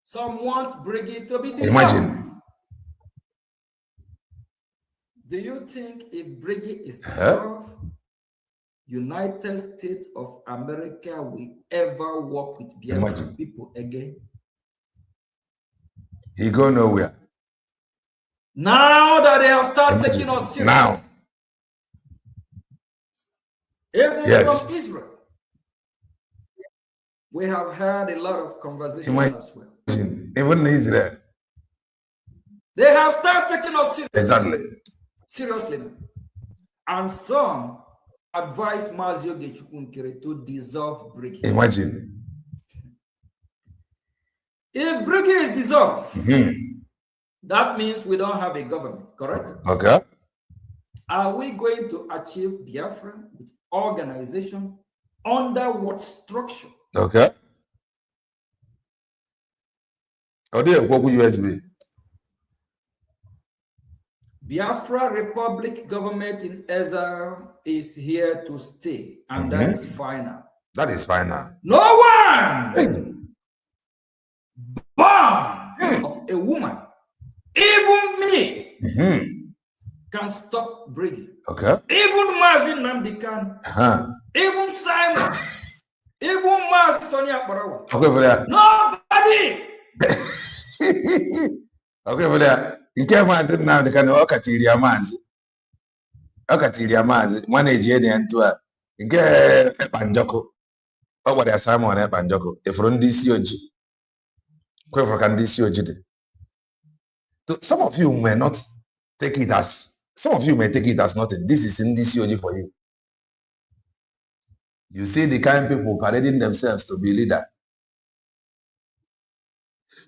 Some want Briggy to be dissolved. Imagine. Do you think if Briggy is dissolved, United States of America will ever work with Biafran people again? He go nowhere. Now that they have started taking us serious. Now. Even from Israel. We have had a lot of conversation as well. Even Israel. They have started taking us seriously. Exactly. Seriously. And some advise Mazi Oge Nkere to dissolve Briggy. Imagine. If Briggy is dissolved, that means we don't have a government, correct? Okay. Are we going to achieve Biafra with organization under what structure? Okay. USB. Biafra Republic government in Ezra is here to stay, and that is final. That is final. No one born of a woman, even me, can stop Briggy. Okay. Even Mazi Nnamdi Kanu, even Simon, even Mazi Sonia Barawa. Okay for that. Nobody. Okay for that. Nke Mazi Nnamdi Kanu ọkatiri amazi manage ede ntu a nke ekpanjoko ọ gwara ya Simon ekpanjoko efuru ndị isi oji kwefuru ka ndị isi oji dị. Some of you may not take it as nothing. This is in this oji for you. You see the kind people parading themselves to be leader.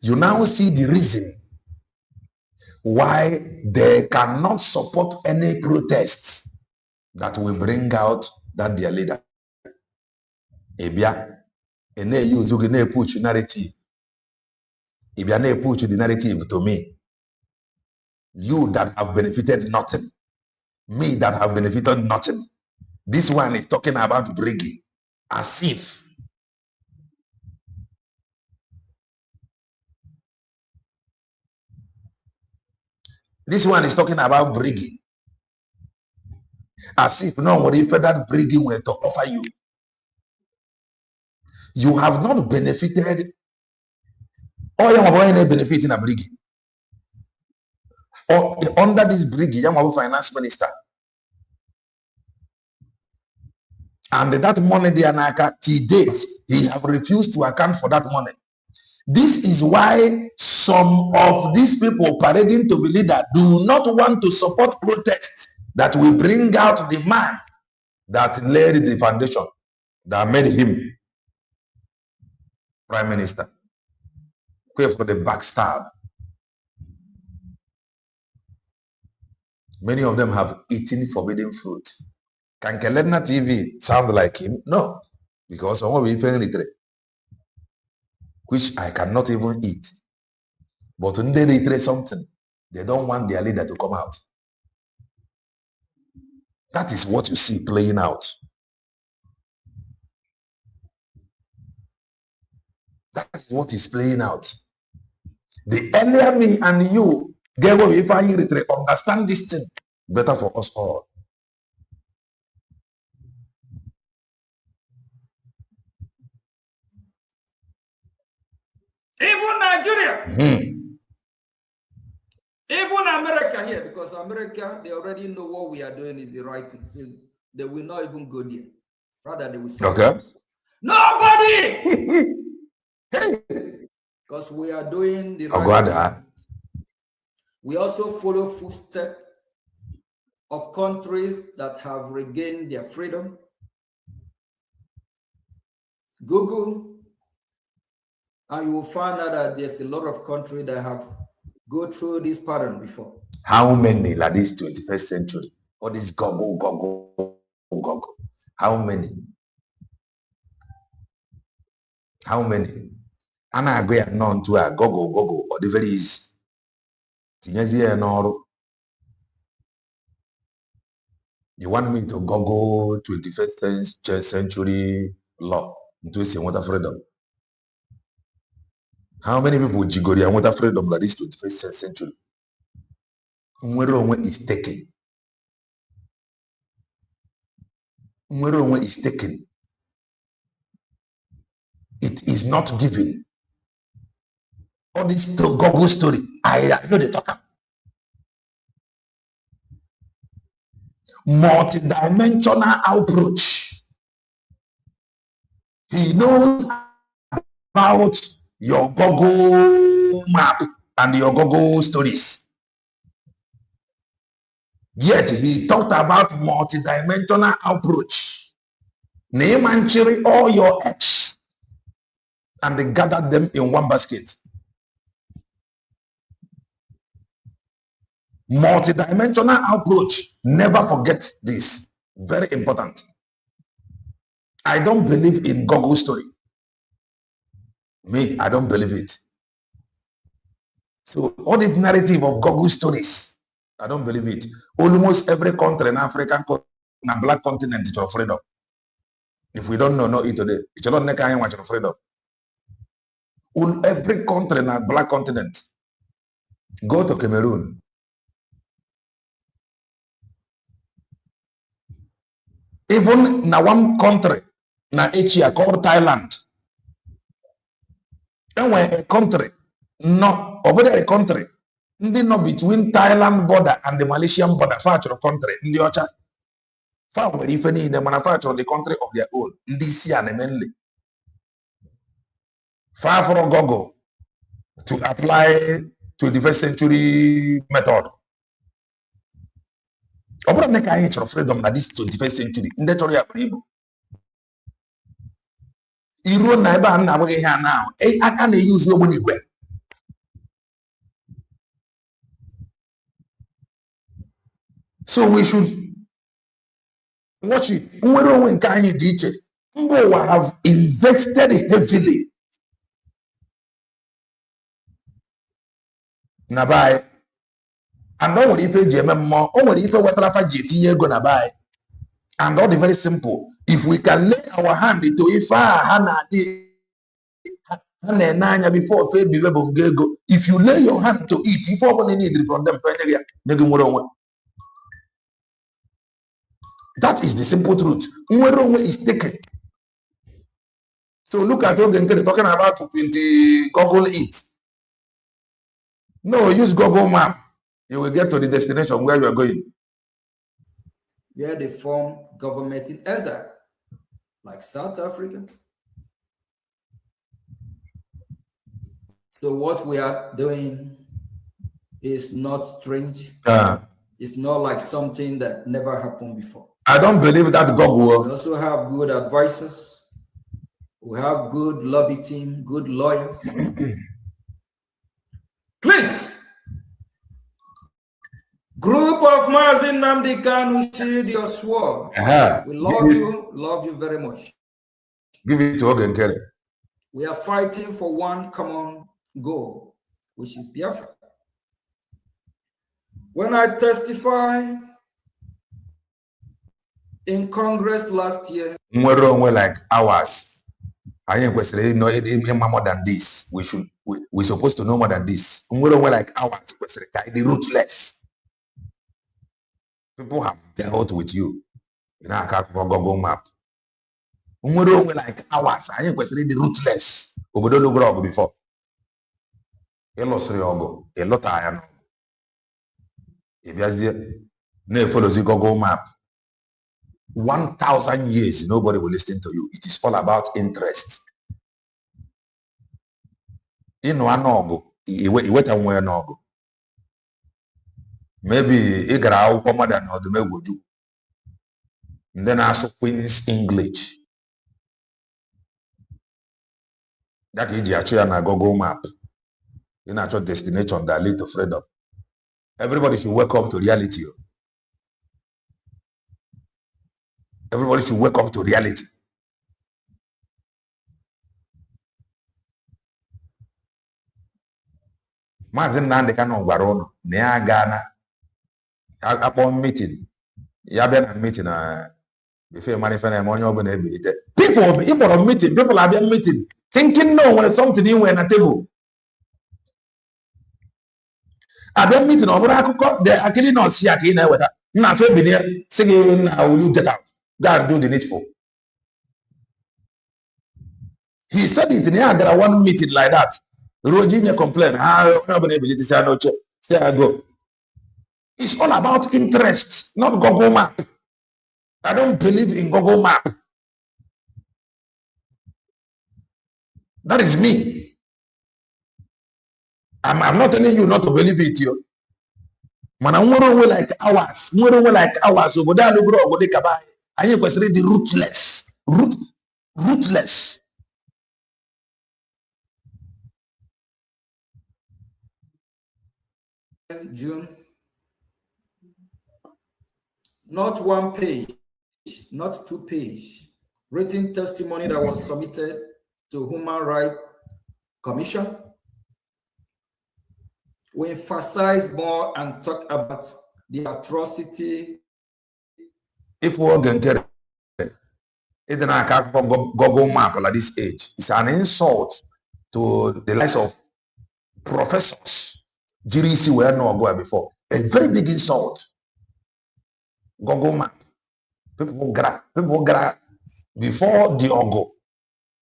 You now see the reason why they cannot support any protests that will bring out that their leader. Ebia, and they use push narrative. Ebia, they push the narrative to me. You that have benefited nothing. Me that have benefited nothing. This one is talking about bringing, as if this one is talking about bringing, as if no what if that bringing were to offer you. You have not benefited. Or you have benefit in a bringing. Or under this bringing, you have a finance minister. And that money, the Anaka, to date, he have refused to account for that money. This is why some of these people parading to believe that do not want to support protests that will bring out the man that laid the foundation, that made him prime minister. Pray for the backstab. Many of them have eaten forbidden fruit. Can Kelena TV sound like him? No, because some of you which I cannot even eat. But when they reiterate something, they don't want their leader to come out. That is what you see playing out. That is what is playing out. The earlier me and you get what we find you understand this thing, better for us all. Even Nigeria. Even America here, because America, they already know what we are doing is the right thing. So they will not even go there. Rather, they will say, okay. Nobody! Because we are doing the right thing. We also follow footsteps of countries that have regained their freedom. Google, and you will find out that there's a lot of countries that have go through this pattern before. How many like this 21st century? All this Google. How many? How many? And I agree non to a Google or the very easy. You want me to Google 21st century law into a water freedom? How many people jigori and water freedom like this 21st century? Umwero is taken. Umwero is taken. It is not given. All this Google story, I know they talk about. Multi-dimensional approach. He knows about your Google map and your Google stories. Yet he talked about multi-dimensional approach. Name and cherry all your eggs and they gathered them in one basket. Multi-dimensional approach. Never forget this. Very important. I don't believe in Google story. Me, I don't believe it. So all this narrative of Google stories, I don't believe it. Almost every country in Africa, in a black continent, is of freedom. If we don't know it today, it's not watch of freedom. Every country in a black continent. Go to Cameroon. Even in one country, na Asia called Thailand. And when a country, no, over there a country, no between Thailand border and the Malaysian border, far to country, in the Ocha, far where if any the manufacture the country of their own, in this year mainly. Far from Google to apply 21st century method. Open make a inch of freedom at this 21st century. In the story of people. You run now. I can use your money. So we should watch it. When have invested heavily. Nabai. And don't worry if you more, only if you want to JT go nabai. And all the very simple. If we can lay our hand into Ifa Hana before if you lay your hand to eat, if you need it from them, that is the simple truth. Umweronwe is taken. So look at Oge Nkere talking about 20 Google it. No, use Google Map. You will get to the destination where you are going. Yeah, they form government in exile, like South Africa. So what we are doing is not strange. It's not like something that never happened before. I don't believe that God will. We also have good advisors. We have good lobby team, good lawyers. Please, group of Mazin Nnamdi Kanu, shield your sword. We love you very much. Give it to Oge Nkere. We are fighting for one common goal, which is Biafra. When I testified in Congress last year, we're like ours. I think we know more than this. We're supposed to know more than this. We're like ours. The ruthless. People have dealt with you. You know, I can't Google Map. We're like ours. I think we're the ruthless. We don't know before. A lot of if you follow the Google Map, 1,000 years, nobody will listen to you. It is all about interest. In one nogo, you wait and wear nogo. Maybe you got out more than the may would do. And then ask Queen's English. That is actually on a Google Map. In actual destination that lead to freedom. Everybody should wake up to reality. Everybody should wake up to reality. Mazin Nnamdi Kanu gwara ụnụ na ya gaa akpọ meeting. Ya bịa na meeting before manifest na onye ọbụla ebilite. People, if for a meeting, people are being meeting, thinking no when something in on a table. Abịa meeting ọ bụrụ akụkọ the akili na ọsị aka ị na-eweta. Nna afọ ebilie sị gị na will you get out? Go and do the needful. He said it in here. There are one meeting like that. Rojinia complain. Say I go. It's all about interest, not Google Map. I don't believe in Google Map. That is me. I'm not telling you not to believe it, yo. Man, I'm more like ours. More like ours. So, but I look wrong. But they can buy. I think was really ruthless. Ruthless. June, not one page, not 2 pages, written testimony that was submitted to Human Rights Commission. We emphasize more and talk about the atrocity. If we can get it, Google Map at this age, it's an insult to the lives of professors. GRC were not go before. A very big insult. Google Map. People grab before the Ogo.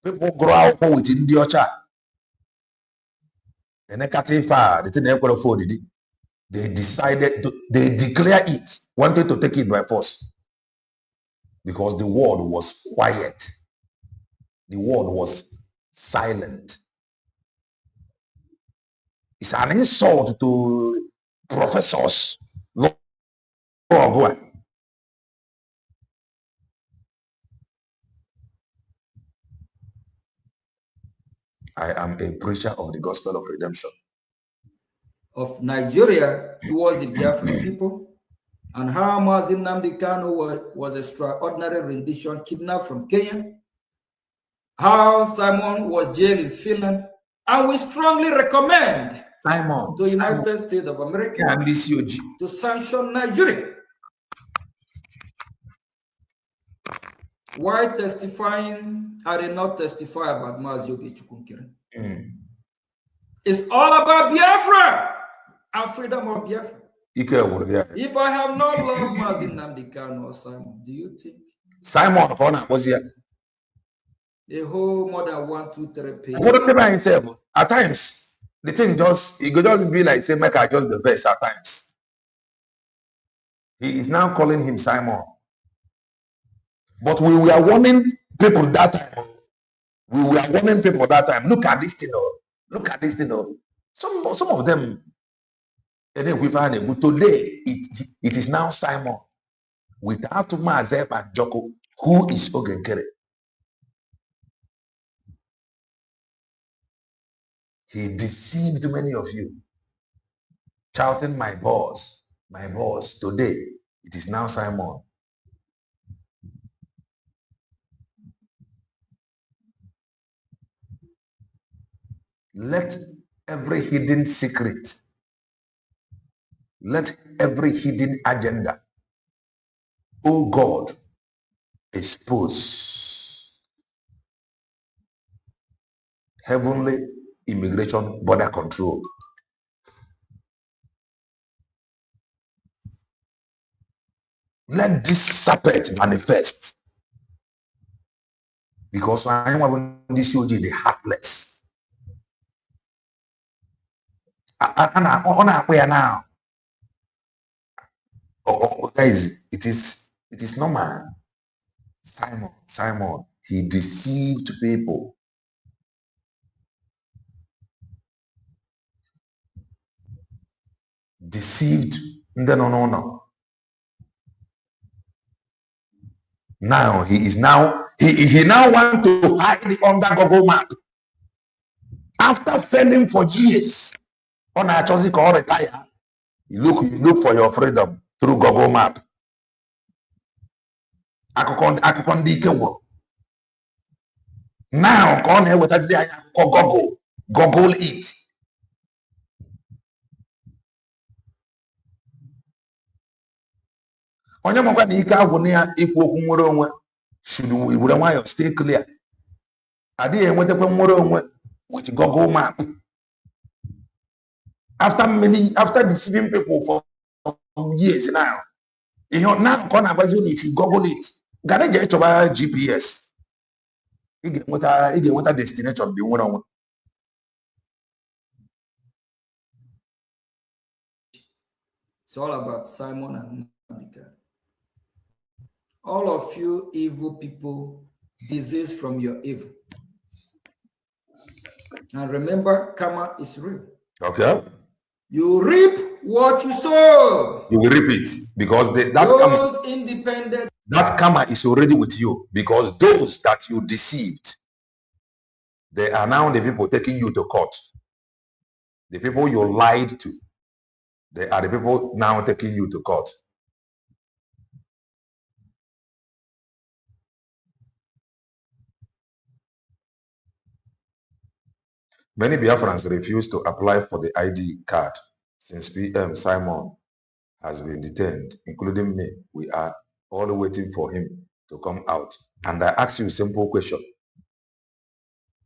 People grow out within the Ocha. And the thing they decided to, they declare it, wanted to take it by force. Because the world was quiet. The world was silent. It's an insult to professors. I am a preacher of the gospel of redemption. Of Nigeria towards the Biafran people. and how Mazi Nnamdi Kanu was extraordinary rendition kidnapped from Kenya, how Simon was jailed in Finland, and we strongly recommend Simon the United States of America to sanction Nigeria. Why testifying? I did not testify about Mazi Oge Nkere. It's all about Biafra and freedom of Biafra. If I have not loved Mazi Nnamdi Kanu or Simon, do you think Simon was here? A whole more than 1, 2, 3 pages. At times, the thing it could just be like say, make I just the best at times. He is now calling him Simon. But we were warning people that time. Look at this thing. Look at this thing. Some of them, today, it is now Simon. Without Mazep and Joko, who is Oge Nkere? He deceived many of you, shouting, my boss, my boss. Today, it is now Simon. Let every hidden secret, let every hidden agenda, oh God, expose. Heavenly immigration border control. Let this serpent manifest. Because I am this OG the heartless. Now. Guys, it is normal. Simon, he deceived people. Deceived. No. Now he now want to hide under Google Map. After failing for years, on a choice or retire, you look for your freedom through Google Map. Now, come here with us. Google it. Onye mokwa na ike agwụ na ya ikwu okwu nwere onwe should we were nwayọ stay clear. Adịghị enwetakwa nwere onwe with Google Map. After deceiving people for years now, now come and you should Google it. Gana je choba GPS. You get what a destination be one on. It's all about Simon and Monica. All of you evil people, disease from your evil. And remember, karma is real. Okay. You reap what you sow. You will reap it because that karma is already with you, because those that you deceived, they are now the people taking you to court. The people you lied to, they are the people now taking you to court. Many Biafrans refuse to apply for the ID card since PM Simon has been detained, including me. We are all waiting for him to come out. And I ask you a simple question,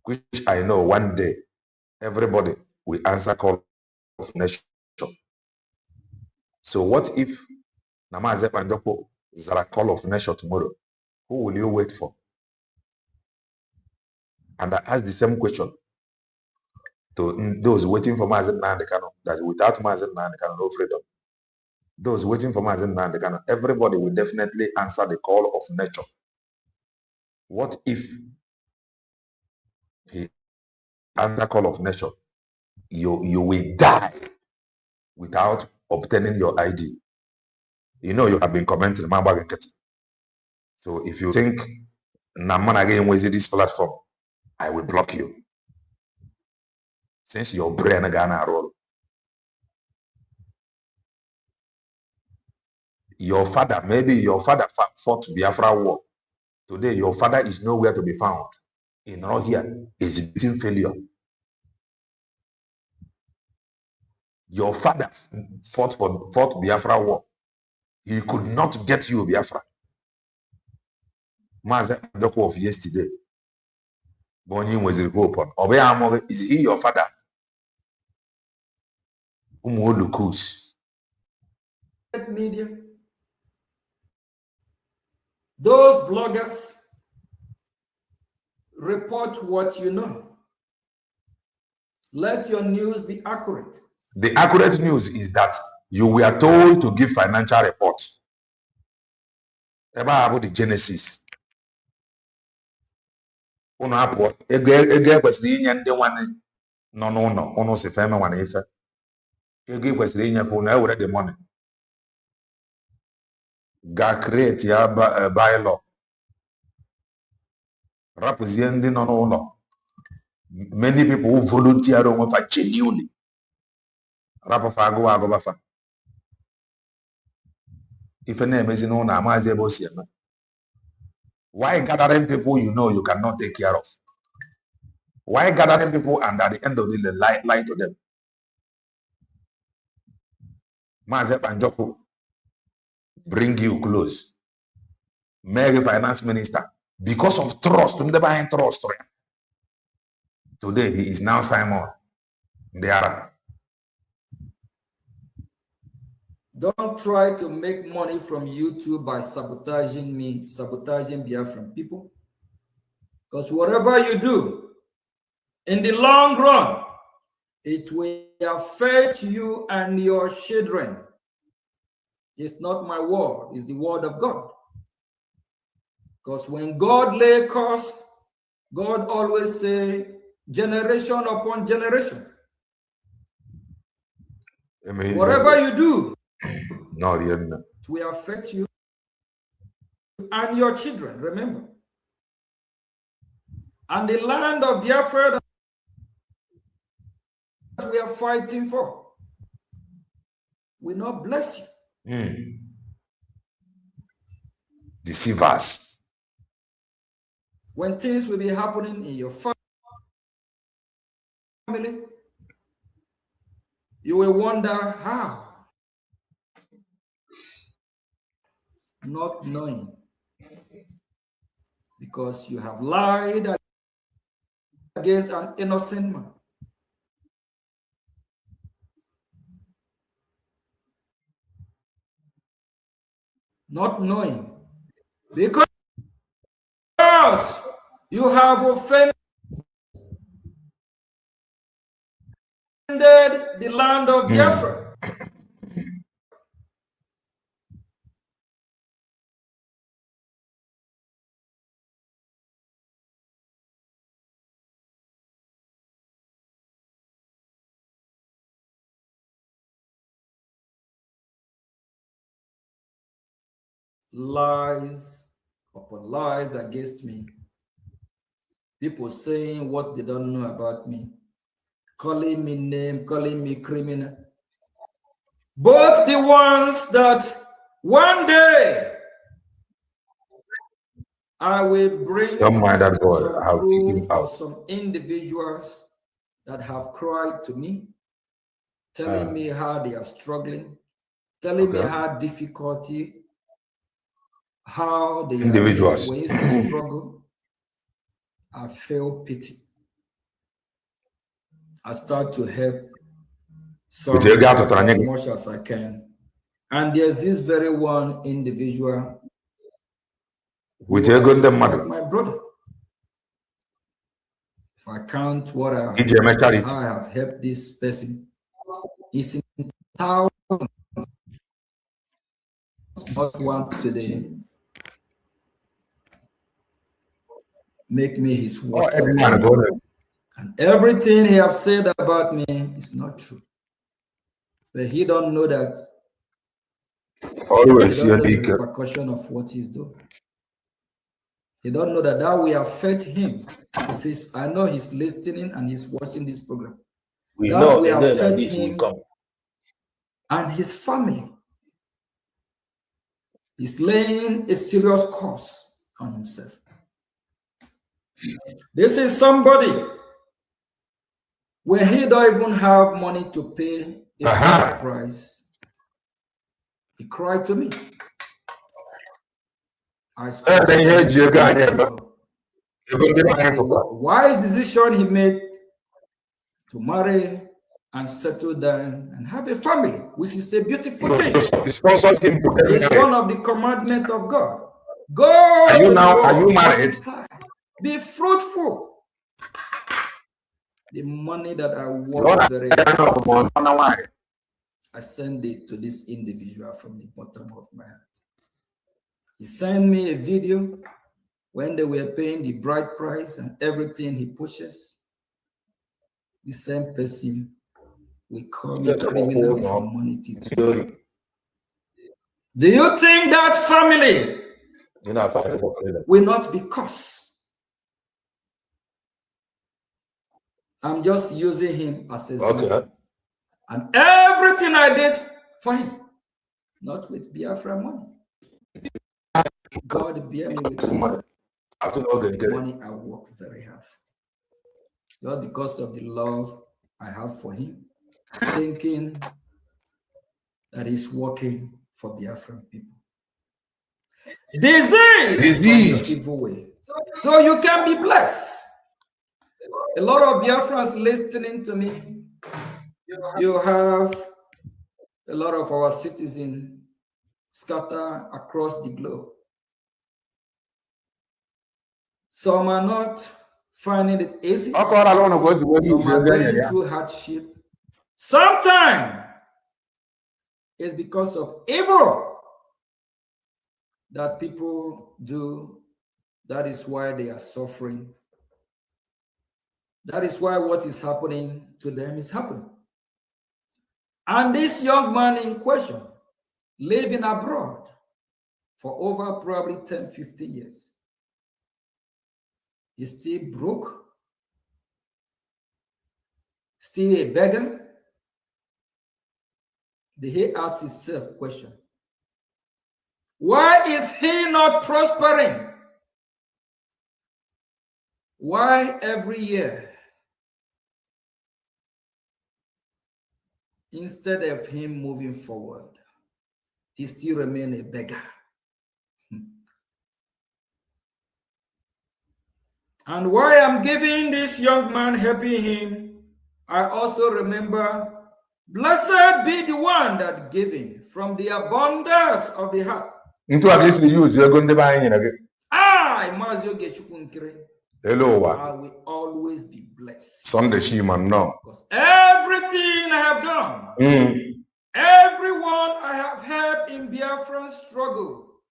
which I know one day everybody will answer call of nation. So what if Namazep and Joko is a call of nation tomorrow? Who will you wait for? And I ask the same question to those waiting for Mazen Nandekano, that without Mazen Nandekano, no freedom. Those waiting for Mazen Nandekano, everybody will definitely answer the call of nature. What if he answers the call of nature? You will die without obtaining your ID. You know you have been commenting. So if you think Naman again was this platform, I will block you. Since your brain gonna roll. Your father, maybe your father fought Biafra war. Today, your father is nowhere to be found. In all here, exhibiting failure. Your father fought Biafra war. He could not get you Biafra. Master of yesterday. Bonnie was the hope on. Is he your father? Media. Those bloggers report what you know. Let your news be accurate. The accurate news is that you were told to give financial reports about the genesis. No, se fema wana ife. Ego kwesịrị inyefe unu ewere the money. Ga create ya bylaw. Rapụzie ndị nọ n'ụlọ. Many people who volunteer onwe fa genuinely. Rapụfa agụwa agụbafa. Ife na-emezi n'ụlọ amazi ebe o si eme. Why gathering people you know you cannot take care of? Why gathering people and at the end of the day lie to them? Maazị Banjoko bring you close. Make finance minister because of trust. Trust. Today he is now Simon. Don't try to make money from YouTube by sabotaging me, sabotaging Biafran people. Because whatever you do, in the long run, it will affect you and your children. It's not my word, it's the word of God. Because when God lay curse, God always say, generation upon generation. Whatever you do, it will affect you and your children, remember. And the land of Biafra that we are fighting for will not bless you. Deceivers. When things will be happening in your family, you will wonder how. Not knowing. Because you have lied against an innocent man. Not knowing. Because you have offended the land of Biafra. Lies upon lies against me. People saying what they don't know about me. Calling me name, calling me criminal. Both the ones that one day I will bring Don't mind that boy. I'll kick him out. Some individuals that have cried to me, telling me how they are struggling, telling me how difficulty, how they individuals when you see struggle, I feel pity. I start to help some as much as I can. And there's this very one individual with like my brother. If I count what I have helped this person, it's in thousands, not one today. Make me his word. And everything he have said about me is not true. But he don't know that. Always he don't know the repercussion of what he's doing. He don't know that will affect him. If he's, I know he's listening and he's watching this program. We know will affect him and his family. He's laying a serious curse on himself. This is somebody when he don't even have money to pay a price. He cried to me. I spoke to him. Wise decision he made to marry and settle down and have a family, which is a beautiful thing. It's one of the commandments of God. Go. Are you married? Be fruitful. The money that I work very hard, I send it to this individual from the bottom of my heart. He sent me a video when they were paying the bride price and everything he pushes. The same person will call me criminal for money. Do you think that family will not be cursed? I'm just using him as a example. And everything I did for him, not with Biafra money. God bear me with this. Money I work very hard for. Not because of the love I have for him, thinking that he's working for Biafran people. Disease. Evil way. So you can be blessed. A lot of Biafrans listening to me. You have a lot of our citizens scattered across the globe. Some are not finding it easy. Some are going through hardship. Sometimes it's because of evil that people do. That is why they are suffering. That is why what is happening to them is happening. And this young man in question, living abroad for over probably 10, 15 years, is still broke, still a beggar. He asks himself a question. Why is he not prospering? Why every year, instead of him moving forward, he still remains a beggar? And why I'm giving this young man, helping him, I also remember, blessed be the one that giving from the abundance of the heart. Into at least use you're going to buy again. Oge Nkere. Hello. I will always be blessed. Sunday Shiman, no. Because everything I have done, everyone I have helped in Biafran struggle,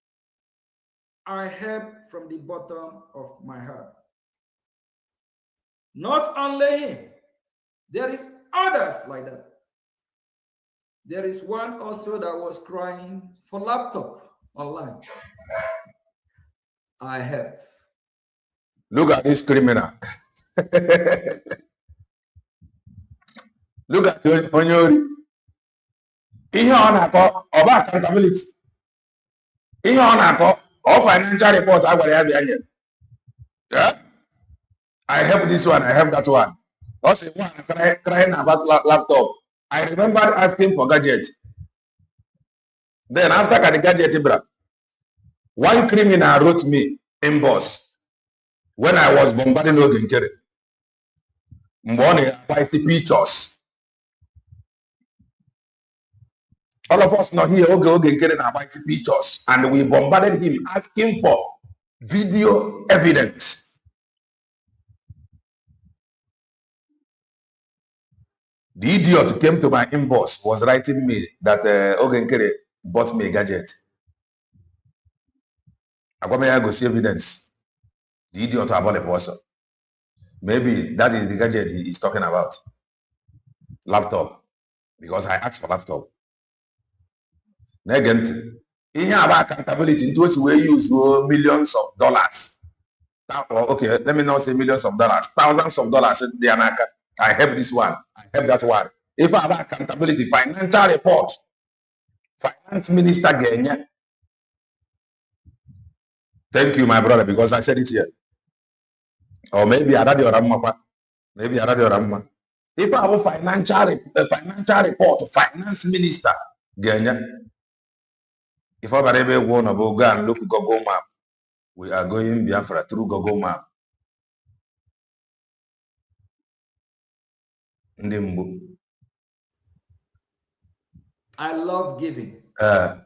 I help from the bottom of my heart. Not only him, there is others like that. There is one also that was crying for laptop online. I help. Look at this criminal. Look at Onyori. Ihe on about accountability. Ihe on about financial report. Yeah. I have this one, I have that one. Also, one crying about laptop. I remember asking for gadget. Then after the gadget, one criminal wrote me in boss when I was bombarding Oge Nkere. Mbone, I see pictures. All of us now here, Oge Nkere now I see pictures, and we bombarded him asking for video evidence. The idiot came to my inbox, was writing me that Oge Nkere bought me a gadget. I go see evidence. The idiot about a person. Maybe that is the gadget he is talking about. Laptop. Because I asked for laptop. Negent. Here about accountability. It was we use millions of dollars. Okay, let me not say millions of dollars. Thousands of dollars. I have this one. I have that one. If I have accountability, financial report, finance minister Genya, Thank you, my brother, because I said it here. Or maybe I radio Ramma. Maybe I radio Ramma. If I have a financial report, finance minister, Ganya. If I ever want to go and look Google map, we are going Biafra through Google map. I love giving. And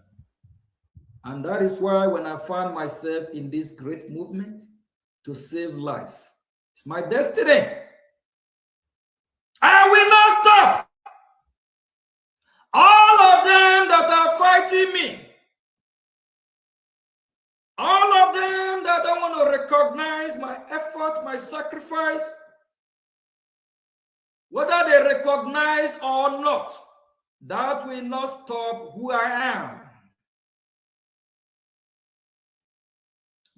that is why when I found myself in this great movement to save life, it's my destiny. I will not stop. All of them that are fighting me, all of them that don't want to recognize my effort, my sacrifice, whether they recognize or not, that will not stop who I am.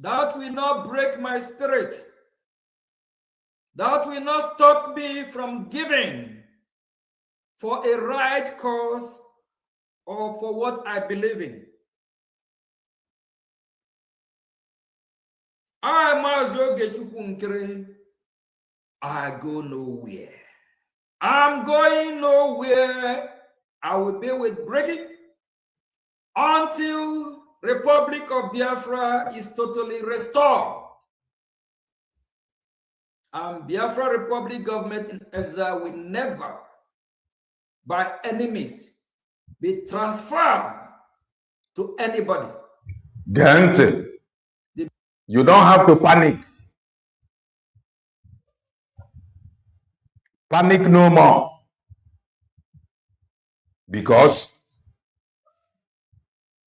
That will not break my spirit. That will not stop me from giving for a right cause or for what I believe in. Oge Nkere, I go nowhere. I'm going nowhere. I will be with Briggy until Republic of Biafra is totally restored. And Biafra Republic government in exile will never, by any means, be transferred to anybody. Gente, you don't have to panic. Panic no more. Because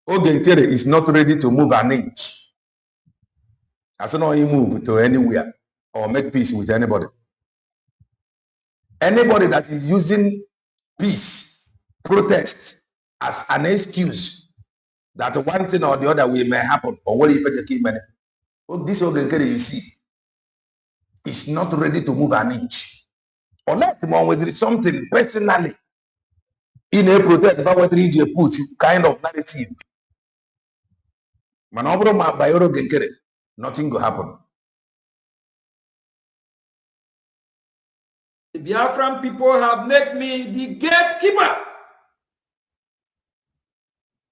Oge Nkere is not ready to move an inch. As long as he move to anywhere or make peace with anybody. Anybody that is using peace, protest as an excuse that one thing or the other will may happen, or what if you keep money? This Oge Nkere you see is not ready to move an inch. Unless one with something personally in a protest about what region put you kind of narrative. Manobro by Oge Nkere, nothing will happen. The Biafran people have made me the gatekeeper.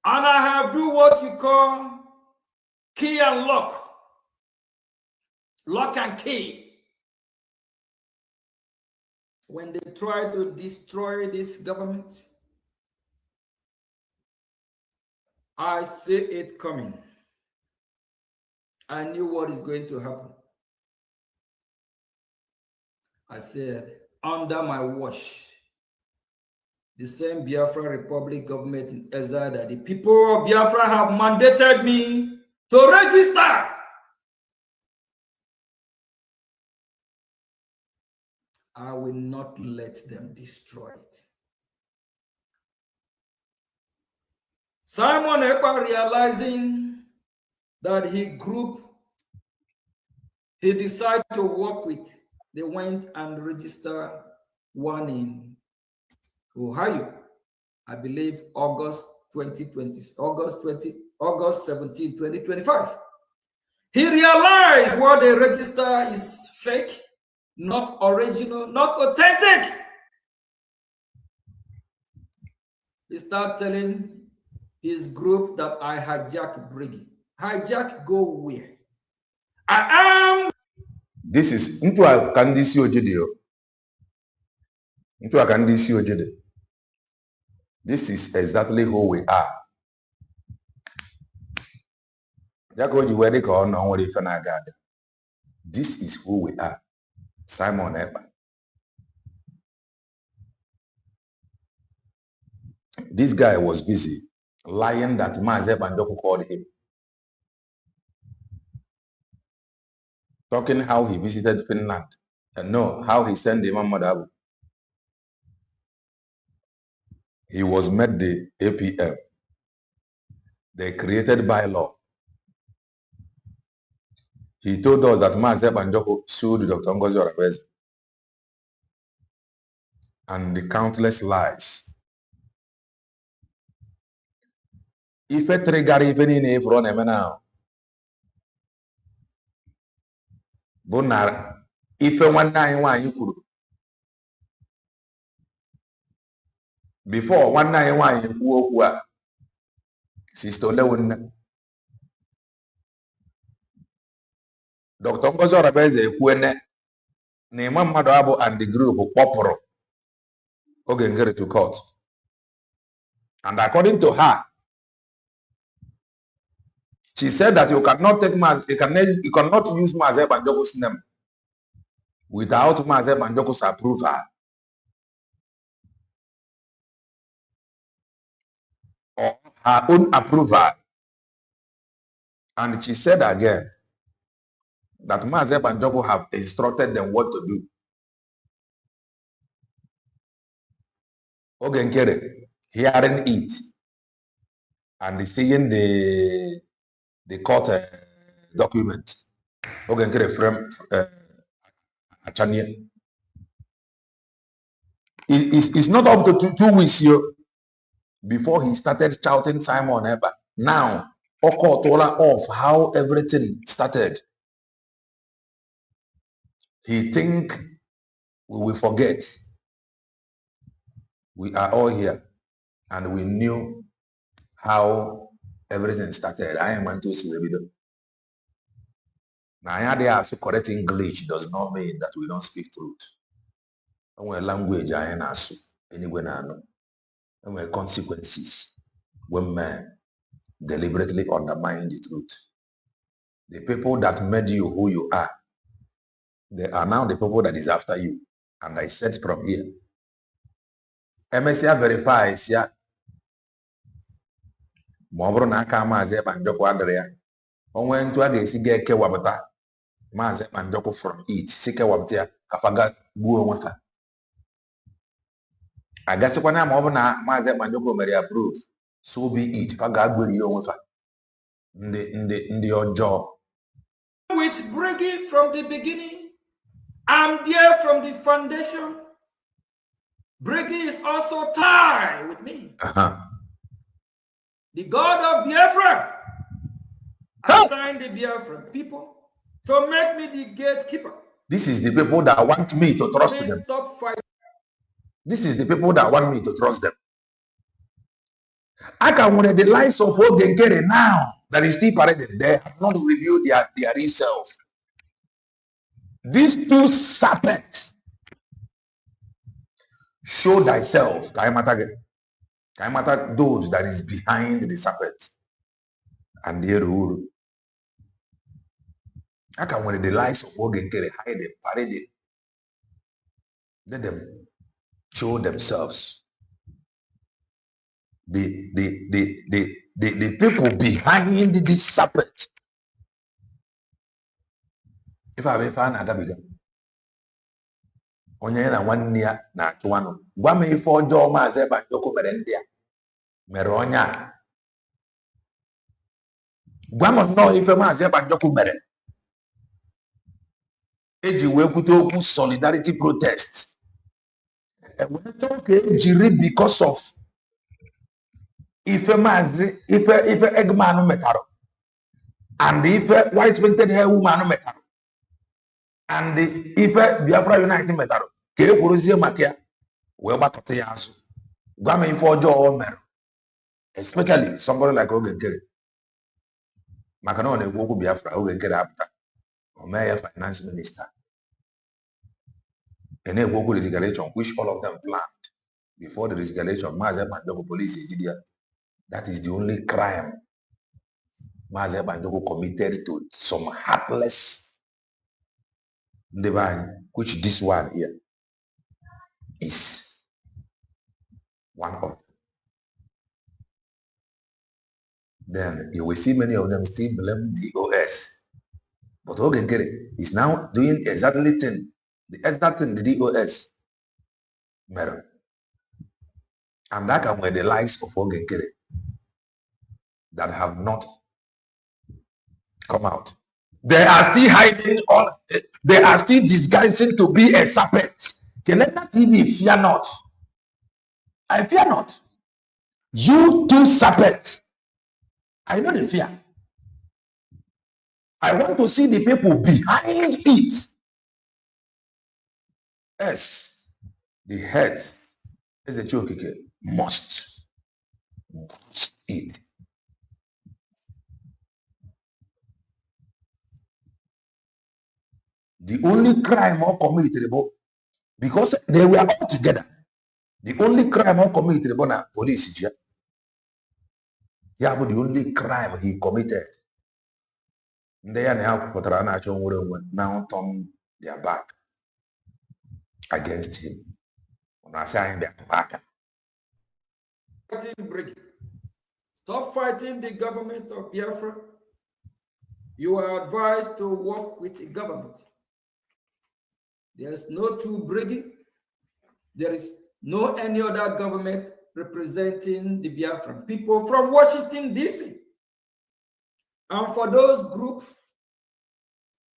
And I have do what you call key and lock. Lock and key. When they try to destroy this government, I see it coming. I knew what is going to happen. I said, under my watch, the same Biafra Republic government in exile that the people of Biafra have mandated me to register. I will not let them destroy it. Simon Ekpa, realizing that he decided to work with, they went and registered one in Ohio, I believe August 17, 2025. He realized what they register is fake, not original, not authentic. He started telling his group that I hijack Briggy. Hijack go where? I am. This is into a Candice Ojidio. Into a Candice Ojidi. This is exactly who we are. This is who we are. Simon Ekpa. This guy was busy lying that Mazi Banjoko called him. Talking how he visited Finland. And no, how he sent Imam Madabu. He was met the APM. They created bylaw. He told us that Mazi Banjoko sued Dr. Ngozi Oravezi. And the countless lies. If a trigger even in a now, Bona ife nwanne anyị nwaanyị kwuru. Before nwanne anyị nwaanyị kwuo okwu a, Sister Olewunne, Dr. Ngozi Orabeze ekwuene na ịma mmadụ abụ and the group kpọpụrụ Oge Nkere to court. And according to her, she said that you cannot take you cannot use Maazị Banjoko's name without Maazị Banjoko's approval or her own approval. And she said again that Maazị Banjoko have instructed them what to do. Oge Nkere hearing it and seeing the court document. Oge Nkere frame Achania. It's not up to 2 weeks here before he started shouting Simon Eber. Now, Oko told her off how everything started. He think we will forget. We are all here and we knew how everything started. I am going to see the video. Now, I have to correct English does not mean that we don't speak truth. When language I am anyway now, and when consequences when men deliberately undermine the truth. The people that made you who you are, they are now the people that is after you. And I said from here, MSCA verifies ya. Mobro na aka Maazị Banjoko adịrị ya. Onwe ntu a ga-esi ga-eke wabata Maazị Banjoko from it. Sike wabata ya kafaga gbuo onwe fa. Agasikwa na ma ọ bụ na Maazị Banjoko mere approve. So be it. Faga gberi onwe fa. Ndị ọjọọ. With bringing from the beginning, I'm there from the foundation. Breaking is also tied with me. The God of Biafra assigned the Biafra people to make me the gatekeeper. This is the people that want me to trust Please them. stop fighting. This is the people that want me to trust them. I can win the lives of Oge Nkere now that is still paraded. They have not revealed their real self. These two serpents. Show thyself, Kaimata, those that is behind the serpent and the rule. I can when the lies of Oge Nkere hide them, parade them. Let them show themselves. The people behind this serpent. If I have found Agabiga. Onye na nwanne ya na-achụ anụ. Gwa m ife ọjọọ Maazị Banjoko mere ndị a mere onye a. Gwa m nnọọ ife Maazị Banjoko mere. Eji wee kwute okwu solidarity protest. Wee talk ejiri because of ife Maazị ife Eggman metaro and ife white painted hair woman metaro. And if Biafra United metaro, ke kwuruzie maka ya wee gbakọta ya azụ. Gwa m ife ọjọọ mere. Especially somebody like Oge Nkere. Maka na ọ na-ekwu okwu Biafra, Oge Nkere apụta. O mee ya finance minister. E na-ekwu okwu resigration, which all of them planned before the resigration. Maazị Banjoko police ejide ya. That is the only crime Maazị Banjoko committed to some heartless divine, which this one here is one of them. Then you will see many of them still blame the OS. But Oge Nkere is now doing exactly the exact thing the DOS mirror. And that can were the lies of Oge Nkere that have not come out. They are still hiding on, they are still disguising to be a serpent. Kelena TV, fear not. I fear not. You two serpents. I know the fear. I want to see the people behind it. Yes, the heads, as a joke, must eat. The only crime or committed, because they were all together. The only crime or committed by police, yeah, but the only crime he committed. They are now put now turn their back against him. When I say their back. Stop fighting the government of Biafra. You are advised to work with the government. There's no true breeding. There is no any other government representing the Biafran people from Washington, D.C. And for those groups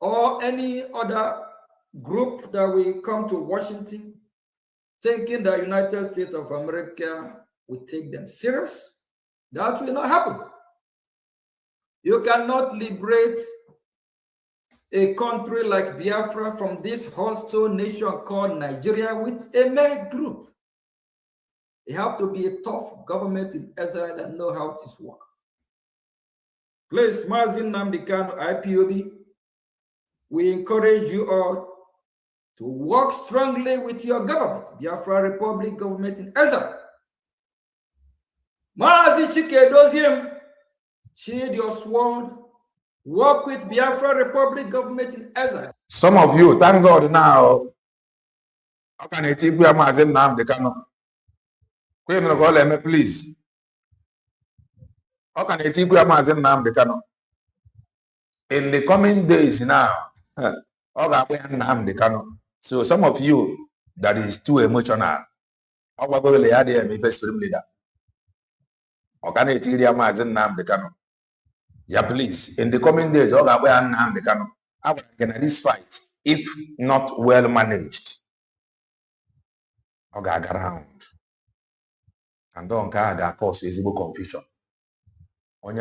or any other group that will come to Washington thinking the United States of America will take them serious, that will not happen. You cannot liberate a country like Biafra from this hostile nation called Nigeria with a mere group. You have to be a tough government in Israel that know how this works. Please, Mazi Nnamdi Kanu, IPOB, we encourage you all to work strongly with your government, Biafra Republic government in Israel. Mazi Chike Doziem, shield your sword, work with Biafra Republic government in Israel. Some of you, thank God now. How can I take where Mazi Nnamdi Kanu? Please. How can I take where Mazi Nnamdi Kanu? In the coming days now, so some of you that is too emotional, yeah, please, in the coming days, this fight, if not well managed, around and don't cause visible confusion. We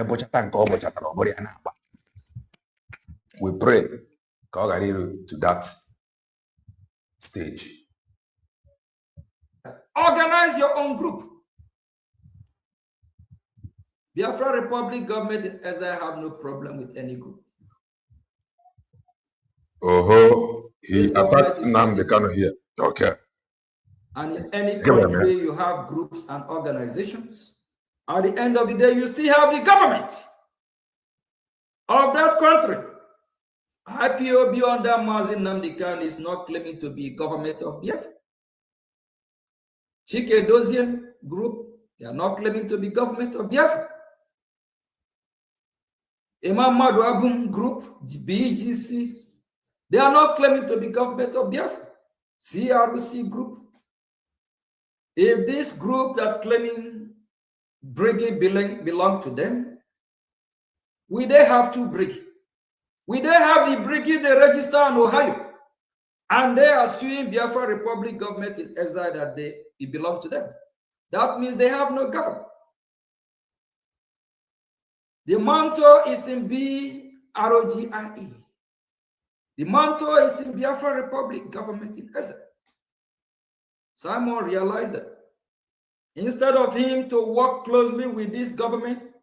pray to that stage. Organize your own group. Biafra Republic government in Israel have no problem with any group. He attacked Nnamdi Kanu here. Okay. And in any country, you have groups and organizations. At the end of the day, you still have the government of that country. IPOB under Mazi Nnamdi Kanu is not claiming to be government of Biafra. Chike Doziem group, they are not claiming to be government of Biafra. Imam Madu Abum group, BGC, they are not claiming to be government of Biafra. CRC group. If this group that's claiming brigade belong to them, we they have two brigade. We they have the brigade they register in Ohio, and they are suing Biafra Republic government in Israel that it belong to them. That means they have no government. The mantle is in BROGIE. The mantle is in Biafra Republic government in Israel. Simon realized that instead of him to work closely with this government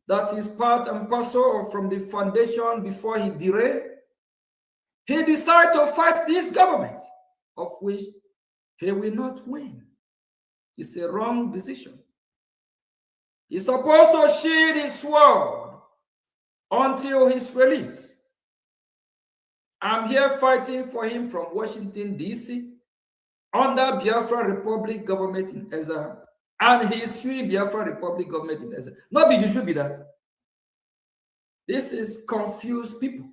that is part and parcel from the foundation before he derailed, he decided to fight this government, of which he will not win. It's a wrong decision. He's supposed to shield his sword until his release. I'm here fighting for him from Washington, D.C., under Biafra Republic government in Israel, and he sued Biafra Republic government in Israel. Not be you should be that. This is confused people.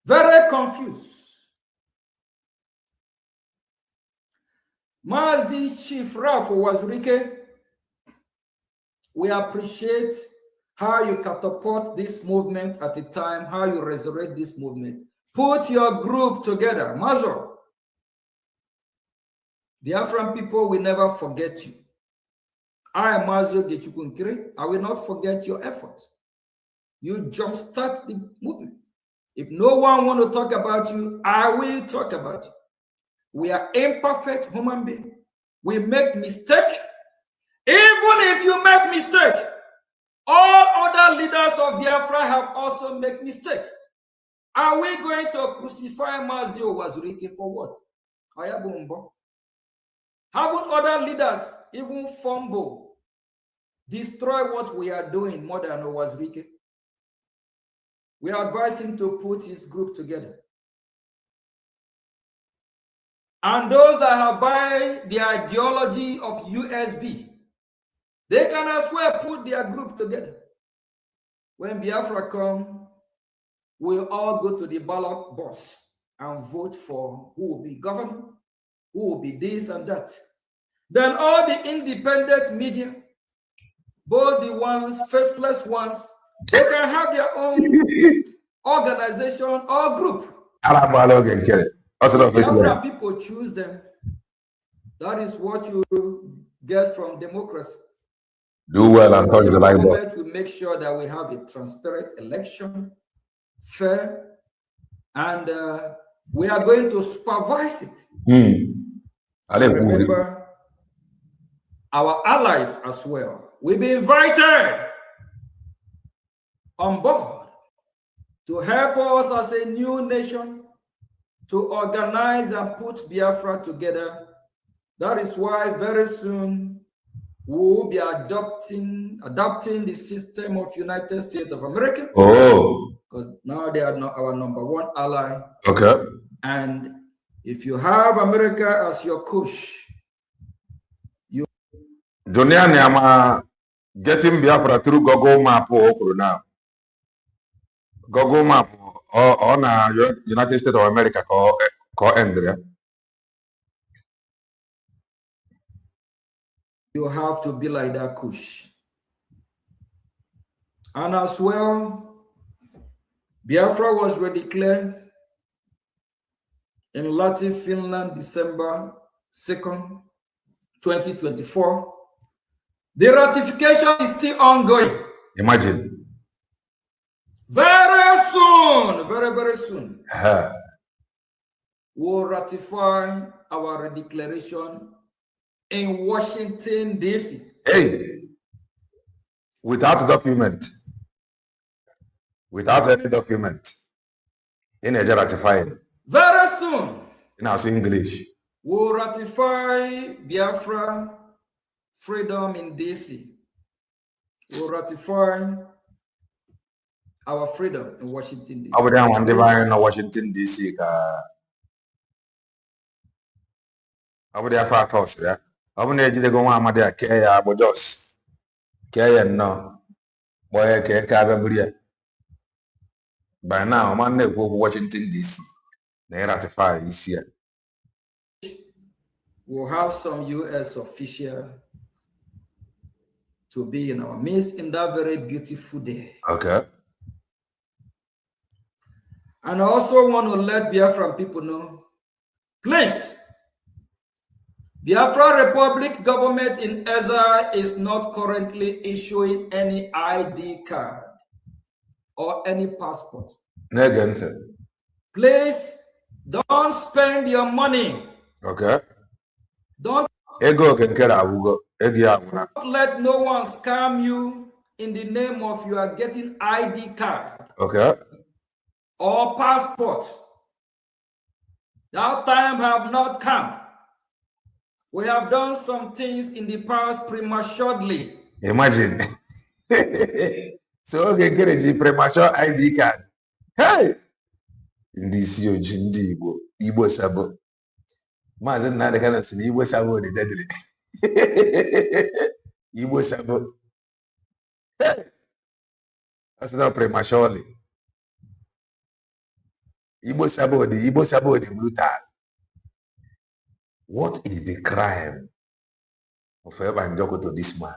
Very confused. Mazi Chief Ralph Wazurike, we appreciate how you catapult this movement at the time, how you resurrect this movement. Put your group together. Mazo, the Biafran people will never forget you. I am Mazo Oge Nkere. I will not forget your effort. You jumpstart the movement. If no one want to talk about you, I will talk about you. We are imperfect human beings. We make mistakes. Even if you make mistake, all other leaders of Biafra have also made mistake. Are we going to crucify Mazio Wazurike for what? Haven't other leaders even fumble, destroy what we are doing more than Wazurike? We are advising to put his group together. And those that have buy the ideology of USB, they can as well put their group together. When Biafra come, we'll all go to the ballot box and vote for who will be governor, who will be this and that. Then all the independent media, both the ones, faceless ones, they can have their own organization or group. Oge Nkere. Biafra people choose them. That is what you get from democracy. Do well and touch the like button. We make sure that we have a transparent election, fair, and we are going to supervise it. Remember, our allies as well will be invited on board to help us as a new nation to organize and put Biafra together. That is why very soon we will be adopting the system of United States of America. Oh. Because now they are not our #1 ally. Okay. And if you have America as your coach, you Dunia Nyama getting Biafra through Google Map now. Google Map on United States of America call Andrea. You have to be like that coach. And as well, Biafra was redeclared in Latin Finland, December 2nd, 2024. The ratification is still ongoing. Imagine. Very soon, very soon, we'll ratify our redeclaration in Washington, D.C. Hey, without document, without any document, in a ratifying. Very soon, in our English, we'll ratify Biafra freedom in D.C. We'll ratify our freedom in Washington, D.C. I would want divine Washington, D.C. I would have far toss, yeah. I would need to go on my dear Kaya, but just Kaya no. Boy, Kaya, by now, I'm go to Washington, D.C. They ratify this year. We'll have some U.S. official to be in our midst in that very beautiful day. Okay. And I also want to let Biafran people know, please, Biafra Republic government in exile is not currently issuing any ID card or any passport. Negative. Please don't spend your money. Okay. Don't Oge Nkere let no one scam you in the name of you are getting ID card. Okay. Or passport. That time have not come. We have done some things in the past prematurely. Imagine. So Oge Nkere premature ID card. Hey! Ndisi Ojindi Igbo Sabo. Mazen na kana sini Igbo Sabo the deadly. Igbo Sabo. Hey! That's not prematurely. Igbo Sabo the brutal. What is the crime of Ebanjoko to this man?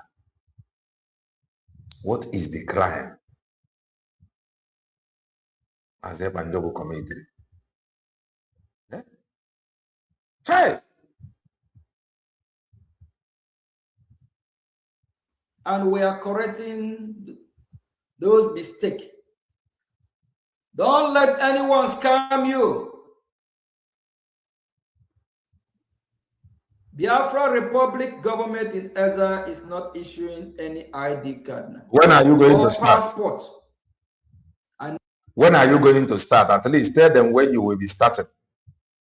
What is the crime as Ebanjoko committed? Eh? Hey! And we are correcting those mistakes Don't let anyone scam you. Biafra Republic government in Ezra is not issuing any ID card now. When are you going to start? Passport. And when are you going to start? At least tell them when you will be starting.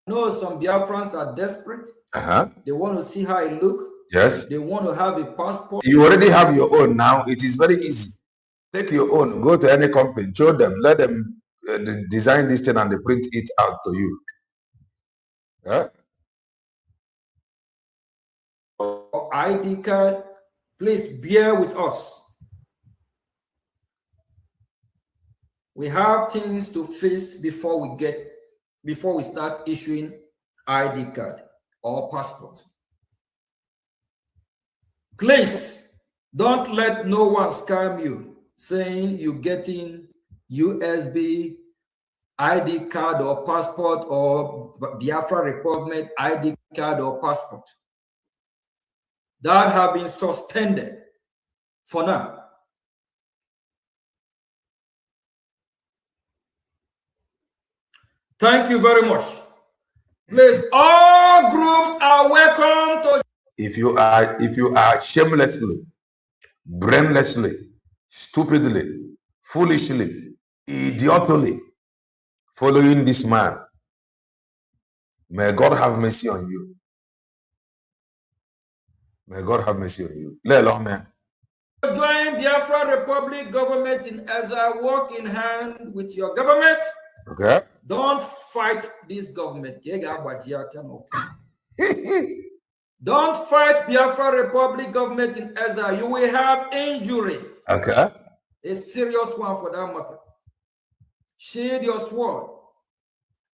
I know some Biafrans are desperate. Uh-huh. They want to see how it look. Yes. They want to have a passport. You already have your own now. It is very easy. Take your own. Go to any company. Show them. Let them design this thing and they print it out to you. Huh? ID card, please bear with us. We have things to face before we start issuing ID card or passport. Please don't let no one scam you saying you're getting USB ID card or passport or Biafra Republic ID card or passport. That have been suspended for now. Thank you very much. Please, all groups are welcome to. If you are shamelessly, brainlessly, stupidly, foolishly, idiotly following this man, may God have mercy on you. May God have mercy on you. Let alone, man. Join Biafra Republic government in Ezra, work in hand with your government. Okay. Don't fight this government. Don't fight Biafra Republic government in Ezra. You will have injury. Okay. A serious one for that matter. Shield your sword.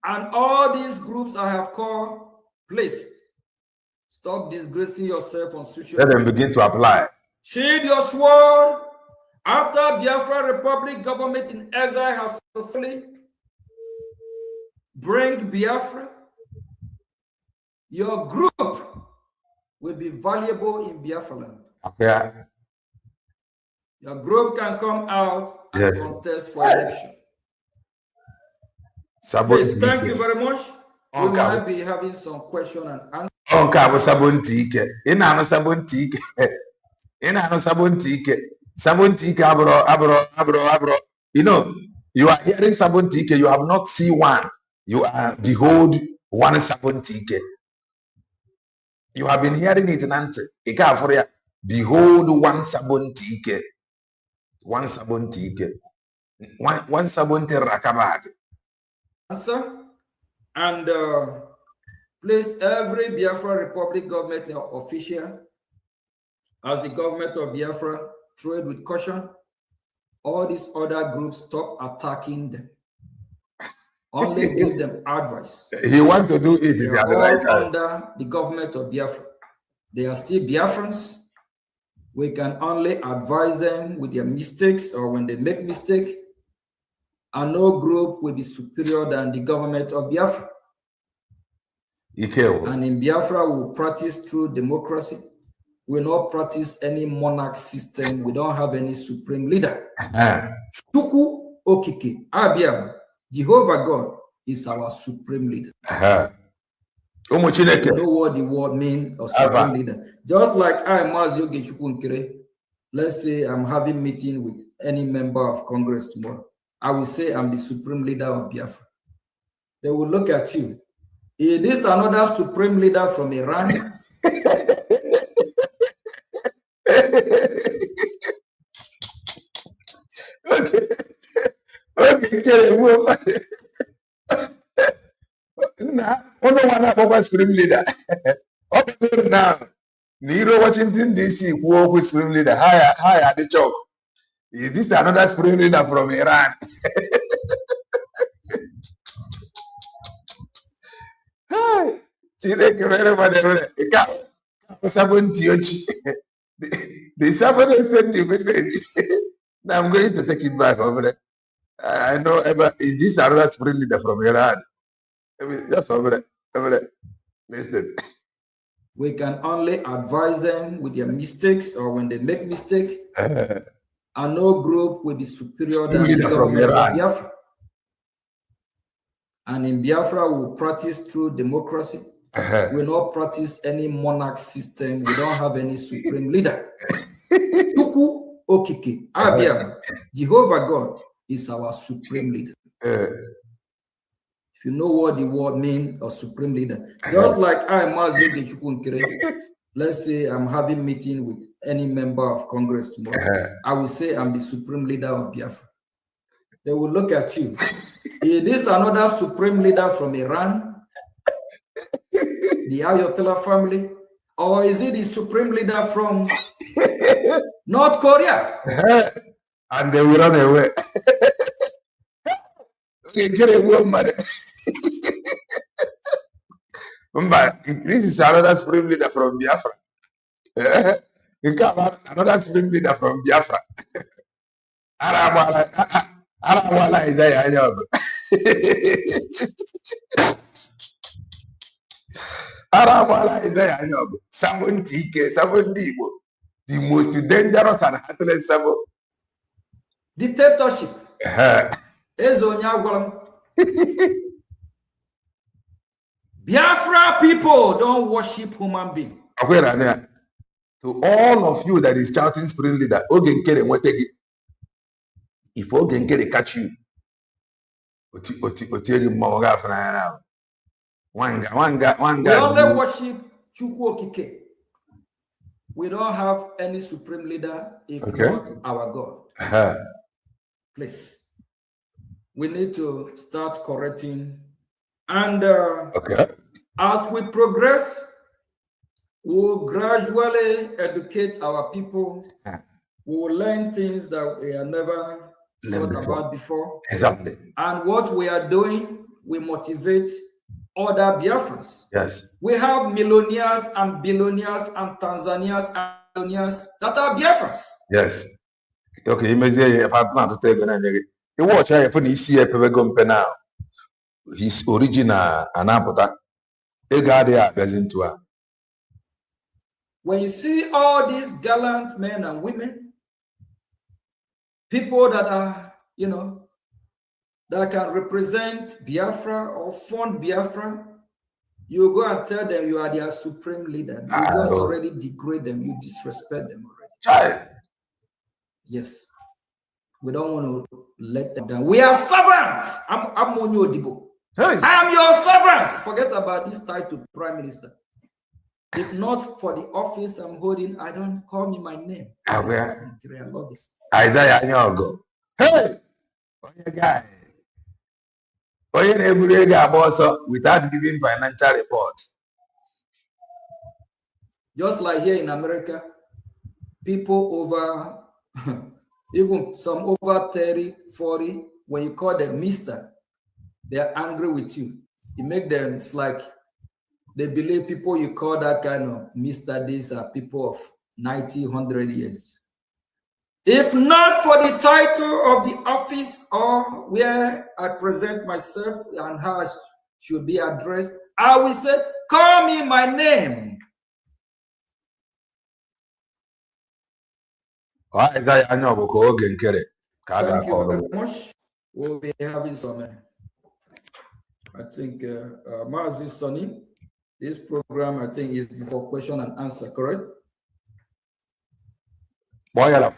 And all these groups I have called, please stop disgracing yourself on social media. Let media. them begin to apply. Shield your sword. After Biafra Republic government in Ezra has successfully bring Biafra, your group will be valuable in Biafra land. Okay. Your group can come out and contest for election. Please, thank you very much. We might be having some question and answer. You know, you are hearing Sabontike, you have not seen one. You are, behold, one Sabontike. You have been hearing it in Ante. Behold, one Sabontike. One Sabontike. One Sabonte Rakabad. Answer. And please, every Biafra Republic government official, as the government of Biafra, tread with caution. All these other groups, stop attacking them. Only give them advice. He want to do it. They are all under the government of Biafra. They are still Biafrans. We can only advise them with their mistakes or when they make mistake. And no group will be superior than the government of Biafra. And in Biafra, we will practice true democracy. We will not practice any monarch system. We don't have any supreme leader. Chuku Okike, Abiam, Jehovah God is our supreme leader. You know what the word means of supreme leader. Just like I, Oge Nkere, let's say I'm having meeting with any member of Congress tomorrow. I will say I'm the supreme leader of Biafra. They will look at you. Is this another supreme leader from Iran? Now, supreme leader. Now, Nero Washington DC, who supreme leader, higher at the choke. Is this another supreme leader from Iran? Thank you very much. The Sabbath sent the message. Now I'm going to take it back over there. I know, is this another supreme leader from Iran? Just over there. Listen. We can only advise them with their mistakes or when they make mistake. And no group will be superior than the government of Biafra. And in Biafra, we practice true democracy. We don't practice any monarch system. We don't have any supreme leader. Tuku Okike, Abiam, Jehovah God is our supreme leader. If you know what the word means, a supreme leader. Just like I, Oge Nkere, let's say I'm having meeting with any member of Congress tomorrow, I will say I'm the supreme leader of Biafra. They will look at you. Is this another supreme leader from Iran, the Ayatollah family, or is it the supreme leader from North Korea? And they will run away. Get a woman. This is another supreme leader from Biafra. You come another supreme leader from Biafra. Arawala is a job. Arawala is a job. Someone TK, someone Debo. The most dangerous and heartless sabo. Dictatorship. Biafra people don't worship human beings. To all of you that is shouting supreme leader, Oge Nkere won't take it. If Oge Nkere catch you, We only worship Chukwu Okike. We don't have any supreme leader if not our God. Please. We need to start correcting. And as we progress, we'll gradually educate our people. We will learn things that we have never thought about before. Exactly. And what we are doing, we motivate other Biafrans. Yes. We have millionaires and billionaires and Tanzanians and billionaires that are Biafrans. Yes. Okay, if I'm not to tell you, you watch now. His original and Abuta. When you see all these gallant men and women, people that are, that can represent Biafra or fund Biafra, you go and tell them you are their supreme leader. You just already degrade them, you disrespect them already. Yes. We don't want to let them down. We are servants. I'm Monyo Odibo. I am your servant. Forget about this title, Prime Minister. If not for the office I'm holding, I don't call me my name. I love it. Isaiah Nyogo. Hey! Guy. Without giving financial report. Just like here in America, people over, even some over 30, 40, when you call them Mr., they are angry with you. You make them, it's like they believe people you call that kind of Mr. These are people of 90, 100 years. If not for the title of the office or where I present myself and how I should be addressed, I will say, call me my name. Thank you very much. We'll be having some, I think, Mazi Sonny, this program, I think, is for question and answer, correct?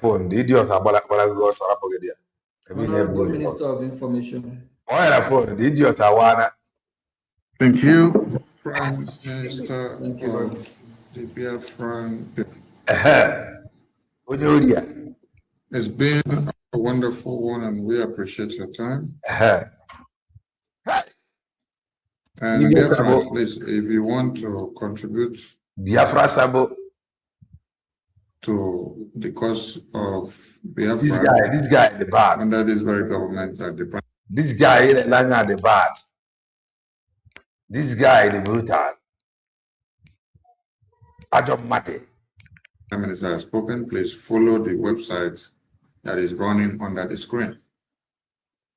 Phone, the idiot Honorable Minister of Information. Phone, the idiot Thank you, Prime Minister of the Biafran people. It's been a wonderful one, and we appreciate your time. And Biafra, please, if you want to contribute to the cause of Biafra, this guy at the back, under this very government, this guy at the back, this guy the brutal, Adam Mate. Prime Minister has spoken. Please follow the website that is running under the screen: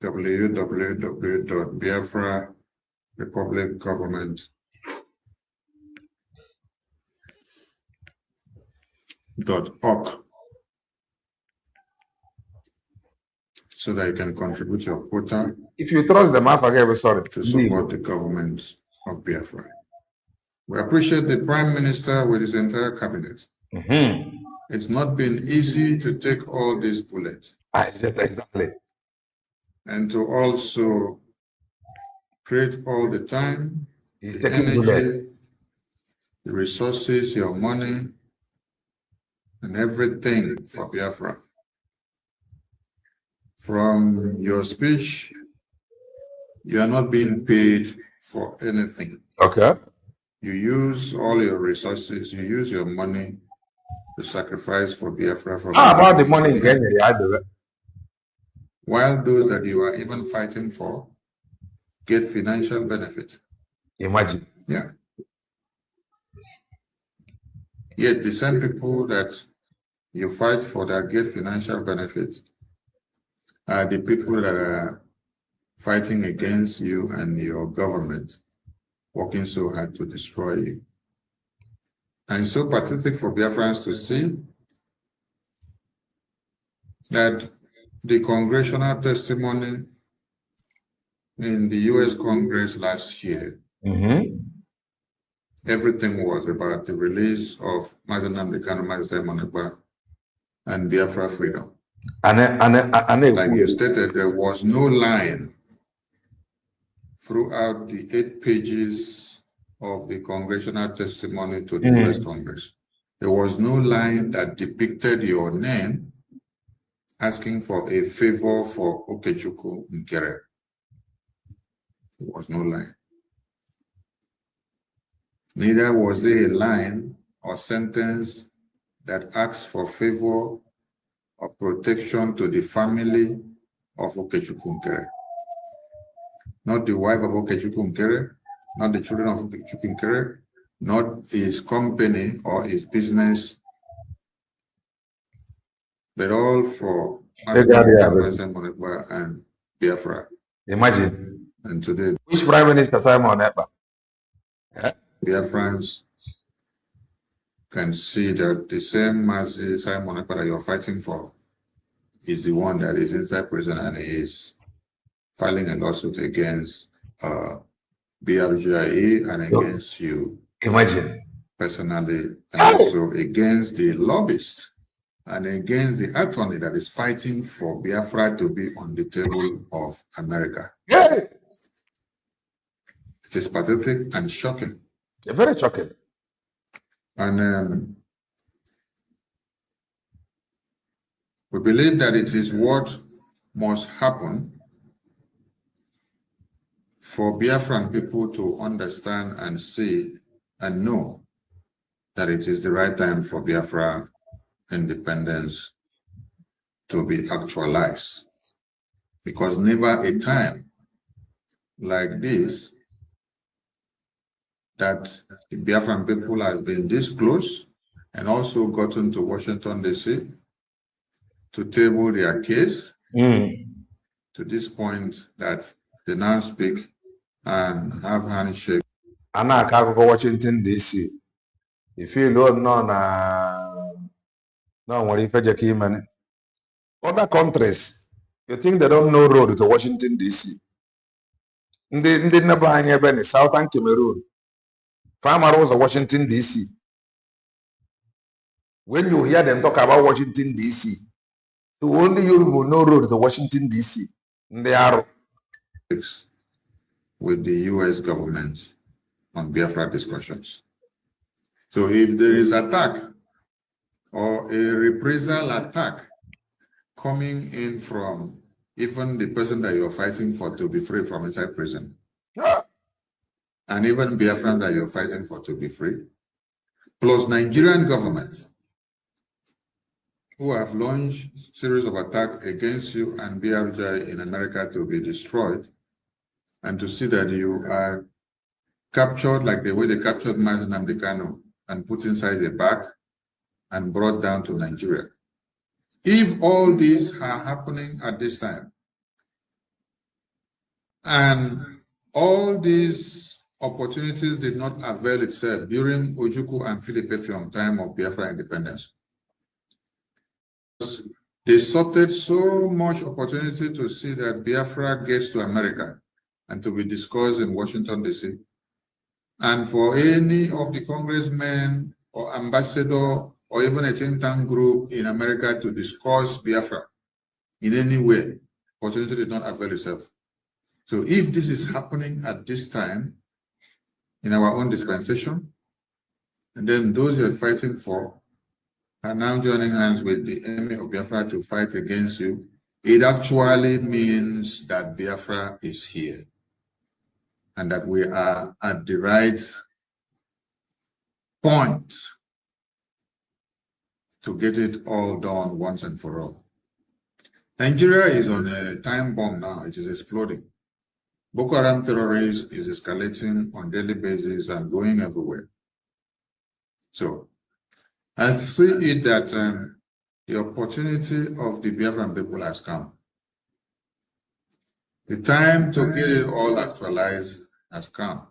www.biafrarepublicgovernment.org. so that you can contribute your quota. If you trust them, I forget. Sorry. To support the government of Biafra. We appreciate the Prime Minister with his entire cabinet. It's not been easy to take all these bullets. Exactly. And to also create all the time, He's the taking energy, the resources, your money, and everything for Biafra. From your speech, you are not being paid for anything. Okay. You use all your resources, you use your money to sacrifice for Biafra. How about the money in Kenya? While those that you are even fighting for get financial benefit. Imagine. Yeah. Yet the same people that you fight for that get financial benefit are the people that are fighting against you and your government, working so hard to destroy you. And it's so pathetic for Biafrans to see that the congressional testimony in the US Congress last year, everything was about the release of Mazi Nnamdi Kanu, and Biafra freedom. Like you stated, there was no line throughout the 8 pages of the congressional testimony to the US Congress. There was no line that depicted your name asking for a favor for Oge Nkere. There was no line. Neither was there a line or sentence that asked for favor or protection to the family of Oge Nkere. Not the wife of Oge Nkere, not the children of Oge Nkere, not his company or his business, but all for and Biafra. Imagine. And today, which Prime Minister Simon Ekpa? Biafrans can see that the same Mazi Simon Ekpa that you're fighting for is the one that is inside prison and is filing a lawsuit against BRGIE and against you. Imagine. Personally, and also against the lobbyists and against the attorney that is fighting for Biafra to be on the table of America. It is pathetic and shocking. Very shocking. And we believe that it is what must happen for Biafran people to understand and see and know that it is the right time for Biafra independence to be actualized. Because never a time like this that the Biafran people has been this close and also gotten to Washington, D.C. to table their case to this point that they now speak and have handshake. And I can't go Washington, D.C. If you don't know, no, what if Gatekeeping? Other countries, you think they don't know road to Washington, D.C. They never have any Southern Cameroon. Farmer was Washington, D.C. When you hear them talk about Washington, D.C., so only you will know road to Washington, D.C. They are with the U.S. government on Biafra discussions. So if there is attack or a reprisal attack coming in from even the person that you're fighting for to be free from inside prison, and even Biafrans that you're fighting for to be free, plus Nigerian government, who have launched a series of attacks against you and BRJ in America to be destroyed, and to see that you are captured like the way they captured Mazi Nnamdi Kanu and put inside a bag and brought down to Nigeria. If all these are happening at this time, and all these opportunities did not avail itself during Ojukwu and Philip Effiong time of Biafra independence, They sought so much opportunity to see that Biafra gets to America and to be discussed in Washington, D.C. And for any of the congressmen or ambassador or even a think tank group in America to discuss Biafra in any way, opportunity did not avail itself. So if this is happening at this time in our own dispensation, and then those you're fighting for are now joining hands with the enemy of Biafra to fight against you, it actually means that Biafra is here and that we are at the right point to get it all done once and for all. Nigeria is on a time bomb now. It is exploding. Boko Haram terrorism is escalating on a daily basis and going everywhere. So I see it that the opportunity of the Biafran people has come. The time to get it all actualized has come.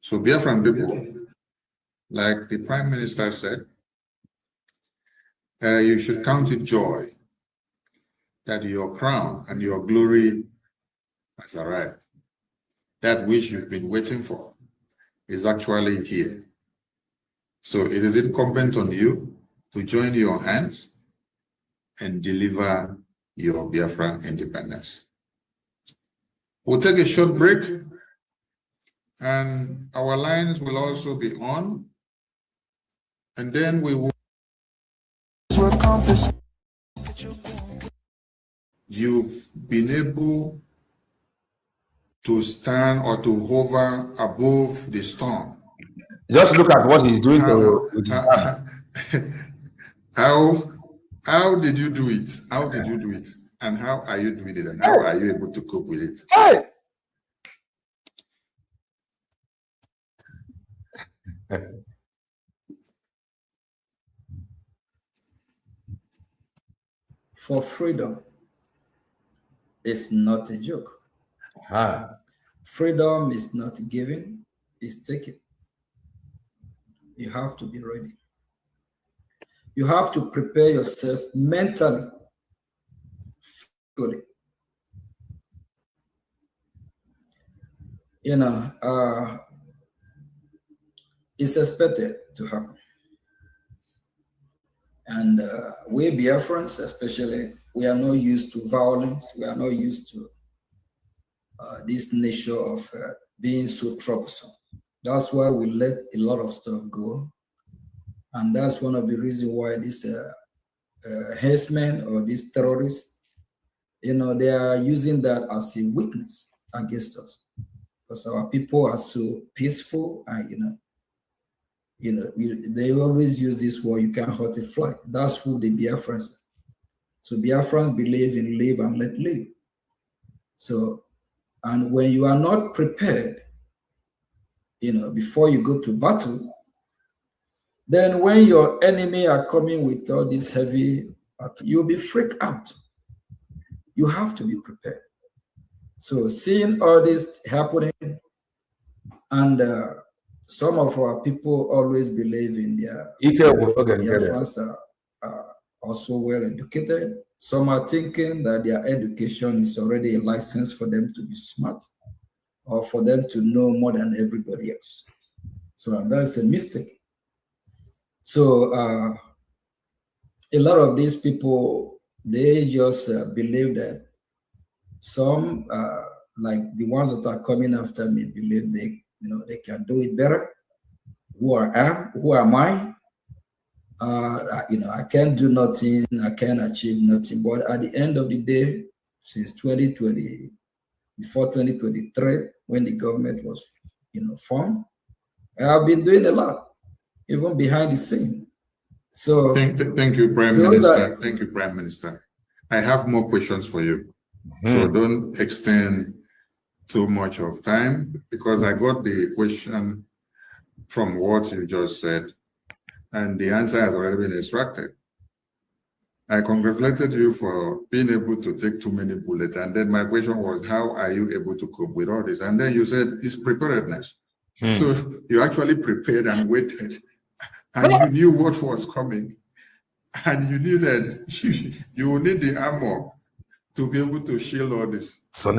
So Biafran people, like the Prime Minister said, you should count it joy that your crown and your glory has arrived. That which you've been waiting for is actually here. So it is incumbent on you to join your hands and deliver your Biafra independence. We'll take a short break and our lines will also be on. And then we will. You've been able to stand or to hover above the storm. Just look at what he's doing with his hand. How did you do it? How did you do it? And how are you doing it? And how are you able to cope with it? Hey! For freedom, it's not a joke. Freedom is not given, it's taken. You have to be ready. You have to prepare yourself mentally, physically. You know, it's expected to happen. And we Biafrans, especially, we are not used to violence. We are not used to this nature of being so troublesome. That's why we let a lot of stuff go. And that's one of the reasons why these herdsmen or these terrorists, you know, they are using that as a weakness against us. Because our people are so peaceful and, they always use this word, you can't hurt a fly. That's who the Biafrans are. So Biafrans believe in live and let live. So, and when you are not prepared, before you go to battle, then when your enemy are coming with all this heavy, you'll be freaked out. You have to be prepared. So seeing all this happening, and some of our people always believe in their friends are also well educated. Some are thinking that their education is already a license for them to be smart or for them to know more than everybody else. So that's a mistake. So a lot of these people, they just believe that some, like the ones that are coming after me, believe they can do it better. Who am I? I can't do nothing. I can't achieve nothing. But at the end of the day, since 2020, before 2023, when the government was, formed, I've been doing a lot, even behind the scene. So thank you, Prime Minister. Thank you, Prime Minister. I have more questions for you. So don't extend too much of time, because I got the question from what you just said, and the answer has already been extracted. I congratulated you for being able to take too many bullets, and then my question was, how are you able to cope with all this? And then you said it's preparedness. So you actually prepared and waited, and you knew what was coming, And you needed, you will need the armor to be able to shield all this. So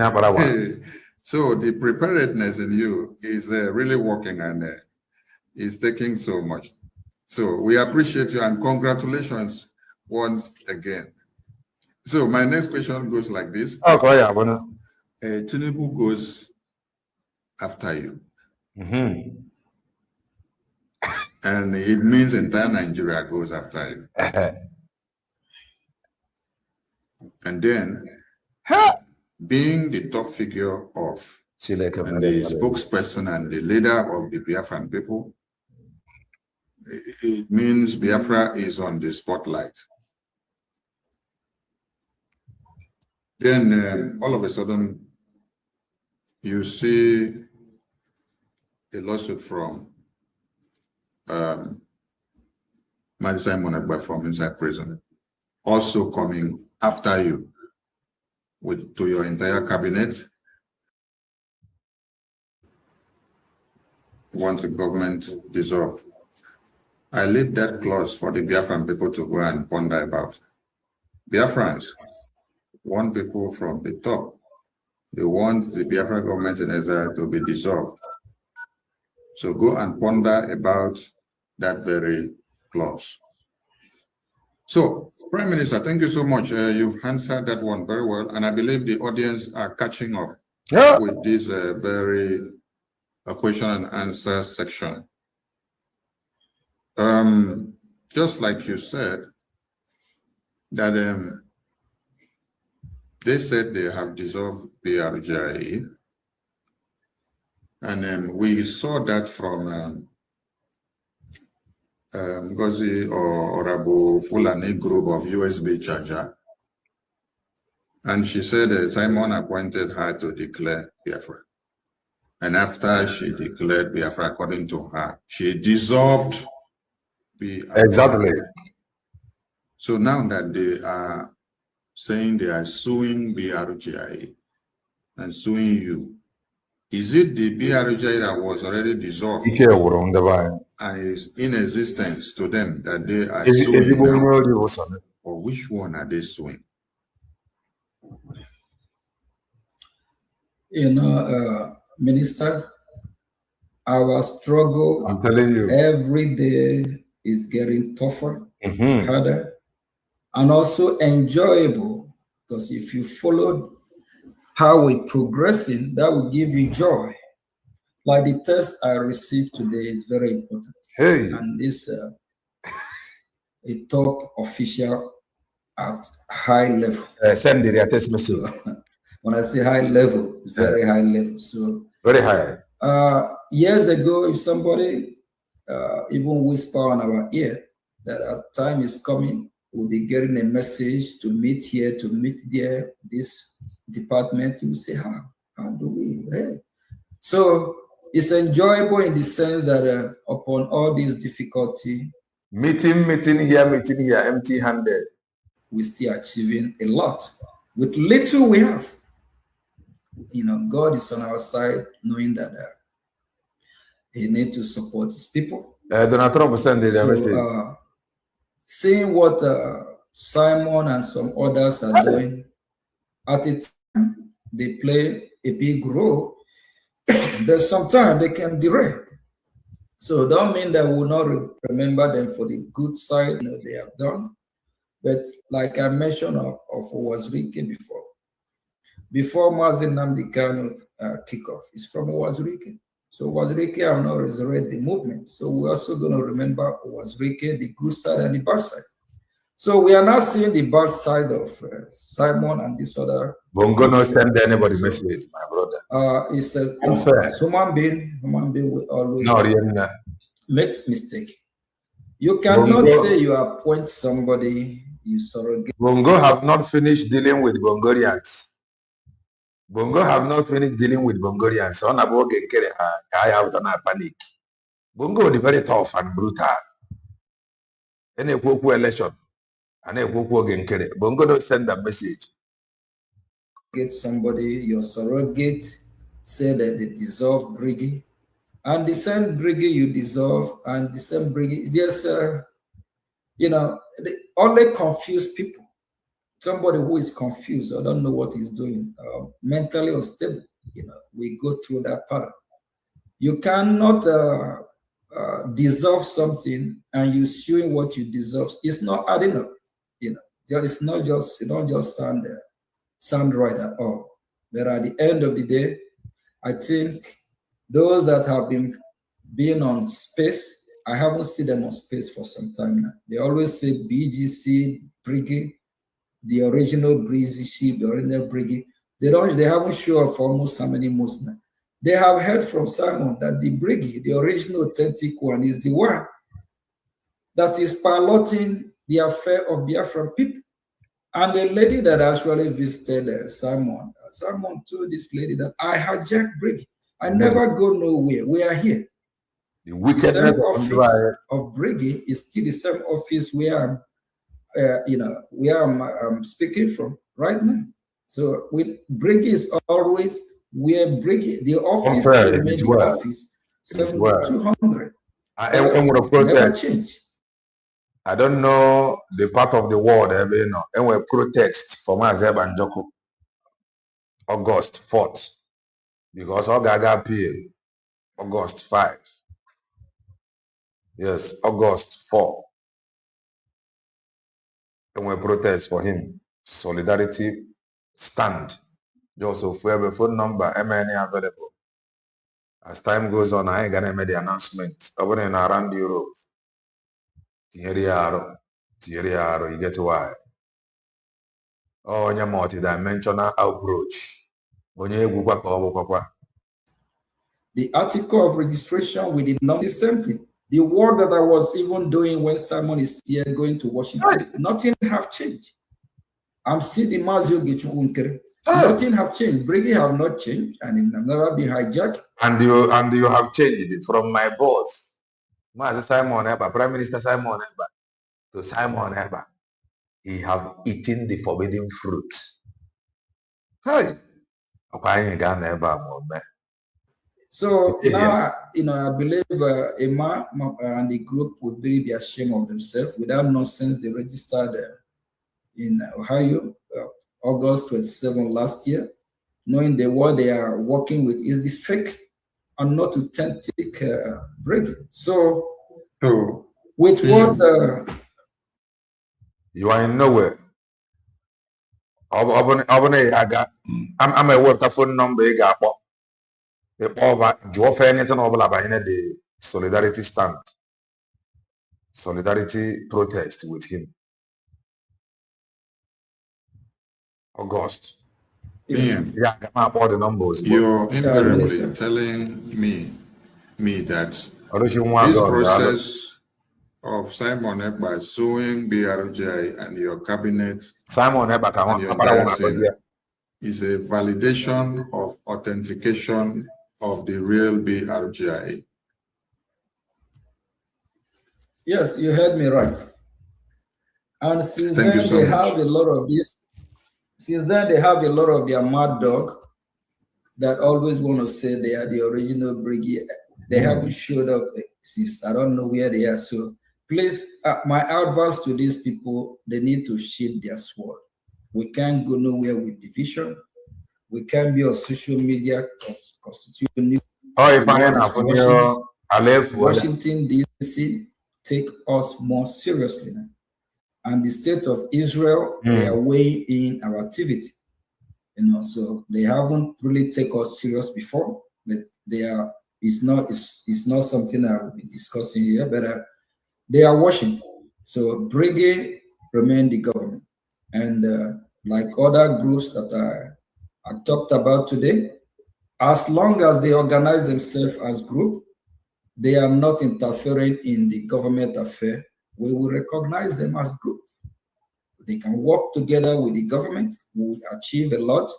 the preparedness in you is really working, and is taking so much. So we appreciate you and congratulations once again. So my next question goes like this. Tinubu goes after you. And it means entire Nigeria goes after you. And then, being the top figure of and the spokesperson and the leader of the Biafran people, it means Biafra is on the spotlight. Then all of a sudden, you see a lawsuit from Simon Agba from inside prison, also coming after you to your entire cabinet. Want the government dissolved. I leave that clause for the Biafran people to go and ponder about. Biafrans want people from the top. They want the Biafra government in Israel to be dissolved. So go and ponder about that very clause. So, Prime Minister, thank you so much. You've answered that one very well, and I believe the audience are catching up with this very question and answer section. Just like you said, that they said they have dissolved BRGIE, and we saw that from Ngozi or Orabu Fulani group of USB charger. And she said Simon appointed her to declare Biafra. And after she declared Biafra, according to her, she dissolved Biafra. Exactly. So now that they are saying they are suing BRGI and suing you, is it the BRGI that was already dissolved and is in existence to them that they are suing now? Or which one are they suing? You know, Minister, our struggle, I'm telling you, every day is getting tougher, harder, and also enjoyable. Because if you follow how we're progressing, that will give you joy. Like the test I received today is very important. And this a top official at high level. Send the test message. So, when I say high level, it's very high level. So very high. Years ago, if somebody even whisper on our ear that our time is coming, we'll be getting a message to meet here, to meet there, this department, you say, how do we? Hey. So it's enjoyable in the sense that upon all these difficulty, meeting here, empty-handed, we're still achieving a lot. With little we have. You know, God is on our side, knowing that He needs to support His people. Donald Trump sent the seeing what Simon and some others are doing, at a time they play a big role. There's sometimes they can derail. So don't mean that we will not remember them for the good side they have done. But like I mentioned of Owazirike before Mazi Nnamdi Kanu kickoff, it's from Owazirike. So Owazirike have not resurrected the movement. So we're also going to remember Owazirike, the good side and the bad side. So we are now seeing the bad side of Simon and this other. Bongo not send anybody message, my brother. It's a human being will always make mistake. You cannot say you appoint somebody, you surrogate. Bongo have not finished dealing with Bongorians. Bongo have not finished dealing with Bongorians. So on Oge Nkere, I have done a panic. Bongo is very tough and brutal. Any election. And Oge Nkere. Bongo don't send a message. Get somebody, your surrogate, say that they dissolve Briggy. And the same Briggy you dissolve, and the same Briggy, there's you know, they only confuse people. Somebody who is confused or don't know what he's doing, mentally unstable, you know, we go through that part. You cannot dissolve something and you suing what you dissolve. It's not adding up, you know. It's not just, it don't just sound right at all. But at the end of the day, I think those that have been on space, I haven't seen them on space for some time now. They always say BGC, Brigade, the original Breezy Ship, the original Brigade. They haven't shown up for almost how many months now. They have heard from Simon that the Brigade, the original authentic one, is the one that is piloting the affair of Biafran people. And the lady that actually visited Simon told this lady that I hijacked Brigade. I never go nowhere. We are here. The same office of Brigade is still the same office where I'm speaking from right now. So with Brigade is always where Brigade, the office remains the office 7200. Never change. I don't know the part of the world, you know, and we protest for Mazeb and Joko August 4th because Ogaga appeal August 5. Yes, August 4. And we protest for him. Solidarity stand. Joseph, we have a phone number, MNA available. As time goes on, I ain't gonna make the announcement. Over in around Europe. Tieriaro, you get why. Oh, your multi-dimensional approach. The article of registration we did not the same thing. The work that I was even doing when Simon is here going to Washington, nothing have changed. I'm still the Oge Nkere. Nothing have changed. Brigade have not changed, and it will never be hijacked. And you have changed it from my boss, Master Simon Eba, Prime Minister Simon Eba, to Simon Eba. He have eaten the forbidden fruit. Hey, so now, you know, I believe Emma and the group would be ashamed of themselves without nonsense. They registered in Ohio, August 27 last year, knowing that what they are working with is the fake and not authentic Brigade. So, with what you are in nowhere. I'm a web phone number. The anything over the solidarity stand, solidarity protest with him. August. Ian, yeah, about the numbers. You're invariably telling me that this process of Simon Ekpa suing BRJ and your cabinet Simon and your directing is a validation of authentication of the real BRJ. Yes, you heard me right. And since then they have a lot of this. Since then they have a lot of their mad dog that always want to say they are the original Brigade. They haven't showed up since I don't know where they are. So please, my advice to these people, they need to shield their sword. We can't go nowhere with division. We can't be on social media constituting news. Oh, if I am Washington DC take us more seriously now. And the state of Israel, they are weighing in our activity. You know, so they haven't really taken us serious before, but it's not something I will be discussing here, but they are watching. So Brigade remain the government. And like other groups that I talked about today, as long as they organize themselves as group, they are not interfering in the government affair, we will recognize them as group. They can work together with the government, we will achieve a lot.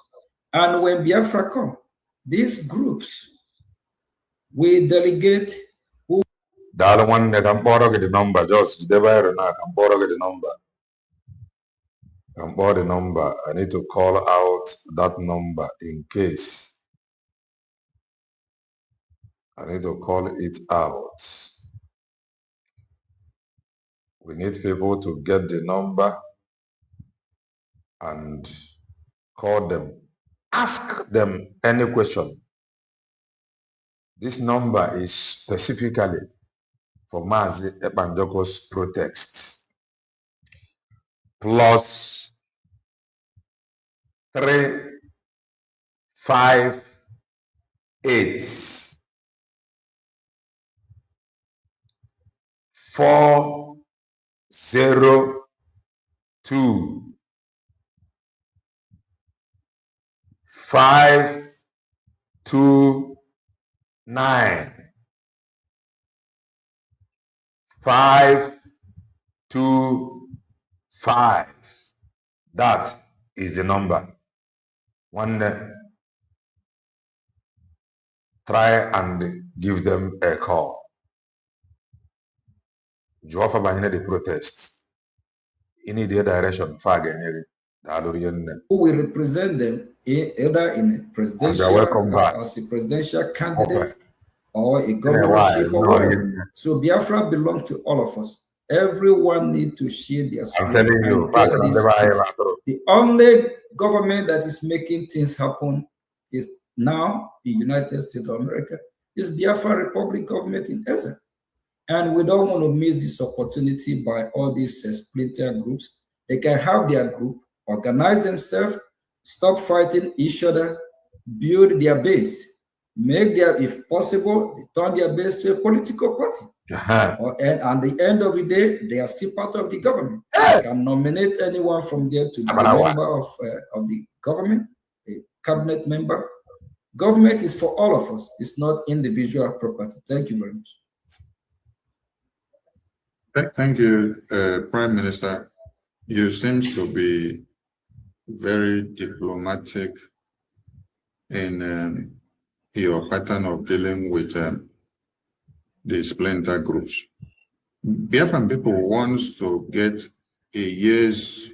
And when Biafra come, these groups will delegate who. The other one that can borrow the number, just the buyer now can borrow the number. Can borrow the number. I need to call out that number in case. I need to call it out. We need people to get the number and call them. Ask them any question. This number is specifically for Mazi Epanjoko's protest. Plus 358 402 529 525. That is the number. One try and give them a call. Joafa Banyene the protest. In the direction, who will represent them either in a presidential as a presidential candidate or a governorship or whatever. So Biafra belongs to all of us. Everyone needs to share their story. I'm telling you, the only government that is making things happen is now the United States of America, is Biafra Republic government in essence. And we don't want to miss this opportunity by all these splinter groups. They can have their group, organize themselves, stop fighting each other, build their base, make their, if possible, turn their base to a political party. And at the end of the day, they are still part of the government. They can nominate anyone from there to be a member of the government, a cabinet member. Government is for all of us. It's not individual property. Thank you very much. Thank you, Prime Minister. You seem to be very diplomatic in your pattern of dealing with the splinter groups. Biafran people wants to get a yes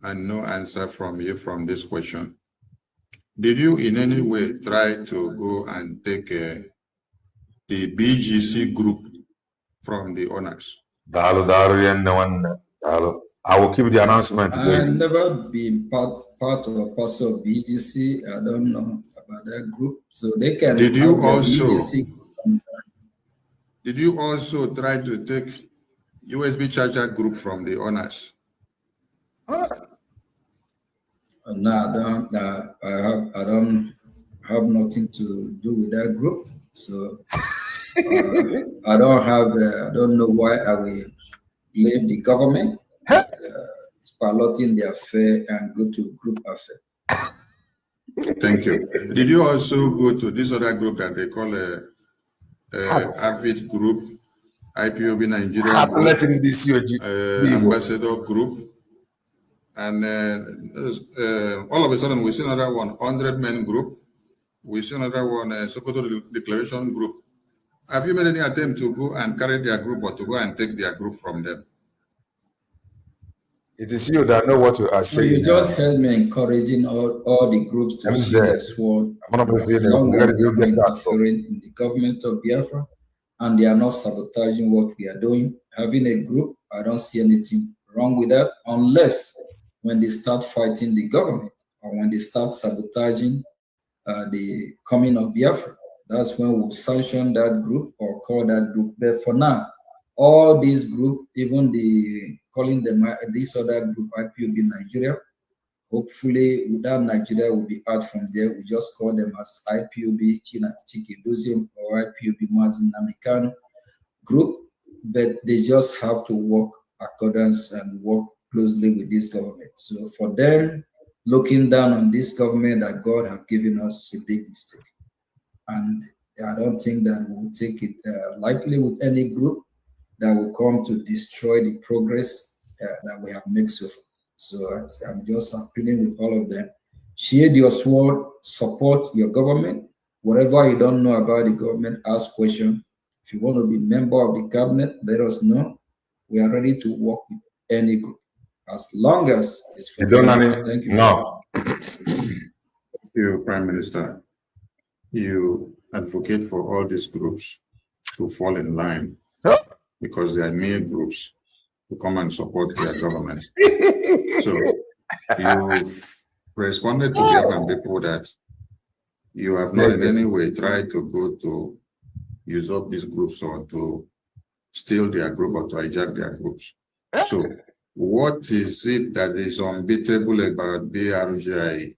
and no answer from you from this question. Did you in any way try to go and take the BGC group from the owners? I will keep the announcement. I've never been part or parcel of BGC. I don't know about that group. So they can. Did you also try to take USB charger group from the owners? No, I don't have nothing to do with that group. So I don't know why I will blame the government. It's piloting the affair and go to group affair. Thank you. Did you also go to this other group that they call AVID group, IPOB Nigeria group, Ambassador group, and all of a sudden we see another one, 100 Men group, we see another one, Sokoto Declaration group. Have you made any attempt to go and carry their group or to go and take their group from them? It is you that know what you are saying. You just heard me encouraging all the groups to see their sword as long as they are not interfering in the government of Biafra and they are not sabotaging what we are doing. Having a group, I don't see anything wrong with that, unless when they start fighting the government or when they start sabotaging the coming of Biafra. That's when we'll sanction that group or call that group. But for now, all these groups, even the calling them this other group, IPOB Nigeria, hopefully that Nigeria will be out from there. We just call them as IPOB China Chiki Dozim or IPOB Mazin Namikano group, but they just have to work accordance and work closely with this government. So for them, looking down on this government that God has given us is a big mistake. And I don't think that we'll take it lightly with any group that will come to destroy the progress that we have made so far. So I'm just appealing with all of them. Share your sword, support your government. Whatever you don't know about the government, ask questions. If you want to be a member of the cabinet, let us know. We are ready to work with any group. As long as it's for Thank you. No. Thank you, Prime Minister. You advocate for all these groups to fall in line because they are mere groups. to come and support their government. So you've responded to Biafran people that you have not in any way tried to go to use up these groups or to steal their group or to hijack their groups. So what is it that is unbeatable about BRGI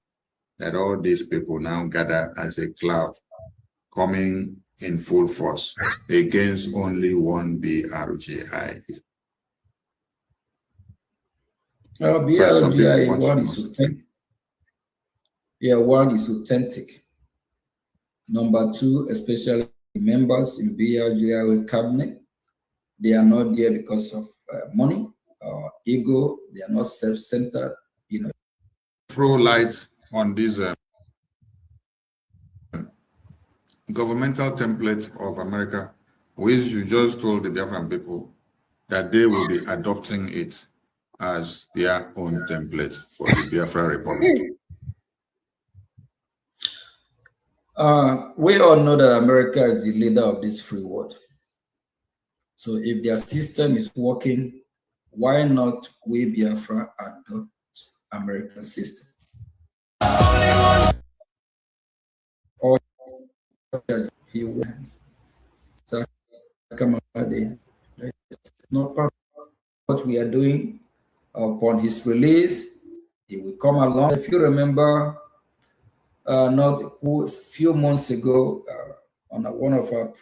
that all these people now gather as a cloud coming in full force against only one BRGI? BRGI, one is authentic. Yeah, one is authentic. Number two, especially members in BRGI cabinet, they are not there because of money or ego. They are not self-centered. You know. Throw light on this governmental template of America, which you just told the Biafran people that they will be adopting it as their own template for the Biafra Republic. We all know that America is the leader of this free world. So if their system is working, why not we Biafra adopt American system? Or he will. So it's not part of what we are doing. Upon his release, he will come along. If you remember, not a few months ago, on one of our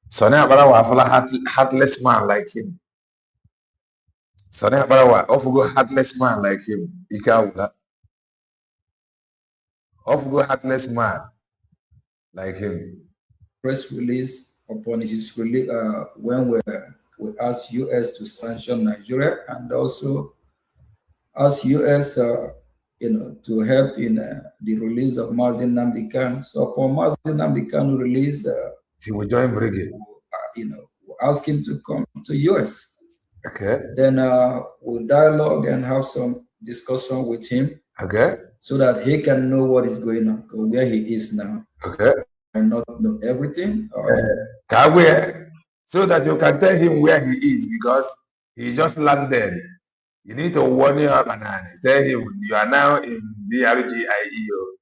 Sonny Abarawa, heartless man like him. Sonny Abarawa, go heartless man like him. Ikawula. Go heartless man like him. Press release upon his release when we asked US to sanction Nigeria and also asked US, to help in the release of Mazi Nnamdi Kanu. So upon Mazi Nnamdi Kanu release, he will join brigade. Ask him to come to US. Okay. Then we'll dialogue and have some discussion with him. Okay. So that he can know what is going on, where he is now. Okay. And not know everything. So that you can tell him where he is because he just landed. You need to warn him up and tell him you are now in DRGIEO.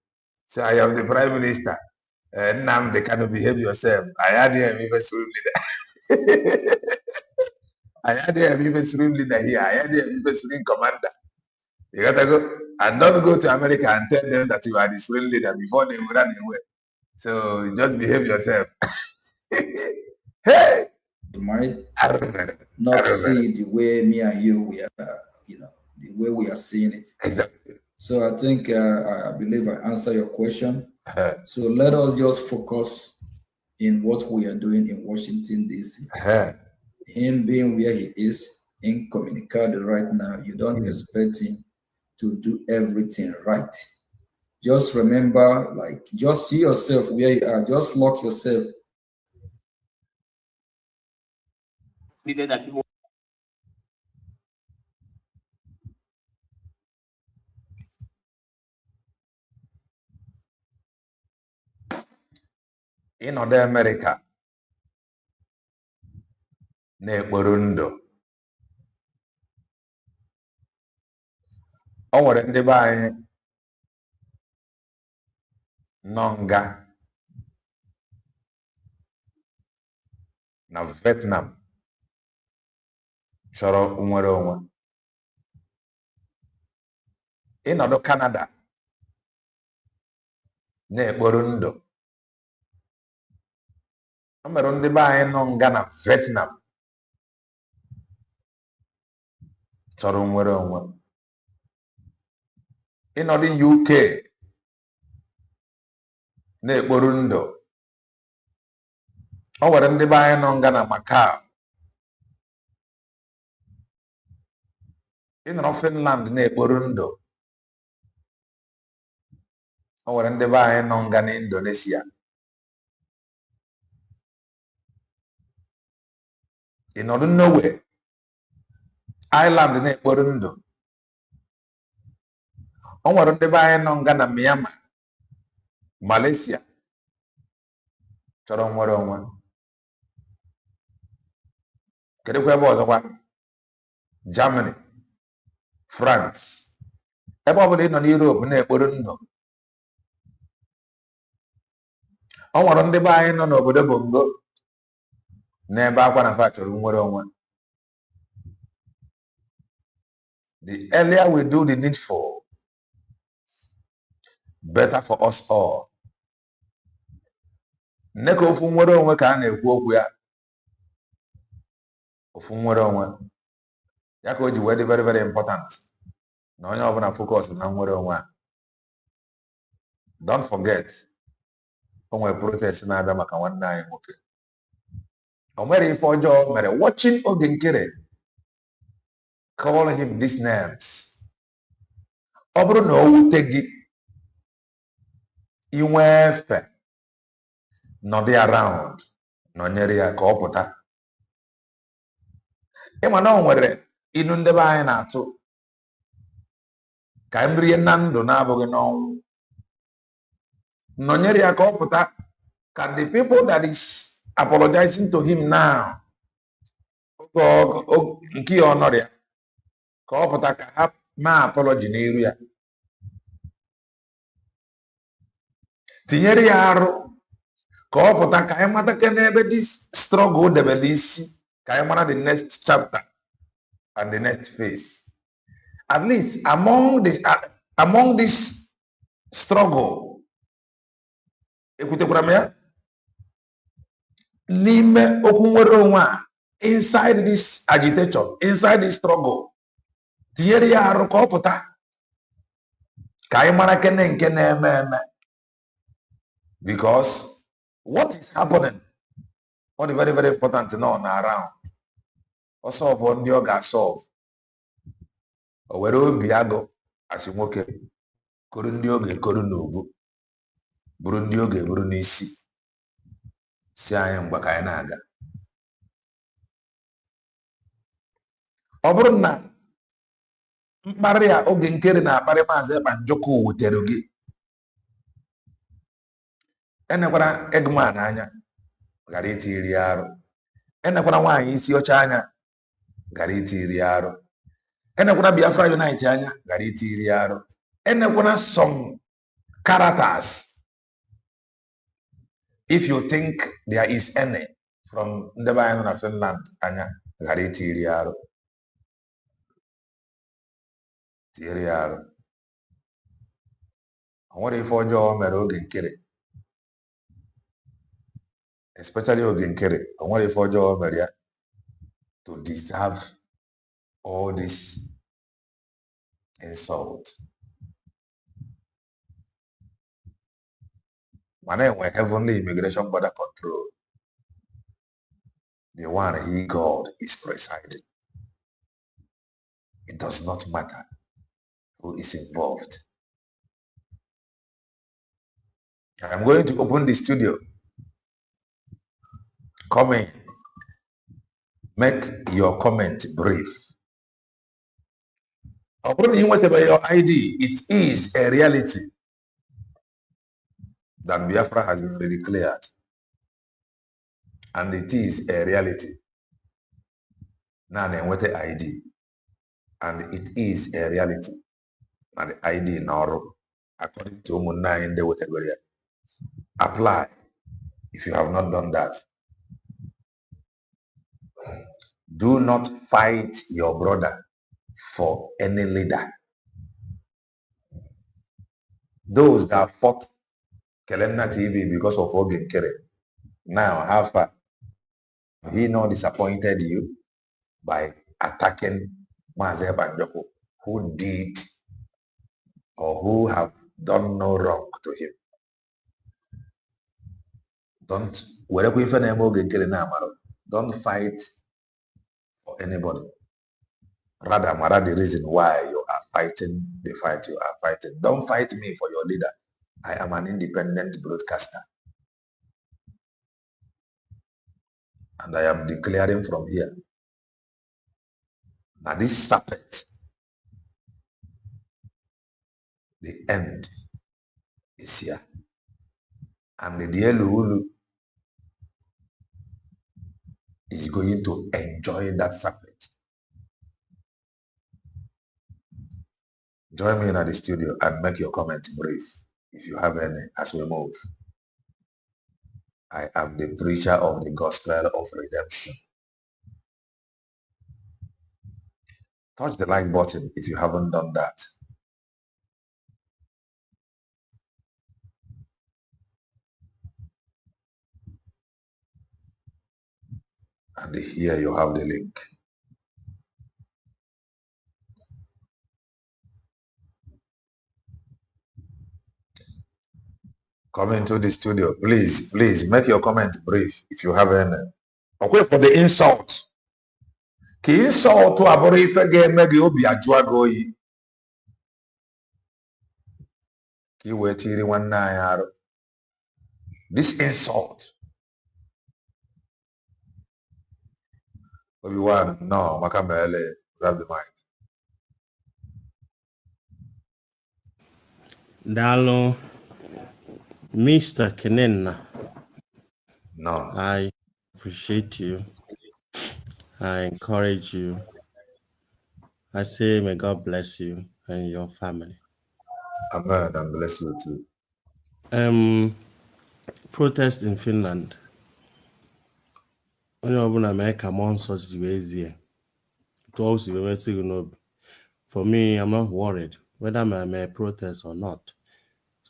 So I am the Prime Minister. Now they cannot behave yourself. I had him even swim leader. I had him even swim leader here. I had him even swim commander. You gotta go and don't go to America and tell them that you are the swim leader before they run away. So just behave yourself. Hey! You might not see the way me and you we are, the way we are seeing it. Exactly. So I think I believe I answer your question. So let us just focus in what we are doing in Washington DC. Him being where he is in Communicado right now, you don't expect him to do everything right. Just remember, just see yourself where you are. Just lock yourself. That people in other America, na-ekporo ndụ. O nwere ndị be anyị nọ nga na Vietnam chọrọ nwere onwe. Ịnọdụ Canada na-ekporo ndụ. O mere ndị be anyị nọ nga na Vietnam chọrọ nwere onwe. Ịnọdụ UK na-ekporo ndụ. O nwere ndị be anyị nọ nga na Macau. Ịnọrọ Finland na-ekporo ndụ. O nwere ndị be anyị nọ nga na Indonesia. Ịnọdụ Norway Ireland na-ekporo ndụ. O nwere ndị be anyị nọ nga na Myanmar Malaysia chọrọ nwere onwe. Kedụ kwa ebe ọzọkwa? Germany, France. Ebe ọ bụla ị nọ n'Europe na-ekporo ndụ. Ọ nwere ndị be anyị nọ n'obodo Bongo n'ebe akwa na fa chọrọ nnwere onwe. The earlier we do the needful, better for us all. Nneka ofu nnwere onwe ka a na-ekwu okwu ya. Ofu nnwere onwe. Ya ka o ji wee dị very very important na onye ọbụla focus na nnwere onwe a. Don't forget, o nwere protest na-abịa maka nwanne anyị nwoke. O nwere ife ọjọọ mere. Watching Oge Nkere call him these names. Ọ bụrụ na o wute gị inwe efe nọdị around nọnyere ya ka ọ pụta. Ịma na o nwere inu ndebe anyị na-atụ ka m rie na ndụ na-abụghị n'ọnwụ. Nọnyere ya ka ọ pụta. Can the people that is apologizing to him now nke ya ọnọrọ ya ka ọ pụta ka ha ma apology n'iru ya. Tinyere ya arụ ka ọ pụta ka anyị mata ke n'ebe this struggle debere isi ka anyị mara the next chapter and the next phase. At least among this struggle, ekwutekwara m ya, n'ime okwu nwere onwe a, inside this agitation, inside this struggle, tinyere ya arụ ka ọ pụta ka anyị mara kene nke na-eme eme. Because what is happening, what is very very important now na around, ọ solve ndị ọ ga-solve. O were obi agụ asị nwoke koro ndị oge koro n'ubu, buru ndị oge buru n'isi, si anyị mgbe ka anyị na-aga. Ọ bụrụ na mkparị a Oge Nkere na-akparị Maazị Ekpanjọkụ wutere gị, enekwara Eggman anya gara itiri ya arụ. Enekwara nwaanyị isi ọcha anya gara itiri ya arụ. Enekwara Biafra Unite anya gara itiri ya arụ. Enekwara some characters, if you think there is any, from ndebe anyị nọ na Finland anya gara itiri ya arụ. Tinyere ya arụ. O nwere ife ọjọọ mere Oge Nkere, especially Oge Nkere. O nwere ife ọjọọ mere ya to deserve all this insult. Mana enwe heavenly immigration border control, the one he God is presiding. It does not matter who is involved. I'm going to open the studio. Come in. Make your comment brief. Upon whatever your ID, it is a reality that Biafra has been declared. And it is a reality. Now then, what the ID? And it is a reality. And the ID now, according to Munna in the whatever. Apply if you have not done that. Do not fight your brother for any leader. Those that fought Kelena TV because of Oge Nkere, now have he not disappointed you by attacking Maazị Ekpanjọkụ, who did or who have done no wrong to him? Don't wherever you find Oge Nkere now, don't fight for anybody. Rather, the reason why you are fighting the fight you are fighting. Don't fight me for your leader. I am an independent broadcaster. And I am declaring from here. Now this serpent, the end is here. And the dear Lulu is going to enjoy that serpent. Join me in at the studio and make your comment brief, if you have any, as we move. I am the preacher of the gospel of redemption. Touch the like button if you haven't done that. And here you have the link. Come into the studio. Please, please make your comment brief if you have any. Okay, for the insult. Ka insult abụrụ ife ga-eme gị obi ajụọ gị oyi. Ka ị wee tiri nwanne anyị arụ. This insult. Obi-Wan, no, maka mele, grab the mic. Dalo, Mr. Kenenna. No. I appreciate you. I encourage you. I say, may God bless you and your family. Amen, and bless you too. Protest in Finland. Onye ọbụla mee ka mmụọ nsọ si wee zie. For me, I'm not worried whether I may protest or not.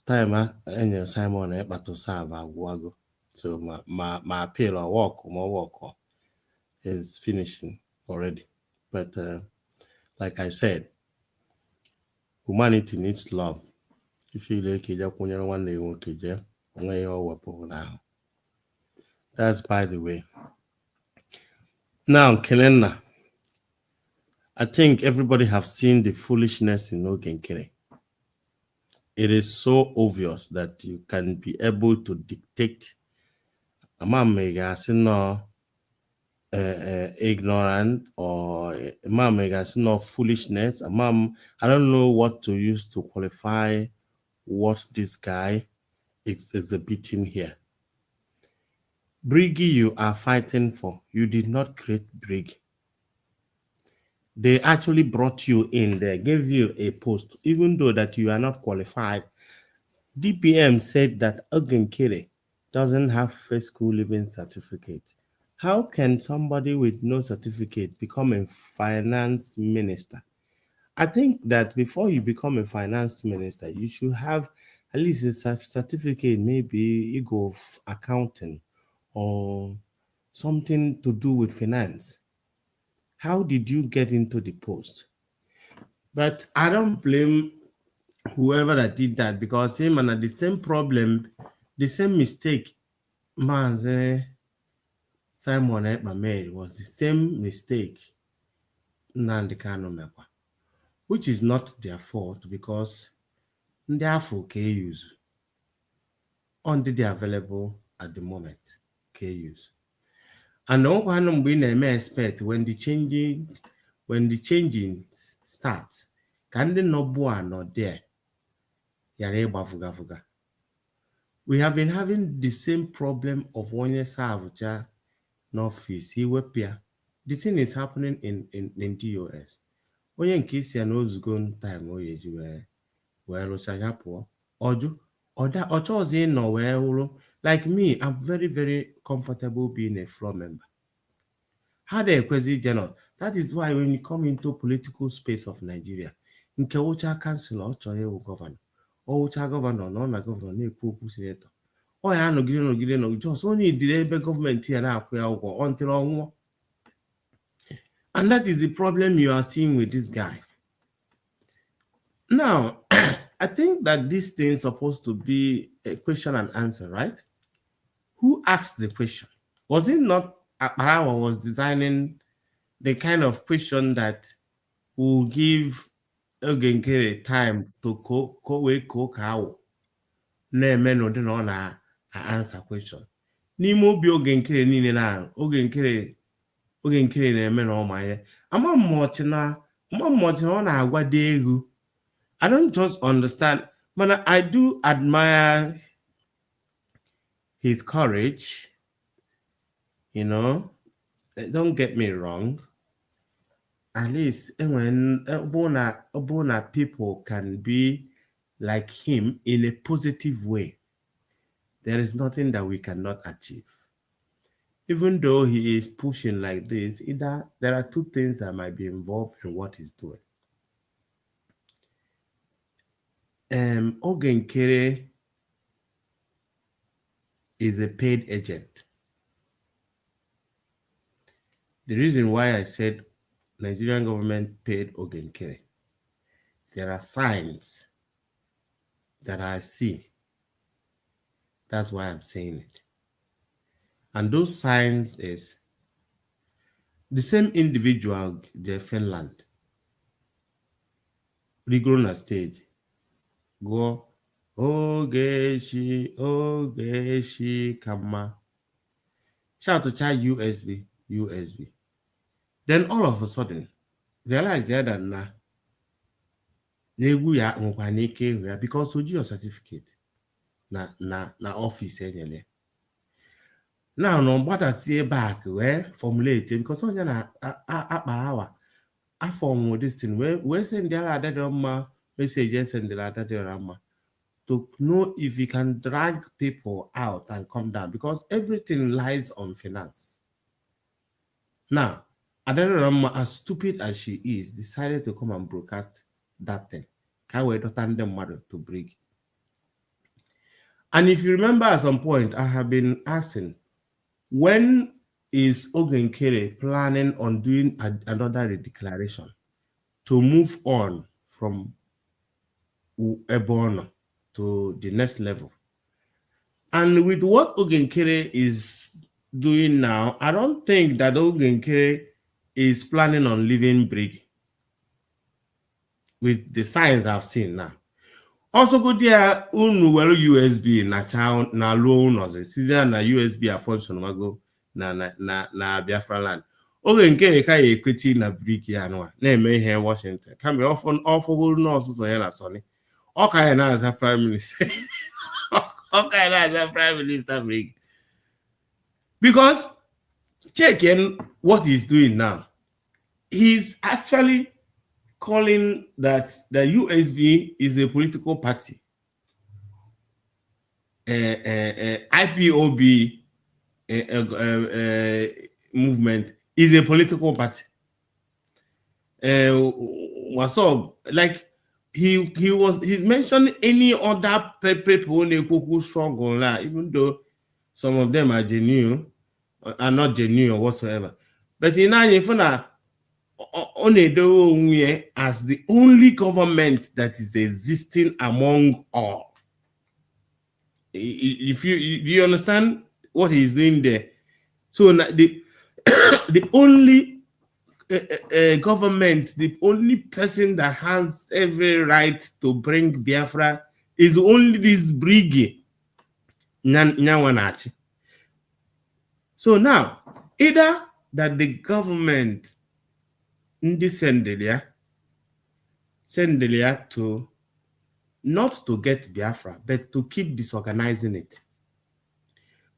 Time any Simon to serve agwago. So my appeal or work is finishing already. But like I said, humanity needs love. If you like one day, that's by the way. Now, Kenenna, I think everybody have seen the foolishness in Oge Nkere. It is so obvious that you can be able to dictate. Ignorant or no foolishness. I don't know what to use to qualify what this guy is exhibiting here. Briggy, you are fighting for. You did not create Briggy. They actually brought you in there, gave you a post, even though that you are not qualified. DPM said that Oge Nkere doesn't have first school living certificate. How can somebody with no certificate become a finance minister? I think that before you become a finance minister, you should have at least a certificate, maybe you go accounting or something to do with finance. How did you get into the post? But I don't blame whoever that did that, because him and the same problem, the same mistake, man, Simon Ekpa made was the same mistake Nnamdi Kanu mekwa, which is not their fault, because ndị afọ KUs only they available at the moment, KUs. And the one we may expect when the changing starts, can the no boa not there? We have been having the same problem of 1 year Savucha Northeast. The thing is happening in the US. When in case you know gone time where Oju or that or no where like me, I'm very, very comfortable being a floor member. How they general. That is why when you come into political space of Nigeria, in Kewucha councillor or governor, or governor, non-governor, na-ekwu senator. Oh, ya nọgide no just only the government here now until on. And that is the problem you are seeing with this guy. Now, I think that this thing is supposed to be a question and answer, right? Who asked the question? Was it not Akbarawa was designing the kind of question that will give Oge Nkere time to cow? No, answer question. N'ime obi Oge Nkere niile na Oge Nkere na-eme na ọma ama mmụọchi na ọ na-agwa dị egwu. I don't just understand, but I do admire his courage. You know, don't get me wrong. at least when people can be like him in a positive way, there is nothing that we cannot achieve. Even though he is pushing like this, either there are two things that might be involved in what he's doing. Oge Nkere is a paid agent. The reason why I said Nigerian government paid Oge Nkere, there are signs that I see. That's why I'm saying it. And those signs is the same individual, the Finland, Rigoro on stage, go, Oge Kama. Shout to child USB. Then all of a sudden, realize that now, because of your certificate na office enyele. Now no matter tie back where formulate because on na akparawa I form this thing where send the other messages and the other to know if you can drag people out and come down because everything lies on finance. Now, Adarama, as stupid as she is, decided to come and broadcast that thing. Can't wait to turn them mother to break. And if you remember at some point, I have been asking, when is Oge Nkere planning on doing another declaration to move on from Ebono to the next level? And with what Oge Nkere is doing now, I don't think that Oge Nkere is planning on leaving Brig with the signs I've seen now. Also, go there, USB na loan or the season na USB a function mago na Biafra land. Oge Nkere ka equity na Brig ya no na eme here Washington. Can be often awful no so ya na Sonny. Okay, now as a prime minister. Okay, now as a prime minister Brig. Because checking what he's doing now, he's actually calling that the USB is a political party. IPOB movement is a political party. What's up? Like he's mentioned any other people who struggle now, even though some of them are genuine, are not genuine whatsoever. But in as the only government that is existing among all. If you understand what he's doing there, so the the only government, the only person that has every right to bring Biafra is only this Brig. So now, either that the government send to not to get Biafra, but to keep disorganizing it.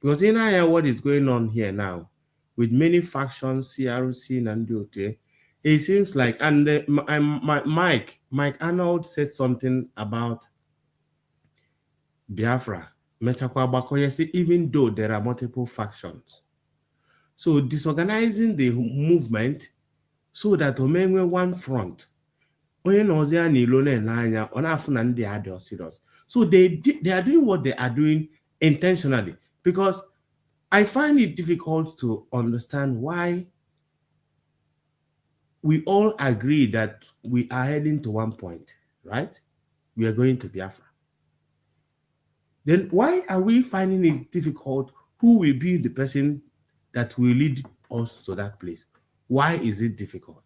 Because in here, what is going on here now, with many factions, CRC, Nandiote, it seems like, and Mike Arnold said something about Biafra, even though there are multiple factions. So disorganizing the movement so that we one front. So they are doing what they are doing intentionally, because I find it difficult to understand why we all agree that we are heading to one point, right? We are going to Biafra. Then why are we finding it difficult who will be the person that will lead us to that place? Why is it difficult?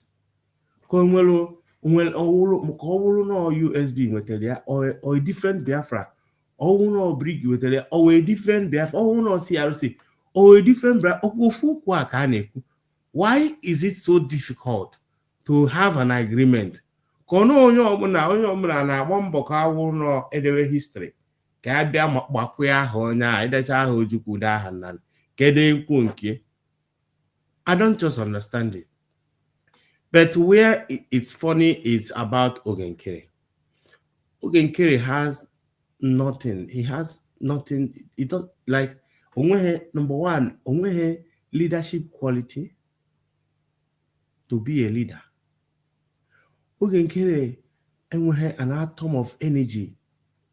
When all USB or a different Biafra, or no Brig or a different Biafra, or no CRC, or a different why is it so difficult to have an agreement? History. I don't just understand it. But where it's funny is about Oge Nkere. Oge Nkere has nothing. He has nothing. He don't like number one, leadership quality to be a leader. Oge Nkere an atom of energy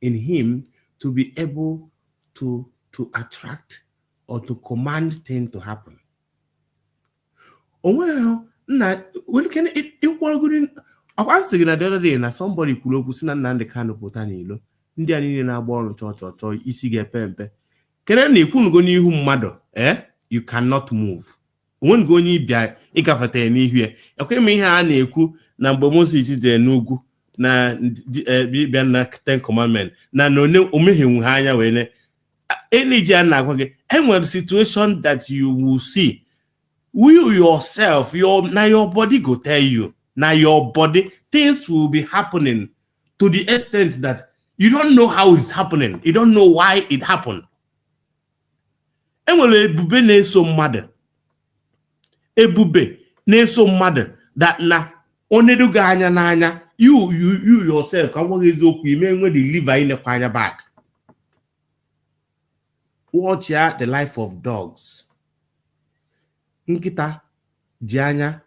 in him to be able to attract or to command things to happen. I was saying the other day na somebody could look na Nnamdi Kanu pụta n'ilo ndị a niile na-agba ọrụ chọọ isi ga-epe mpe kere na ekwu ngo n'ihu mmadụ you cannot move onwe ngo onye bịa ịgafete n'ihu ya ekwe m ihe a na-ekwu na mgbe Moses je n'ugwu na bịa na Ten Commandment na omeghenwu ha anya wee energy a na-agwa gị enwere situation that you will see you yourself your body go tell you. Now your body, things will be happening to the extent that you don't know how it's happening. You don't know why it happened. Ebube na-eso mmadụ. Ebube na-eso mmadụ that na oneduga anya n'anya you yourself ka nwa eziokwu ime nwe the liver inekwa anya back. Watch the life of dogs. Nkịta ji anya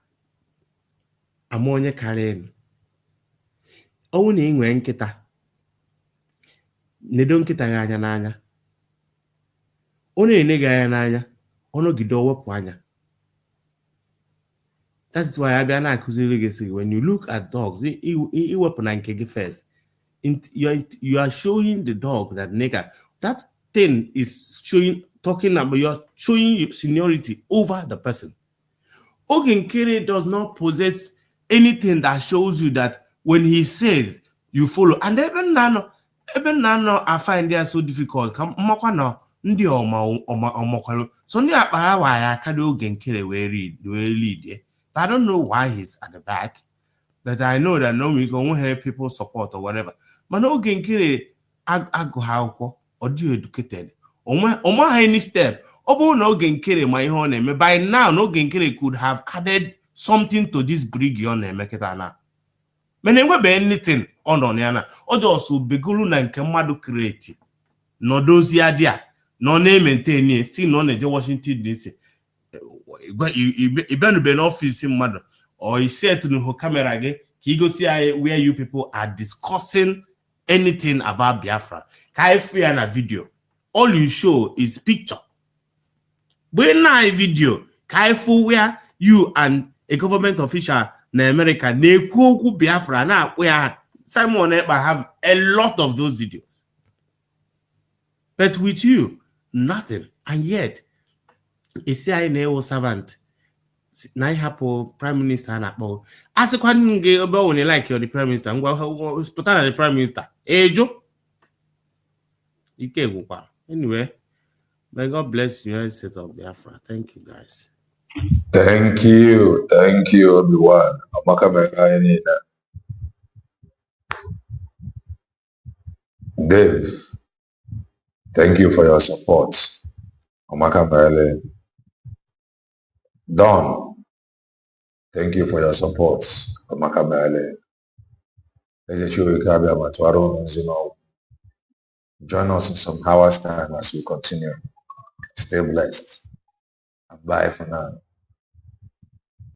ama onye karịrị ọnwụ na inwe nkịta nedo nkịta ya anya n'anya ọ na-enega anya n'anya ọnọgide owepụ anya. That is why abịa na-akụziri gị sị when you look at dogs iwepụ na nke gị first you are showing the dog that nigga that thing is talking about you're showing your seniority over the person. Oge Nkere does not possess anything that shows you that when he says you follow. And even now I find they are so difficult. So ndị akpara wa ya akada Oge Nkere we lead. But I don't know why he's at the back. But I know that no we can help people support or whatever. But Oge Nkere ago or do educated. Oma any step. Obo no Oge Nkere my own. By now Oge Nkere could have added something to this brig on Meketana. Menenwe be anything on yana. Ojo so begulu na nke mmadu create. No dozi adia. No name maintain it. See no neje Washington DC. Ibenu be no office mmadu. Or he said to the camera again. He go see where you people are discussing anything about Biafra. Kai free na video. All you show is picture. When na video, kai fu where you and a government official in America, Biafra, now where Simon Ekpa have a lot of those videos. But with you, nothing. And yet, a CIA servant, Naihapo Prime Minister, as a question about like you're the Prime Minister, the Prime Minister. Joe? Anyway, may God bless the United States of Biafra. Thank you, guys. Thank you, everyone. Dave, thank you for your support. Don, thank you for your support. Join us in some hours time as we continue. Stay blessed. And bye for now.